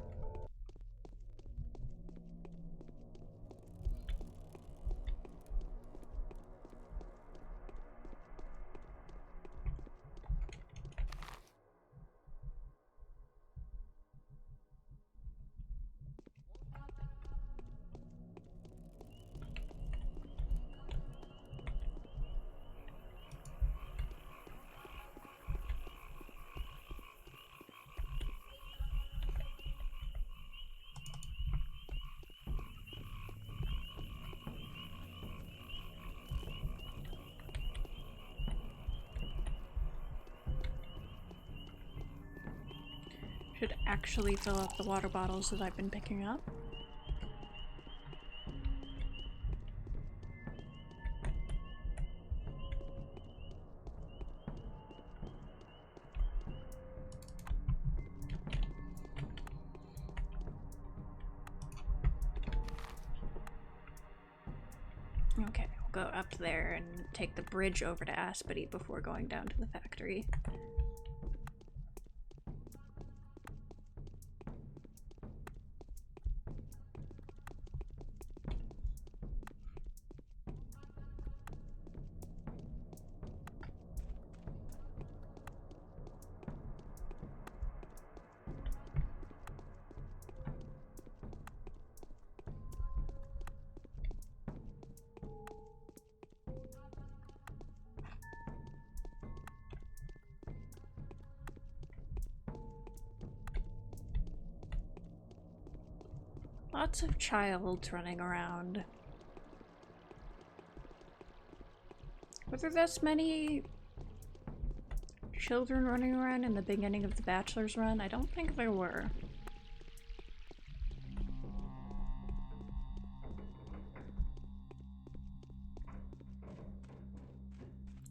should actually fill up the water bottles that I've been picking up. Okay, we'll go up there and take the bridge over to Aspity before going down to the factory. Lots of childs running around. Were there this many children running around in the beginning of the Bachelor's run? I don't think there were.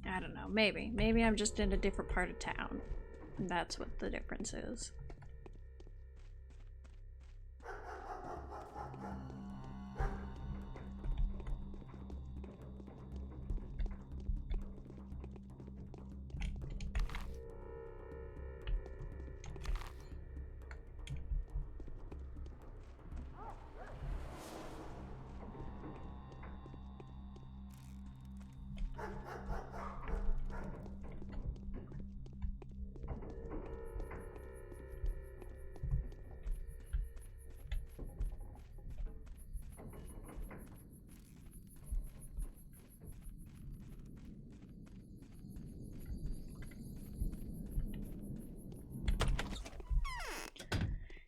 I don't know, maybe. Maybe I'm just in a different part of town. And that's what the difference is.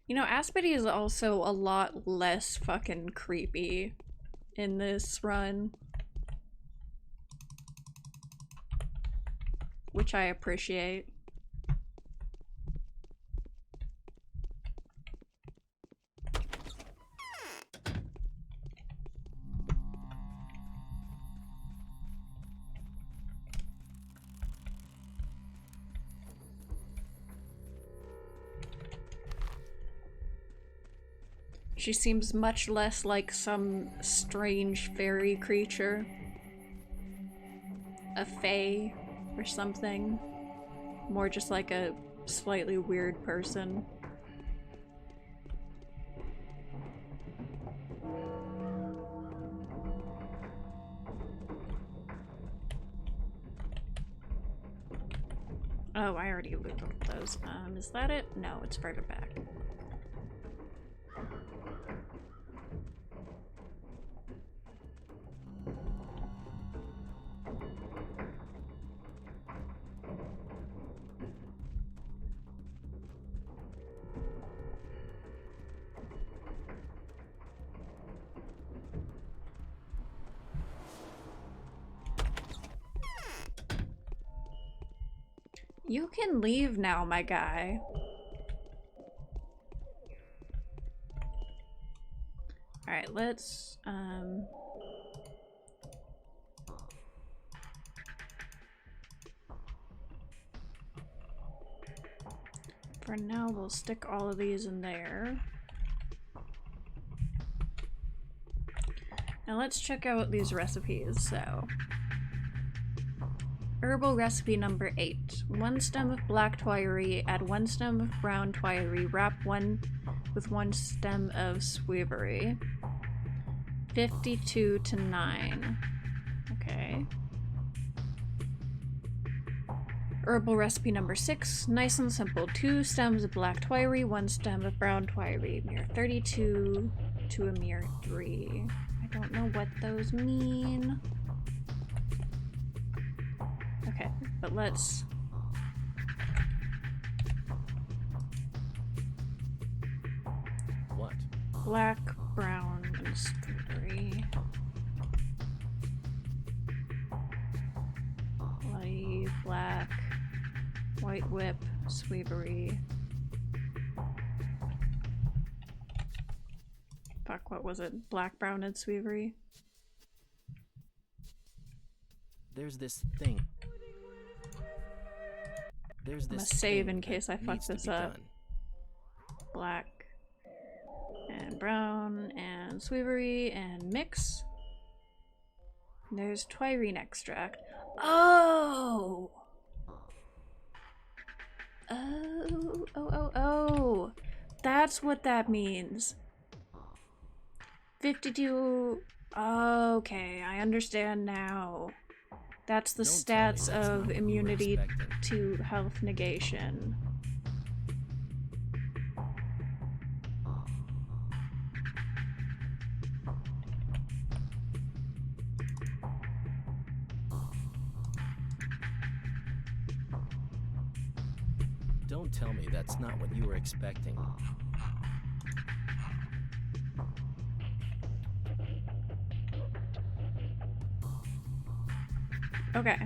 You know, Aspity is also a lot less fucking creepy in this run, which I appreciate. She seems much less like some strange fairy creature. A fae or something. More just like a slightly weird person. Oh, I already looted those. Is that it? No, it's further back. You can leave now, my guy. Alright, let's, for now, we'll stick all of these in there. Now let's check out these recipes, so. Herbal recipe number 8. 1 stem of black twiry, add 1 stem of brown twiry, wrap one with 1 stem of sweevery. 52 to 9. Okay. Herbal recipe number 6. Nice and simple. 2 stems of black twiry, 1 stem of brown twiry. Mere 32 to a mere 3. I don't know what those mean. Okay, but let's... What? Black, brown, and sweevery. Bloody, black, white whip, sweevery. Fuck, what was it? Black, brown, and sweevery? There's this thing. There's I'm gonna this save thing in case that I fuck needs to this be up. done. Black and brown and sweevery and mix. And there's twirine extract. Oh! Oh. That's what that means. 52. Okay, I understand now. That's the Don't tell me stats that's not of what you were immunity expecting. to health negation. Don't tell me that's not what you were expecting. Okay.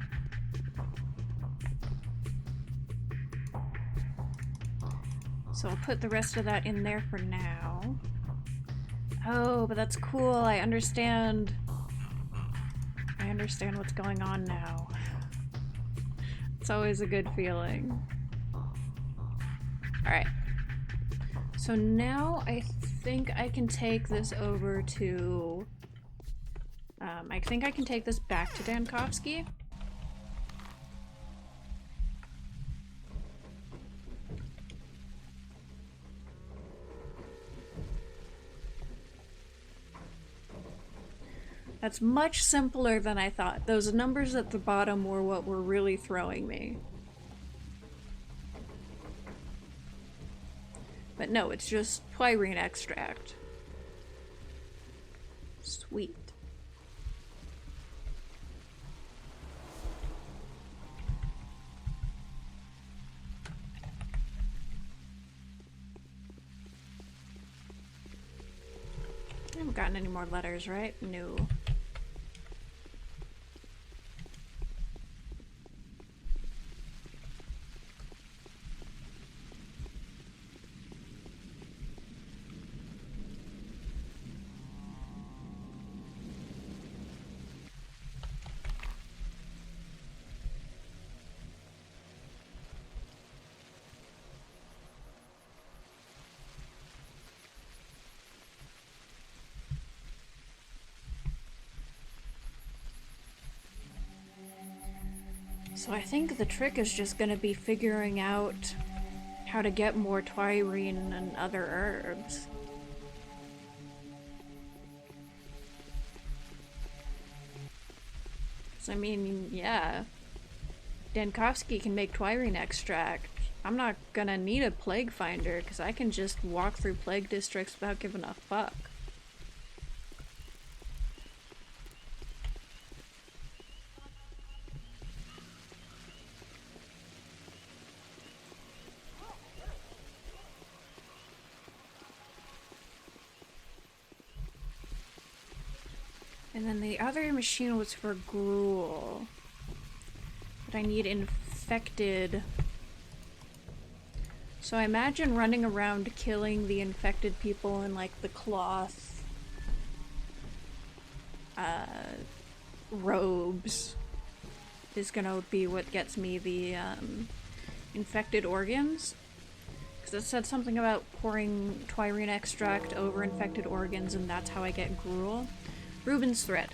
So I'll put the rest of that in there for now. Oh, but that's cool. I understand. I understand what's going on now. It's always a good feeling. Alright. So now I think I can take this over to... I think I can take this back to Dankovsky. That's much simpler than I thought. Those numbers at the bottom were what were really throwing me. But no, it's just twirine extract. Sweet. I haven't gotten any more letters, right? No. So I think the trick is just gonna be figuring out how to get more twirine and other herbs. So I mean, yeah. Dankovsky can make twirine extract. I'm not gonna need a plague finder because I can just walk through plague districts without giving a fuck. And then the other machine was for gruel. But I need infected. So I imagine running around killing the infected people in like the cloth robes is gonna be what gets me the infected organs. Because it said something about pouring twirine extract over infected organs and that's how I get gruel. Ruben's threat.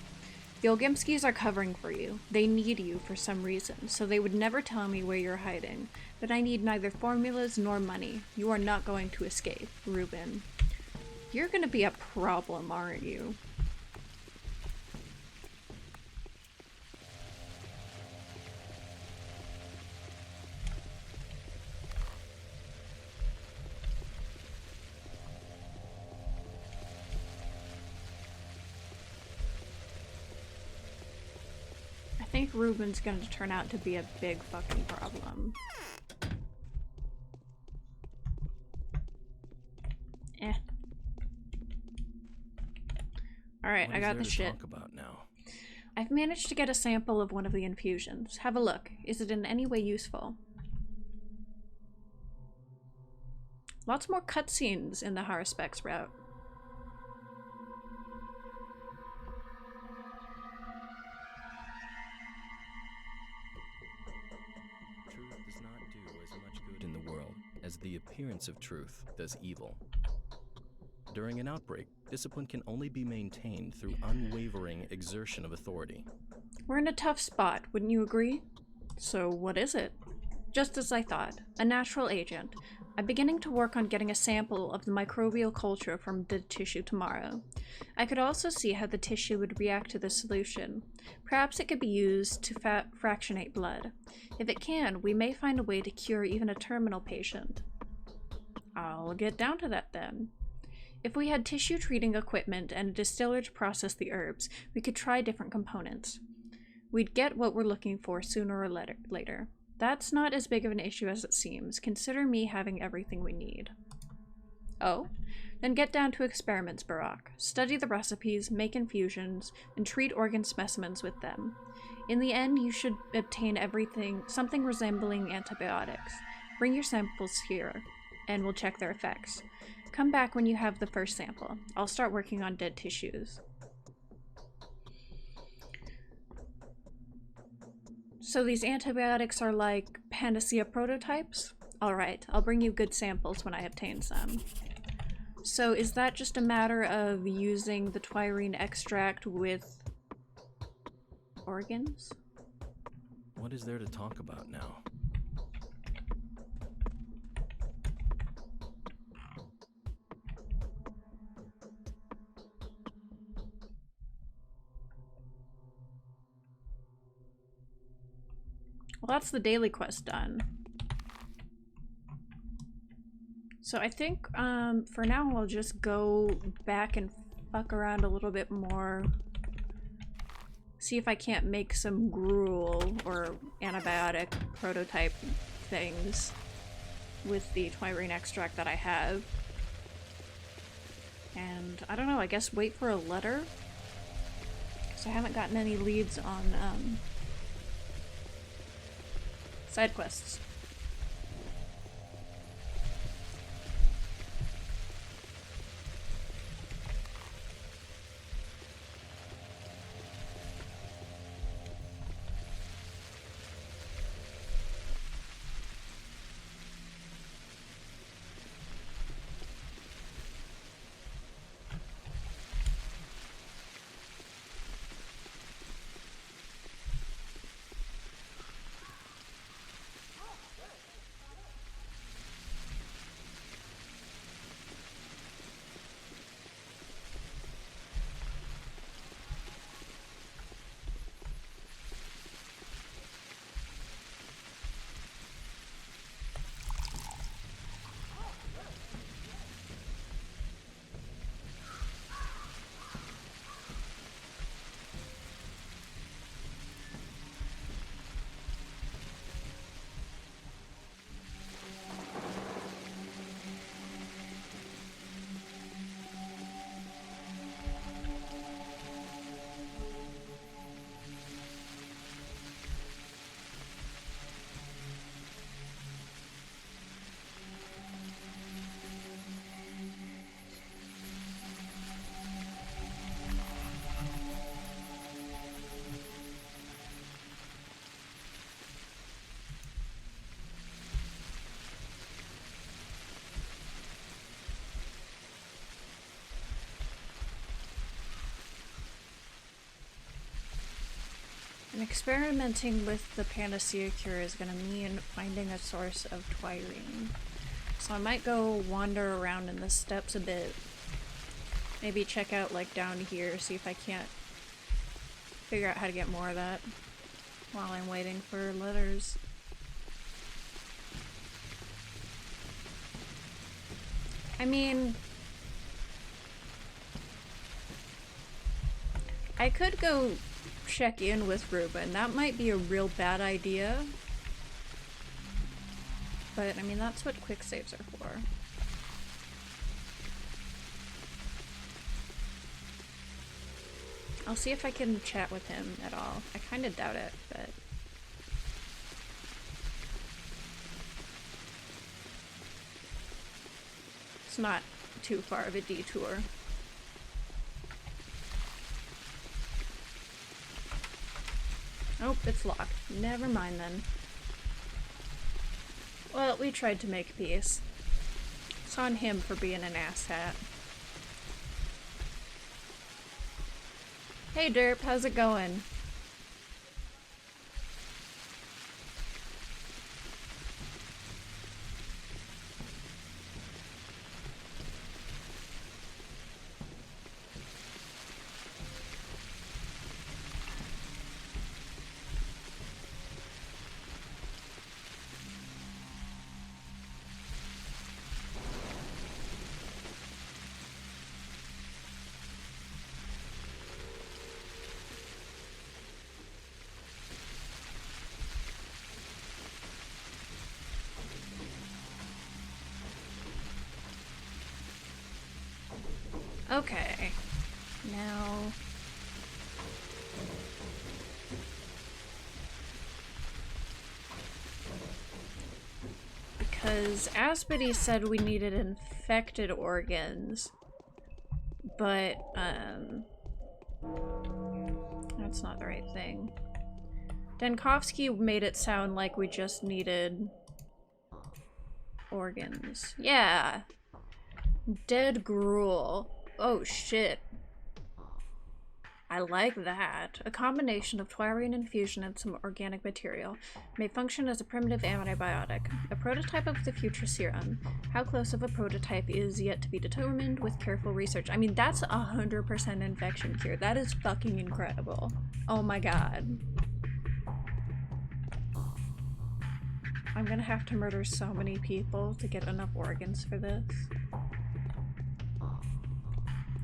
The Olgimskis are covering for you. They need you for some reason, so they would never tell me where you're hiding. But I need neither formulas nor money. You are not going to escape, Ruben. You're gonna be a problem, aren't you? I think Ruben's going to turn out to be a big fucking problem. Eh. Alright, I got the shit. Talk about now? I've managed to get a sample of one of the infusions. Have a look. Is it in any way useful? Lots more cutscenes in the Haruspex route. appearance of truth does evil. During an outbreak, discipline can only be maintained through unwavering exertion of authority. We're in a tough spot, wouldn't you agree? So what is it? Just as I thought, a natural agent. I'm beginning to work on getting a sample of the microbial culture from the tissue tomorrow. I could also see how the tissue would react to the solution. Perhaps it could be used to fractionate blood. If it can, we may find a way to cure even a terminal patient. I'll get down to that then. If we had tissue treating equipment and a distiller to process the herbs, we could try different components. We'd get what we're looking for sooner or later. That's not as big of an issue as it seems. Consider me having everything we need. Oh? Then get down to experiments, Barak. Study the recipes, make infusions, and treat organ specimens with them. In the end, you should obtain something resembling antibiotics. Bring your samples here, and we'll check their effects. Come back when you have the first sample. I'll start working on dead tissues. So these antibiotics are like panacea prototypes? Alright, I'll bring you good samples when I obtain some. So is that just a matter of using the twirine extract with organs? What is there to talk about now? Well, that's the daily quest done. So I think for now I'll just go back and fuck around a little bit more. See if I can't make some gruel or antibiotic prototype things with the twirine extract that I have. And I don't know, I guess wait for a letter? Because I haven't gotten any leads on side quests. And experimenting with the panacea cure is going to mean finding a source of twirine. So I might go wander around in the steppes a bit. Maybe check out like down here, see if I can't figure out how to get more of that while I'm waiting for letters. I mean, I could go check in with Ruben. That might be a real bad idea. But, I mean, that's what quick saves are for. I'll see if I can chat with him at all. I kind of doubt it, but... it's not too far of a detour. Oh, it's locked. Never mind then. Well, we tried to make peace. Joke's on him for being an asshat. Hey Derp, how's it going? Okay, now... Because Aspity said we needed infected organs, but, that's not the right thing. Denkovsky made it sound like we just needed organs. Yeah! Dead gruel. Oh shit. I like that. A combination of twiarine infusion and some organic material may function as a primitive antibiotic. A prototype of the future serum. How close of a prototype is yet to be determined with careful research. I mean, that's 100% infection cure. That is fucking incredible. Oh my god. I'm gonna have to murder so many people to get enough organs for this.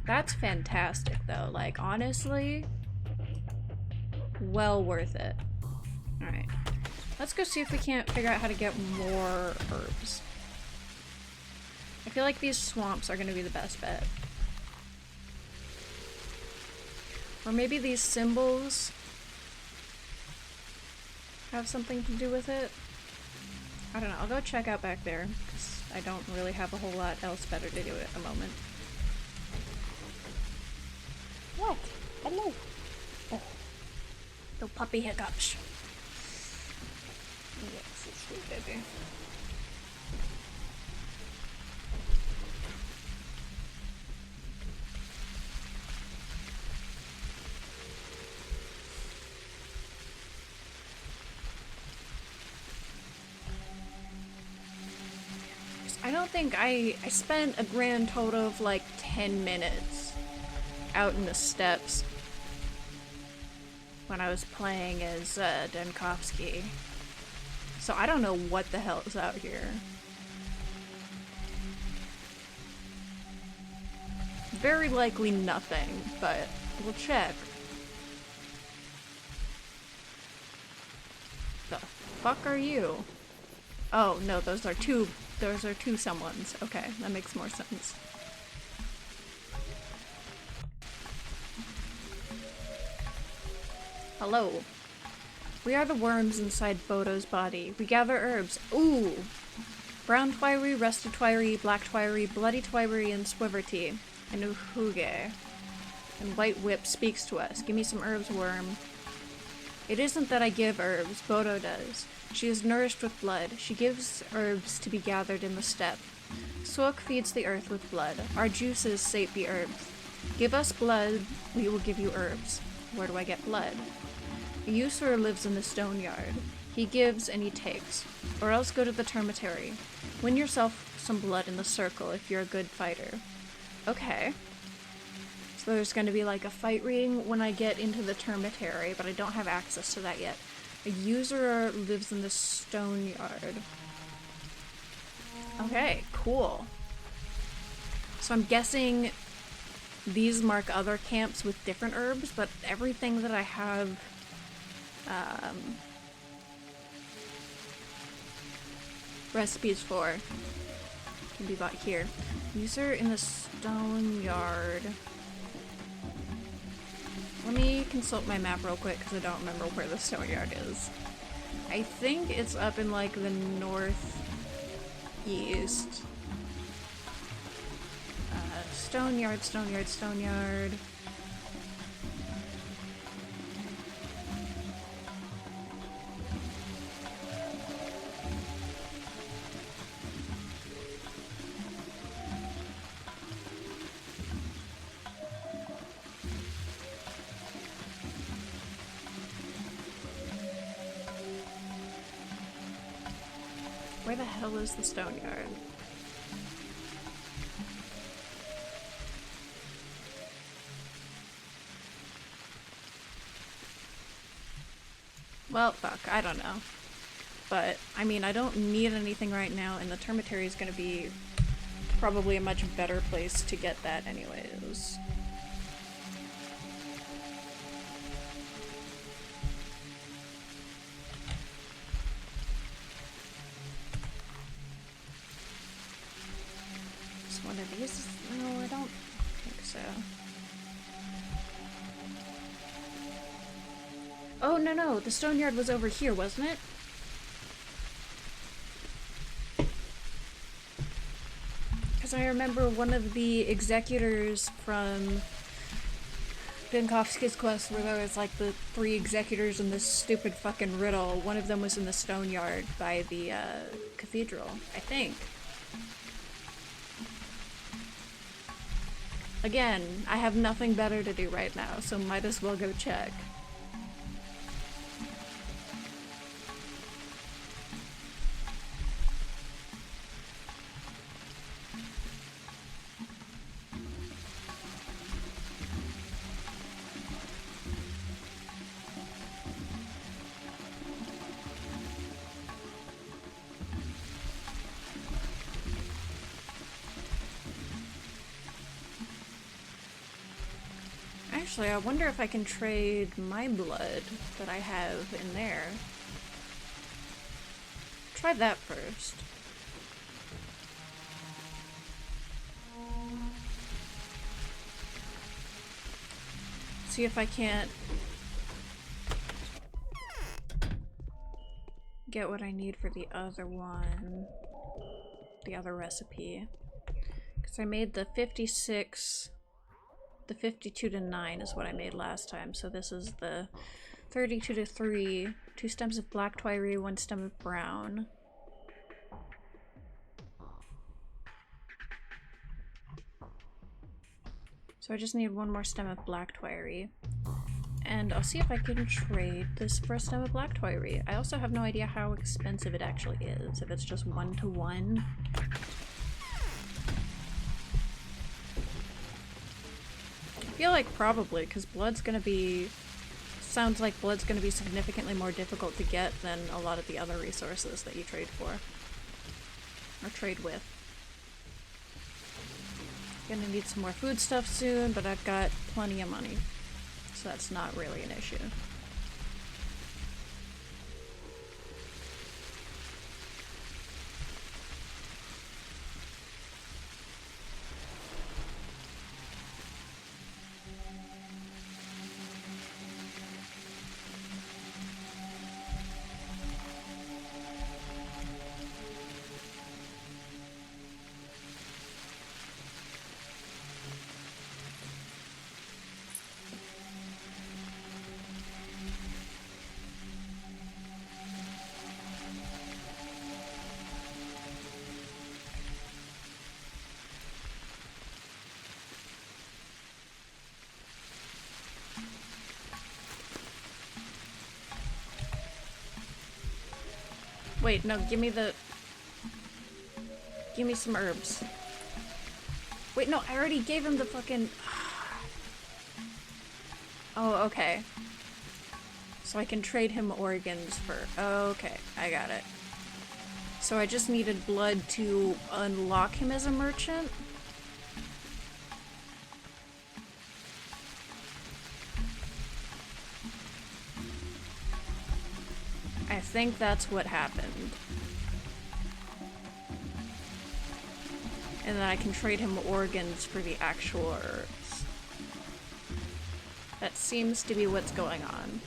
That's fantastic though, like honestly, well worth it. Alright, let's go see if we can't figure out how to get more herbs. I feel like these swamps are gonna be the best bet. Or maybe these symbols have something to do with it. I don't know, I'll go check out back there, because I don't really have a whole lot else better to do at the moment. What? Hello. Oh. Little puppy hiccups. Yes, it's sweet baby. I don't think I spent a grand total of like 10 minutes out in the steppes when I was playing as Denkovsky. So I don't know what the hell is out here. Very likely nothing, but we'll check. The fuck are you? Oh no, those are two someones. Okay, that makes more sense. Hello. We are the worms inside Bodo's body. We gather herbs. Ooh! Brown twiry, rusty twiry, black twiry, bloody twiry, and swiverty. And uhuge. And White Whip speaks to us. Give me some herbs, worm. It isn't that I give herbs. Bodo does. She is nourished with blood. She gives herbs to be gathered in the steppe. Suok feeds the earth with blood. Our juices sate the herbs. Give us blood, we will give you herbs. Where do I get blood? A usurer lives in the stone yard. He gives and he takes. Or else go to the termitary. Win yourself some blood in the circle if you're a good fighter. Okay. So there's going to be like a fight ring when I get into the termitary, but I don't have access to that yet. A usurer lives in the stone yard. Okay, cool. So I'm guessing these mark other camps with different herbs, but everything that I have recipes for can be bought here. User in the stone yard. Let me consult my map real quick because I don't remember where the stone yard is. I think it's up in like the northeast. Stone yard, stone yard, stone yard. Where the hell is the stone yard? Well, fuck, I don't know. But, I mean, I don't need anything right now, and the termitary is gonna be probably a much better place to get that anyways. Is one of these? No, I don't think so. Oh, no, the stone yard was over here, wasn't it? Because I remember one of the executors from Binkovsky's quest where there was like the 3 executors in this stupid fucking riddle. One of them was in the stone yard by the cathedral, I think. Again, I have nothing better to do right now, so might as well go check. Actually, I wonder if I can trade my blood that I have in there. Try that first. See if I can't get what I need for the other one. The other recipe. Because I made the 56... The 52 to 9 is what I made last time, so this is the 32 to 3, 2 stems of black twiry, 1 stem of brown. So I just need 1 more stem of black twiry. And I'll see if I can trade this for a stem of black twiry. I also have no idea how expensive it actually is, if it's just 1 to 1. I feel like probably, because blood's gonna be... Sounds like blood's gonna be significantly more difficult to get than a lot of the other resources that you trade for. Or trade with. Gonna need some more food stuff soon, but I've got plenty of money. So that's not really an issue. Wait, no, give me the... Give me some herbs. Wait, no, I already gave him the fucking... Oh, okay. So I can trade him organs for... Okay, I got it. So I just needed blood to unlock him as a merchant? I think that's what happened. And then I can trade him organs for the actual herbs. That seems to be what's going on.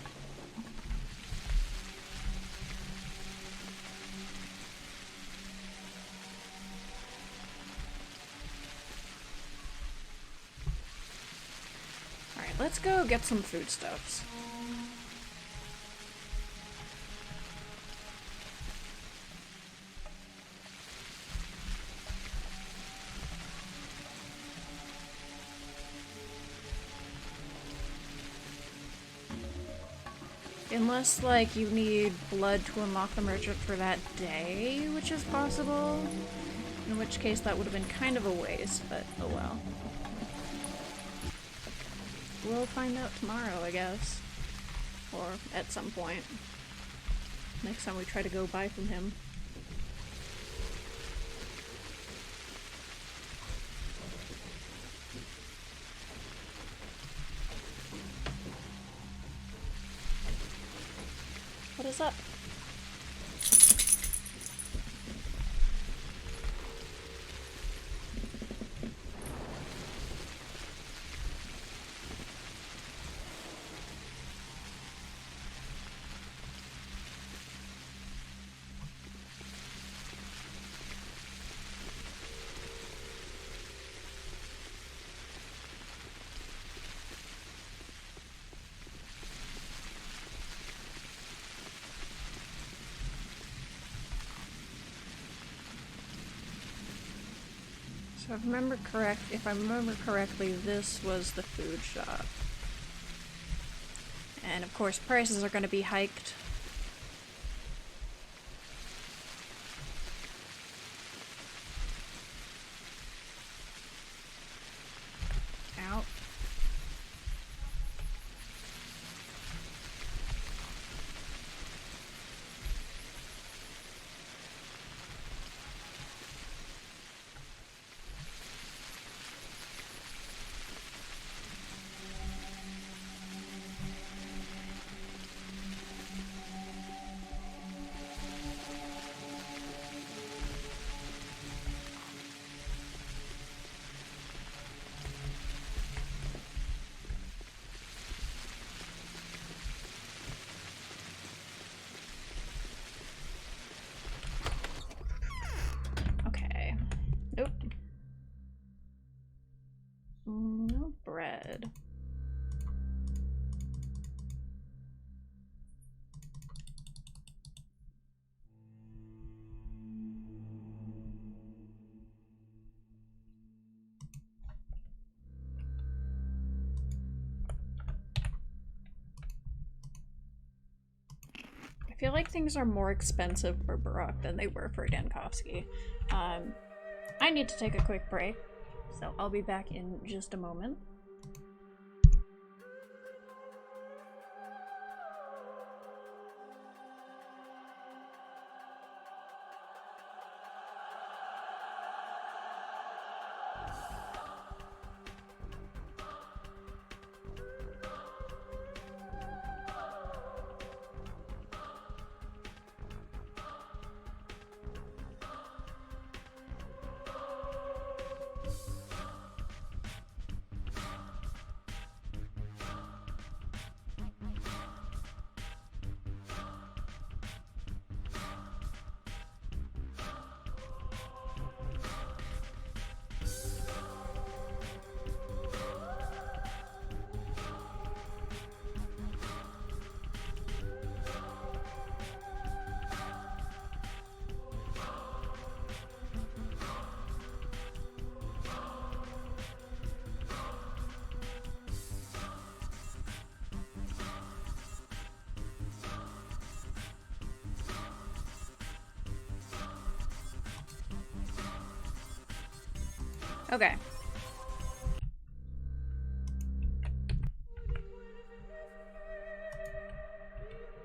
Alright, let's go get some foodstuffs. Unless, like, you need blood to unlock the merchant for that day, which is possible. In which case that would have been kind of a waste, but oh well. We'll find out tomorrow, I guess. Or at some point. Next time we try to go buy from him. What is up? So if I remember correctly, this was the food shop. And of course, prices are going to be hiked. Out. Nope. No bread. I feel like things are more expensive for Barak than they were for Dankovsky. I need to take a quick break, so I'll be back in just a moment. Okay.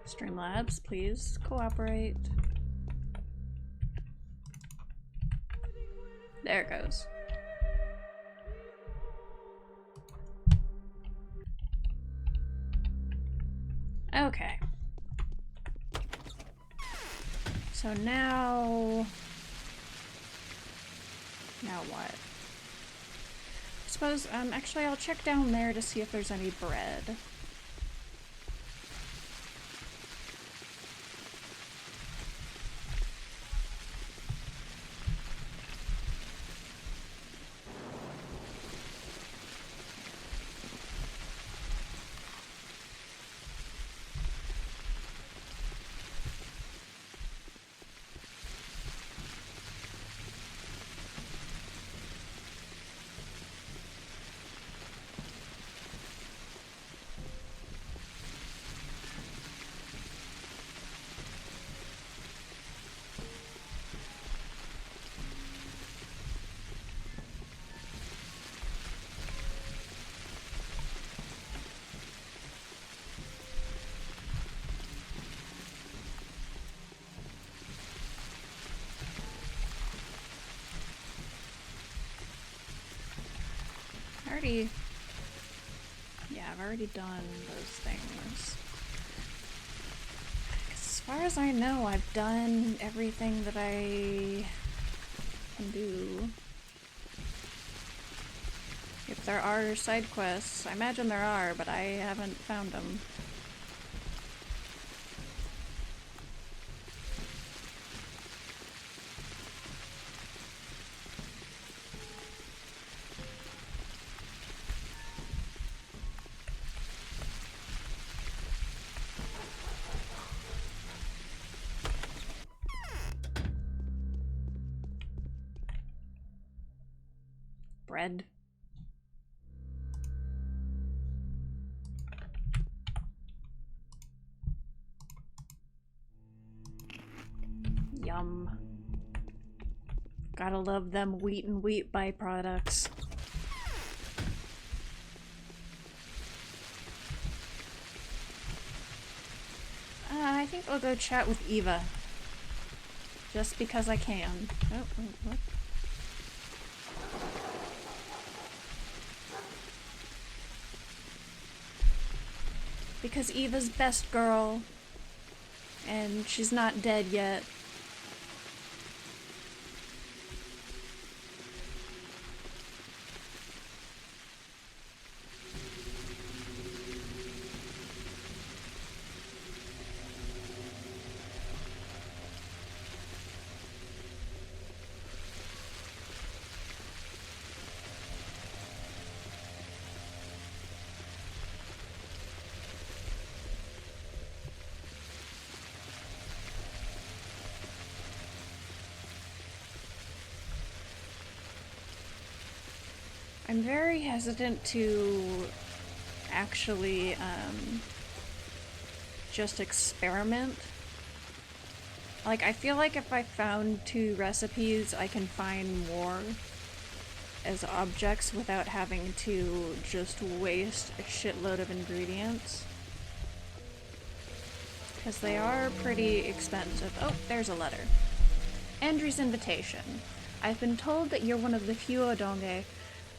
Streamlabs, please cooperate. There it goes. Okay. So now what? I suppose, actually I'll check down there to see if there's any bread. already... Yeah, I've already done those things. As far as I know, I've done everything that I can do. If there are side quests, I imagine there are, but I haven't found them. Bread. Yum. Gotta love them wheat and wheat byproducts. I think I'll go chat with Eva. Just because I can. Oh, what? Because Eva's best girl. And she's not dead yet. I'm very hesitant to actually just experiment. Like, I feel like if I found 2 recipes, I can find more as objects without having to just waste a shitload of ingredients. Because they are pretty expensive. Oh, there's a letter. Andrew's invitation. I've been told that you're one of the few Odonge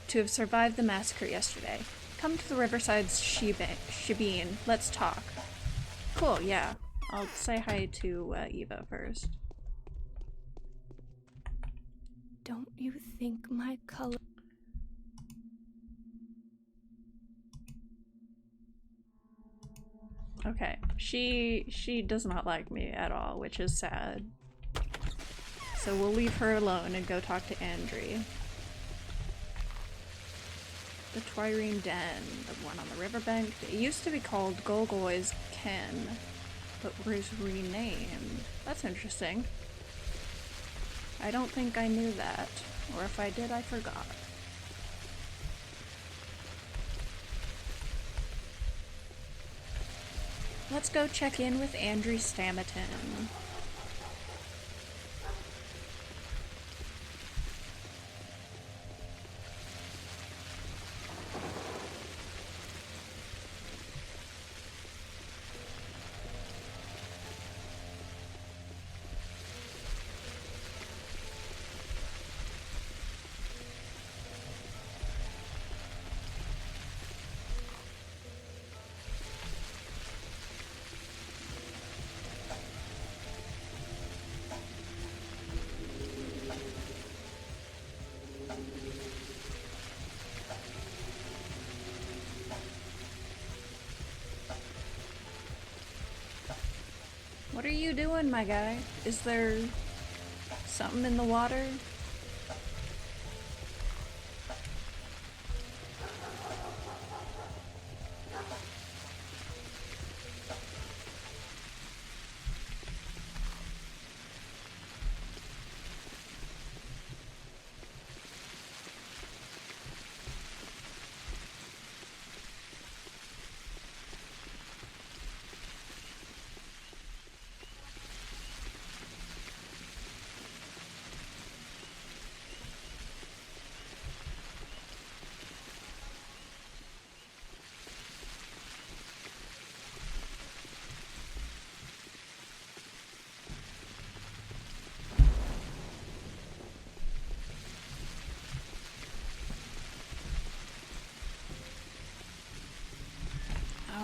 to have survived the massacre yesterday. Come to the Riverside's Shebeen. Let's talk. Cool, yeah. I'll say hi to Eva first. Don't you think my color... Okay, she does not like me at all, which is sad. So we'll leave her alone and go talk to Andri. The Trireme Den, the one on the riverbank. It used to be called Golgoy's Ken, but was renamed. That's interesting. I don't think I knew that, or if I did, I forgot. Let's go check in with Andri Stamatin. What are you doing, my guy? Is there something in the water?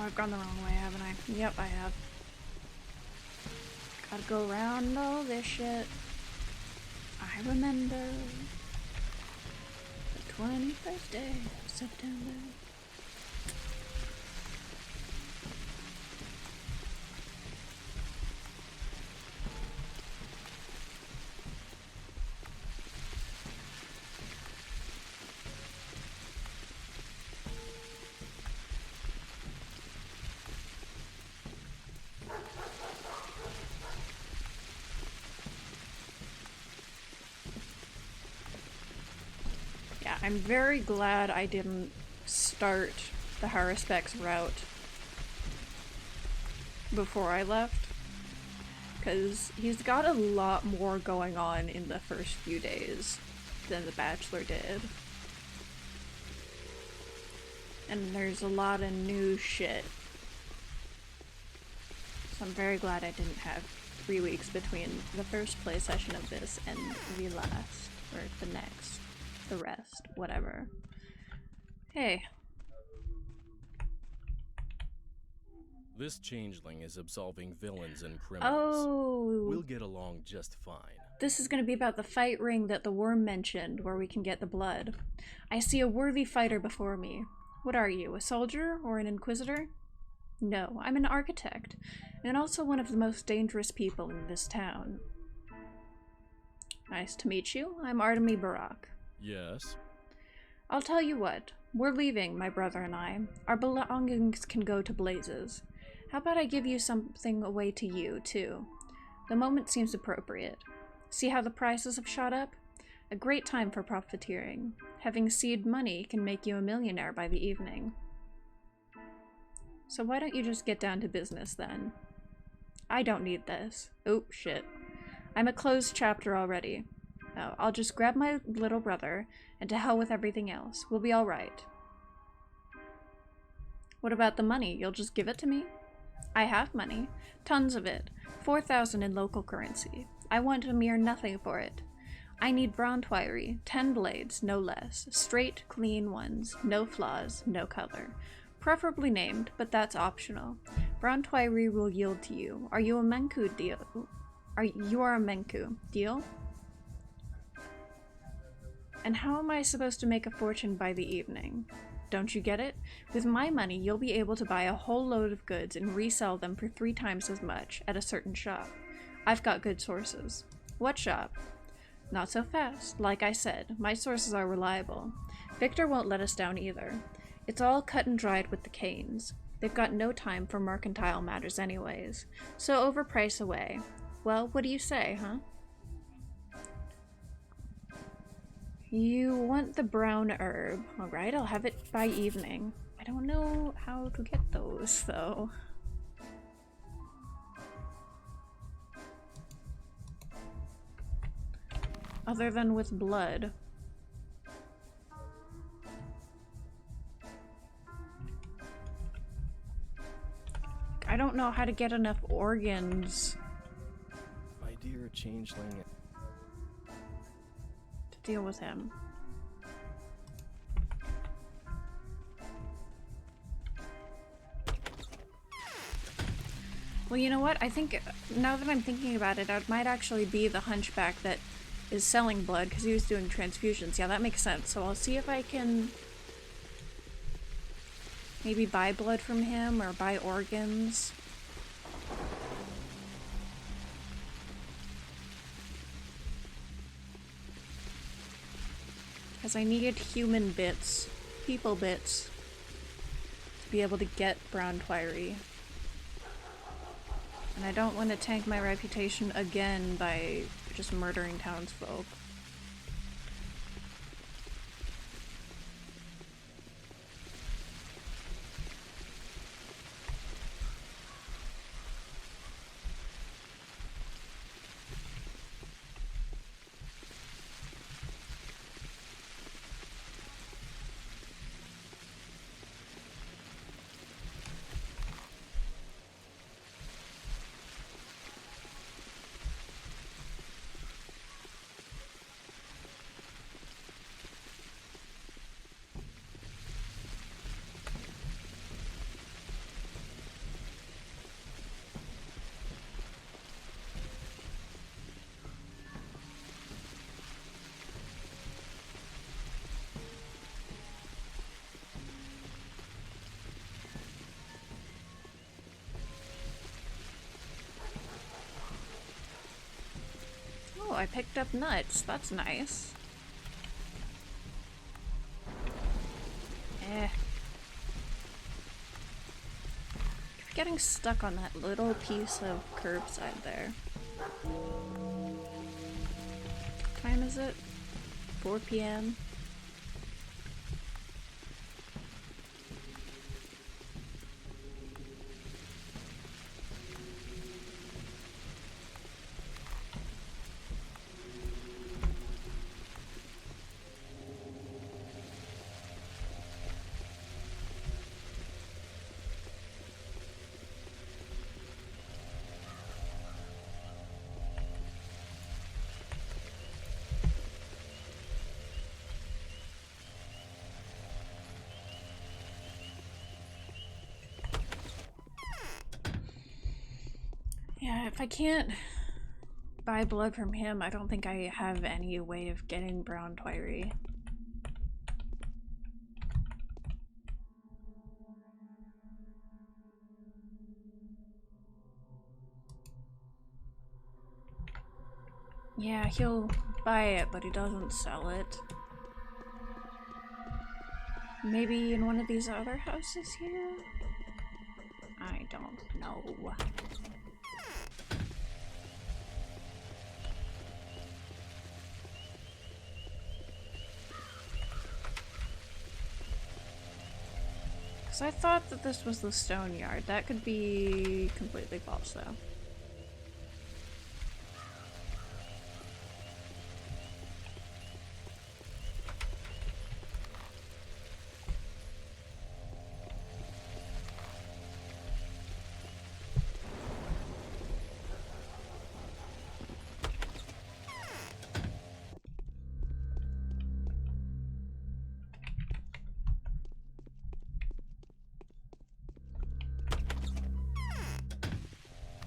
I've gone the wrong way, haven't I? Yep, I have. Gotta go around all this shit. I remember the 21st day of September. I'm very glad I didn't start the Haruspex route before I left, because he's got a lot more going on in the first few days than the Bachelor did. And there's a lot of new shit. So I'm very glad I didn't have 3 weeks between the first play session of this and the last, or the next. The rest, whatever. Hey. This changeling is absolving villains and criminals. Oh. We'll get along just fine. This is going to be about the fight ring that the worm mentioned, where we can get the blood. I see a worthy fighter before me. What are you, a soldier or an inquisitor? No, I'm an architect, and also one of the most dangerous people in this town. Nice to meet you. I'm Artemy Barak. Yes? I'll tell you what. We're leaving, my brother and I. Our belongings can go to blazes. How about I give you something away to you, too? The moment seems appropriate. See how the prices have shot up? A great time for profiteering. Having seed money can make you a millionaire by the evening. So why don't you just get down to business, then? I don't need this. Oh, shit. I'm a closed chapter already. No, I'll just grab my little brother, and to hell with everything else. We'll be alright. What about the money? You'll just give it to me? I have money. Tons of it. 4,000 in local currency. I want a mere nothing for it. I need Brontwiry, 10 blades, no less. Straight, clean ones. No flaws, no color. Preferably named, but that's optional. Brontwiry will yield to you. Are you a Menku deal? You are a Menku. Deal? And how am I supposed to make a fortune by the evening? Don't you get it? With my money, you'll be able to buy a whole load of goods and resell them for 3 times as much at a certain shop. I've got good sources. What shop? Not so fast. Like I said, my sources are reliable. Victor won't let us down either. It's all cut and dried with the Canes. They've got no time for mercantile matters anyways. So overprice away. Well, what do you say, huh? You want the brown herb. Alright, I'll have it by evening. I don't know how to get those, though. Other than with blood. I don't know how to get enough organs. My dear changeling. Deal with him. Well, you know what? I think, now that I'm thinking about it, it might actually be the hunchback that is selling blood, because he was doing transfusions. Yeah, that makes sense. So I'll see if I can maybe buy blood from him, or buy organs. Because I needed human bits, people bits, to be able to get Brontwiry. And I don't want to tank my reputation again by just murdering townsfolk. I picked up nuts. That's nice. Getting stuck on that little piece of curbside there. What time is it? 4 p.m. Yeah, if I can't buy blood from him, I don't think I have any way of getting brown Twyri. Yeah, he'll buy it, but he doesn't sell it. Maybe in one of these other houses here? I don't know. Because I thought that this was the stone yard. That could be completely false, though.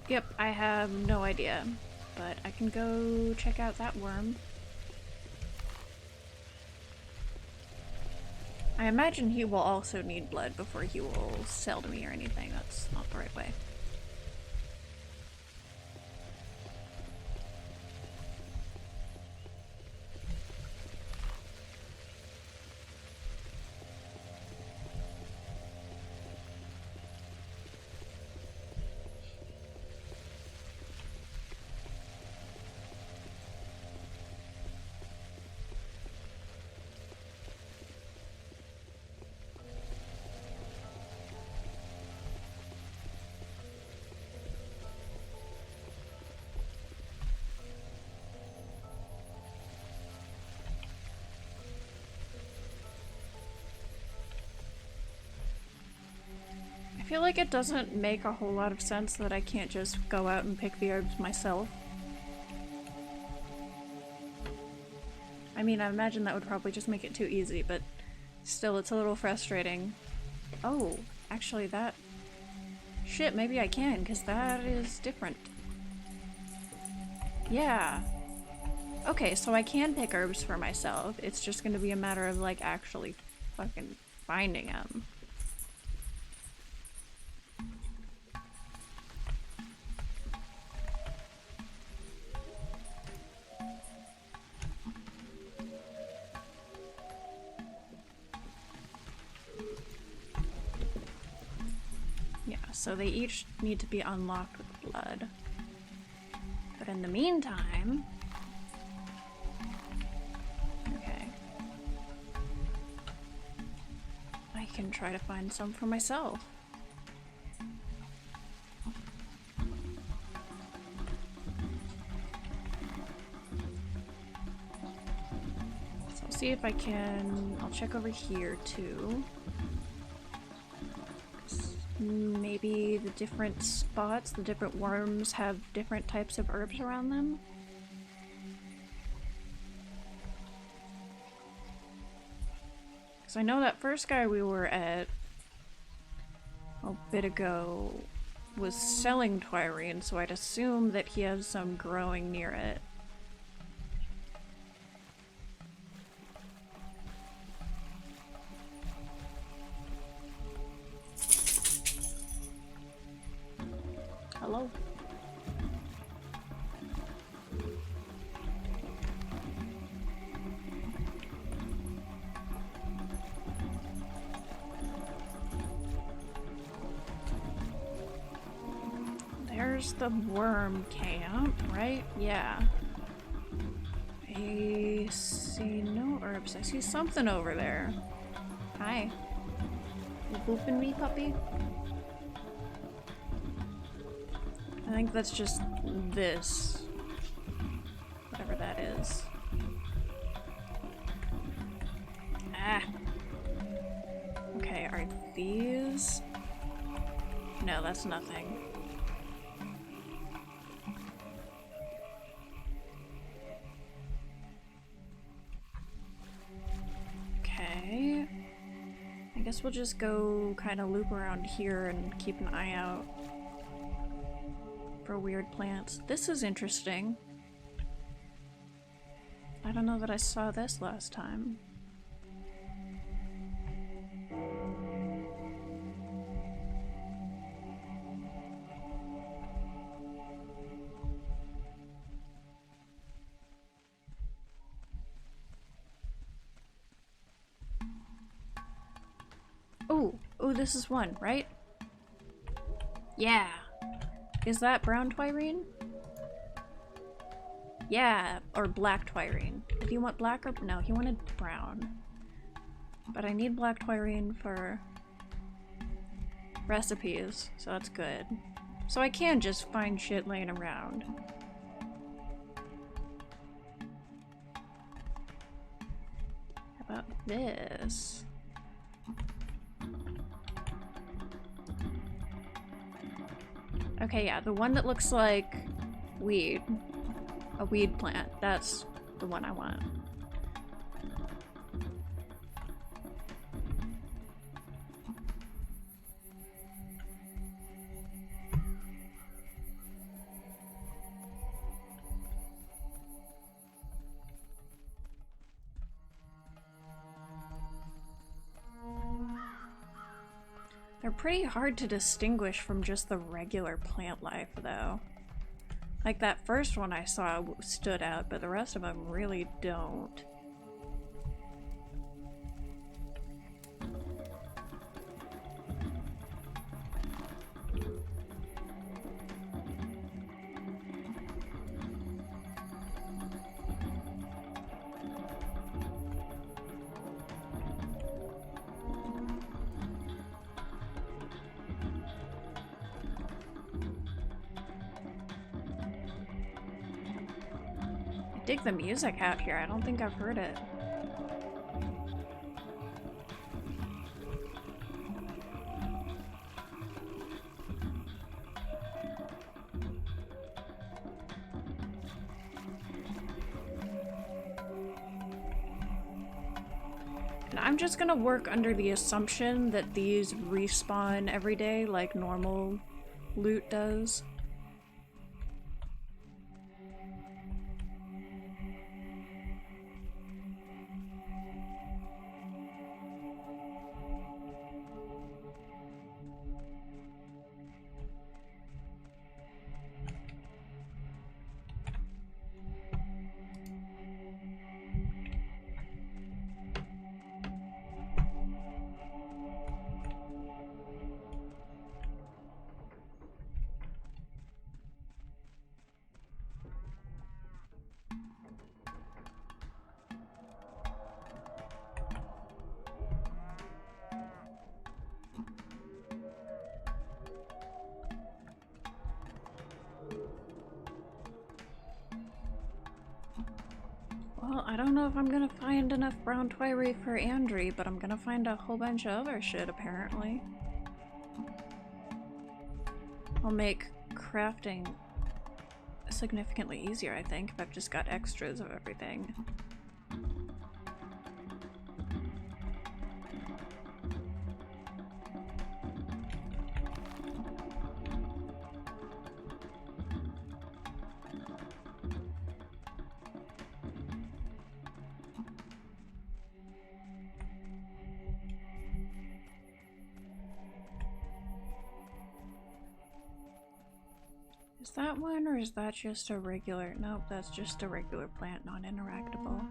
Yep, I have no idea, but I can go check out that worm. I imagine he will also need blood before he will sell to me or anything. That's not the right way. I feel like it doesn't make a whole lot of sense that I can't just go out and pick the herbs myself. I mean, I imagine that would probably just make it too easy, but still, it's a little frustrating. Oh, actually that... Shit, maybe I can, because that is different. Yeah. Okay, so I can pick herbs for myself. It's just gonna be a matter of, like, actually fucking finding them. So they each need to be unlocked with blood. But in the meantime... Okay. I can try to find some for myself. So I'll see if I can... I'll check over here too. Maybe the different spots, the different worms have different types of herbs around them. Because I know that first guy we were at a bit ago was selling Twyri, and so I'd assume that he has some growing near it. Hello? there's the worm camp, right? Yeah. I see no herbs. I see something over there. Hi. You booping me, puppy? I think that's just this. Whatever that is. Ah. Okay, are these? No, that's nothing. Okay. I guess we'll just go kind of loop around here and keep an eye out for weird plants. This is interesting. I don't know that I saw this last time. Oh, this is one, right? Yeah. Is that brown twirine? Yeah, or black twirine. Do you want black or no? He wanted brown. But I need black twirine for recipes, so that's good. So I can just find shit laying around. How about this? Okay, yeah, the one that looks like weed. A weed plant. That's the one I want. They're pretty hard to distinguish from just the regular plant life, though. Like that first one I saw stood out, but the rest of them really don't. Dig the music out here. I don't think I've heard it. And I'm just gonna work under the assumption that these respawn every day like normal loot does. Well, I don't know if I'm gonna find enough brown twiree for Andry, but I'm gonna find a whole bunch of other shit, apparently. I'll make crafting significantly easier, I think, if I've just got extras of everything. Is that one, or is that just a regular? Nope, that's just a regular plant, non-interactable.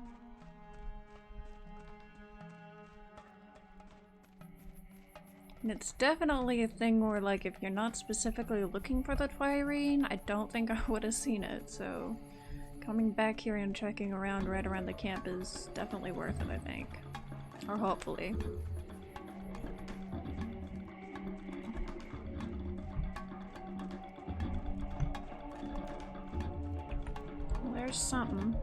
And it's definitely a thing where, like, if you're not specifically looking for the Twirine, I don't think I would have seen it, so coming back here and checking around right around the camp is definitely worth it, I think. Or hopefully. Well, there's something.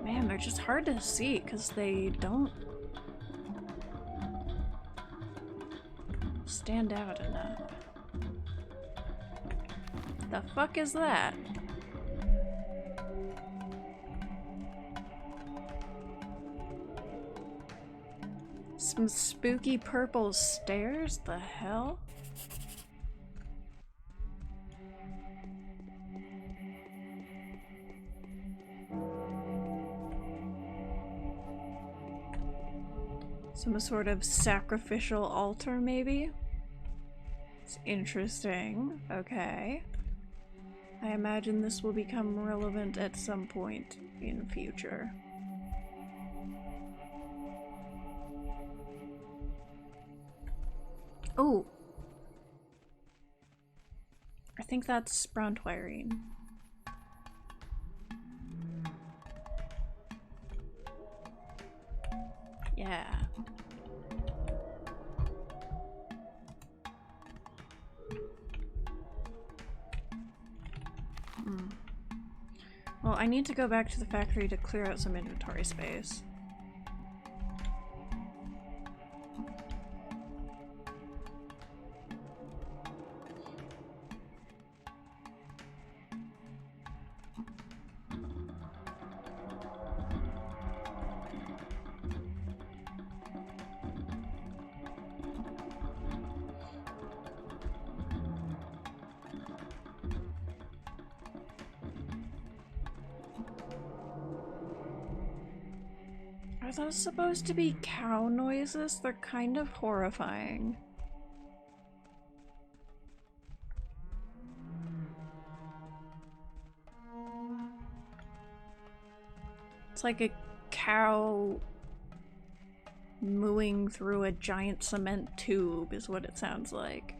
Man, they're just hard to see because they don't stand out enough. The fuck is that? Some spooky purple stairs? The hell? Some sort of sacrificial altar, maybe? It's interesting. Okay. I imagine this will become relevant at some point in future. Oh! I think that's brown twirine. Yeah. Well, I need to go back to the factory to clear out some inventory space. Are those supposed to be cow noises? They're kind of horrifying. It's like a cow mooing through a giant cement tube is what it sounds like.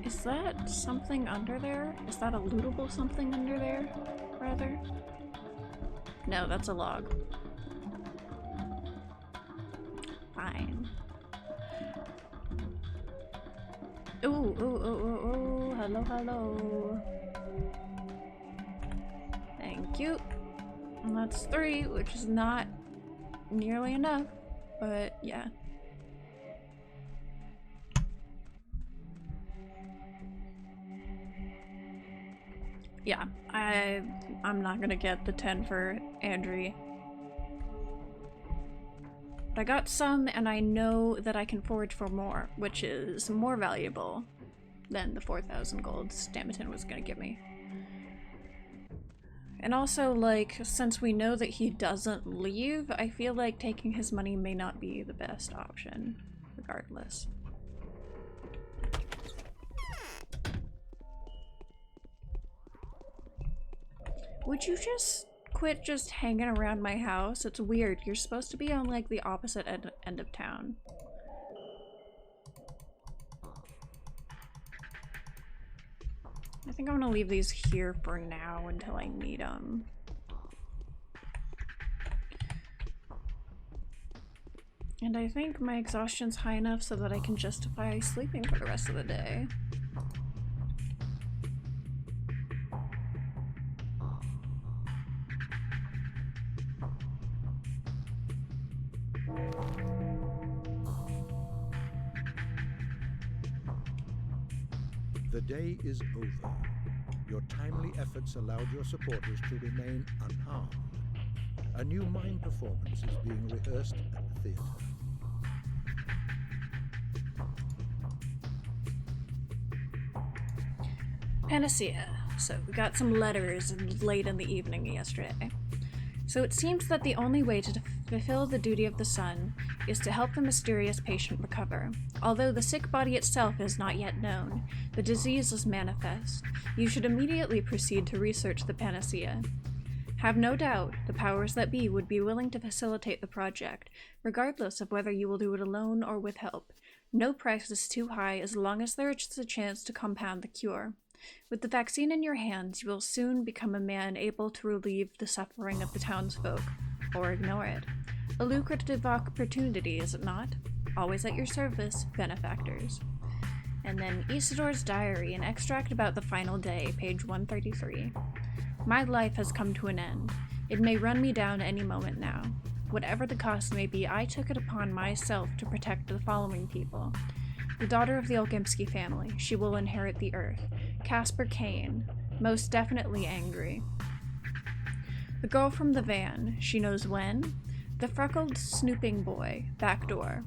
Is that something under there? Is that a lootable something under there, rather? No, that's a log. Fine. Ooh, ooh, ooh, ooh, ooh, hello, hello. Thank you. And that's 3, which is not nearly enough, but yeah. Yeah, I'm not gonna get the 10 for Andrew. But I got some, and I know that I can forage for more, which is more valuable than the 4,000 gold Stamaton was gonna give me. And also, like, since we know that he doesn't leave, I feel like taking his money may not be the best option, regardless. Would you just quit just hanging around my house? It's weird. You're supposed to be on, like, the opposite end of town. I think I'm gonna leave these here for now until I need them. And I think my exhaustion's high enough so that I can justify sleeping for the rest of the day. The day is over. Your timely efforts allowed your supporters to remain unharmed. A new mime performance is being rehearsed at the theater. Panacea. So we got some letters late in the evening yesterday. So it seems that the only way to fulfill the duty of the sun is to help the mysterious patient recover. Although the sick body itself is not yet known, the disease is manifest. You should immediately proceed to research the panacea. Have no doubt the powers that be would be willing to facilitate the project, regardless of whether you will do it alone or with help. No price is too high as long as there is a chance to compound the cure. With the vaccine in your hands, you will soon become a man able to relieve the suffering of the townsfolk, or ignore it. A lucrative opportunity, is it not? Always at your service, benefactors. And then Isidore's diary, an extract about the final day, page 133. My life has come to an end. It may run me down any moment now. Whatever the cost may be, I took it upon myself to protect the following people. The daughter of the Olgiemski family, she will inherit the earth. Casper Kane, most definitely angry. The girl from the van, she knows when. The freckled snooping boy, backdoor.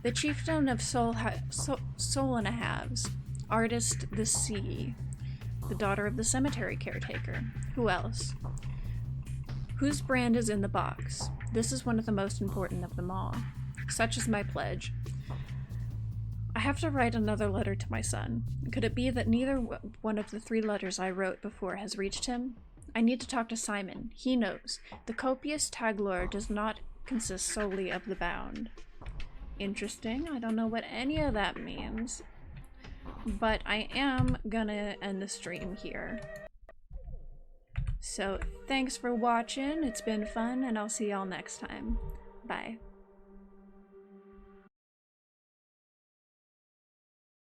The chieftain of Soul and a Halves, artist the sea. The daughter of the cemetery caretaker. Who else? Whose brand is in the box? This is one of the most important of them all. Such is my pledge. I have to write another letter to my son. Could it be that neither one of the 3 letters I wrote before has reached him? I need to talk to Simon. He knows. The copious tag lore does not consist solely of the bound. Interesting. I don't know what any of that means. But I am gonna end the stream here. So, thanks for watching. It's been fun, and I'll see y'all next time. Bye.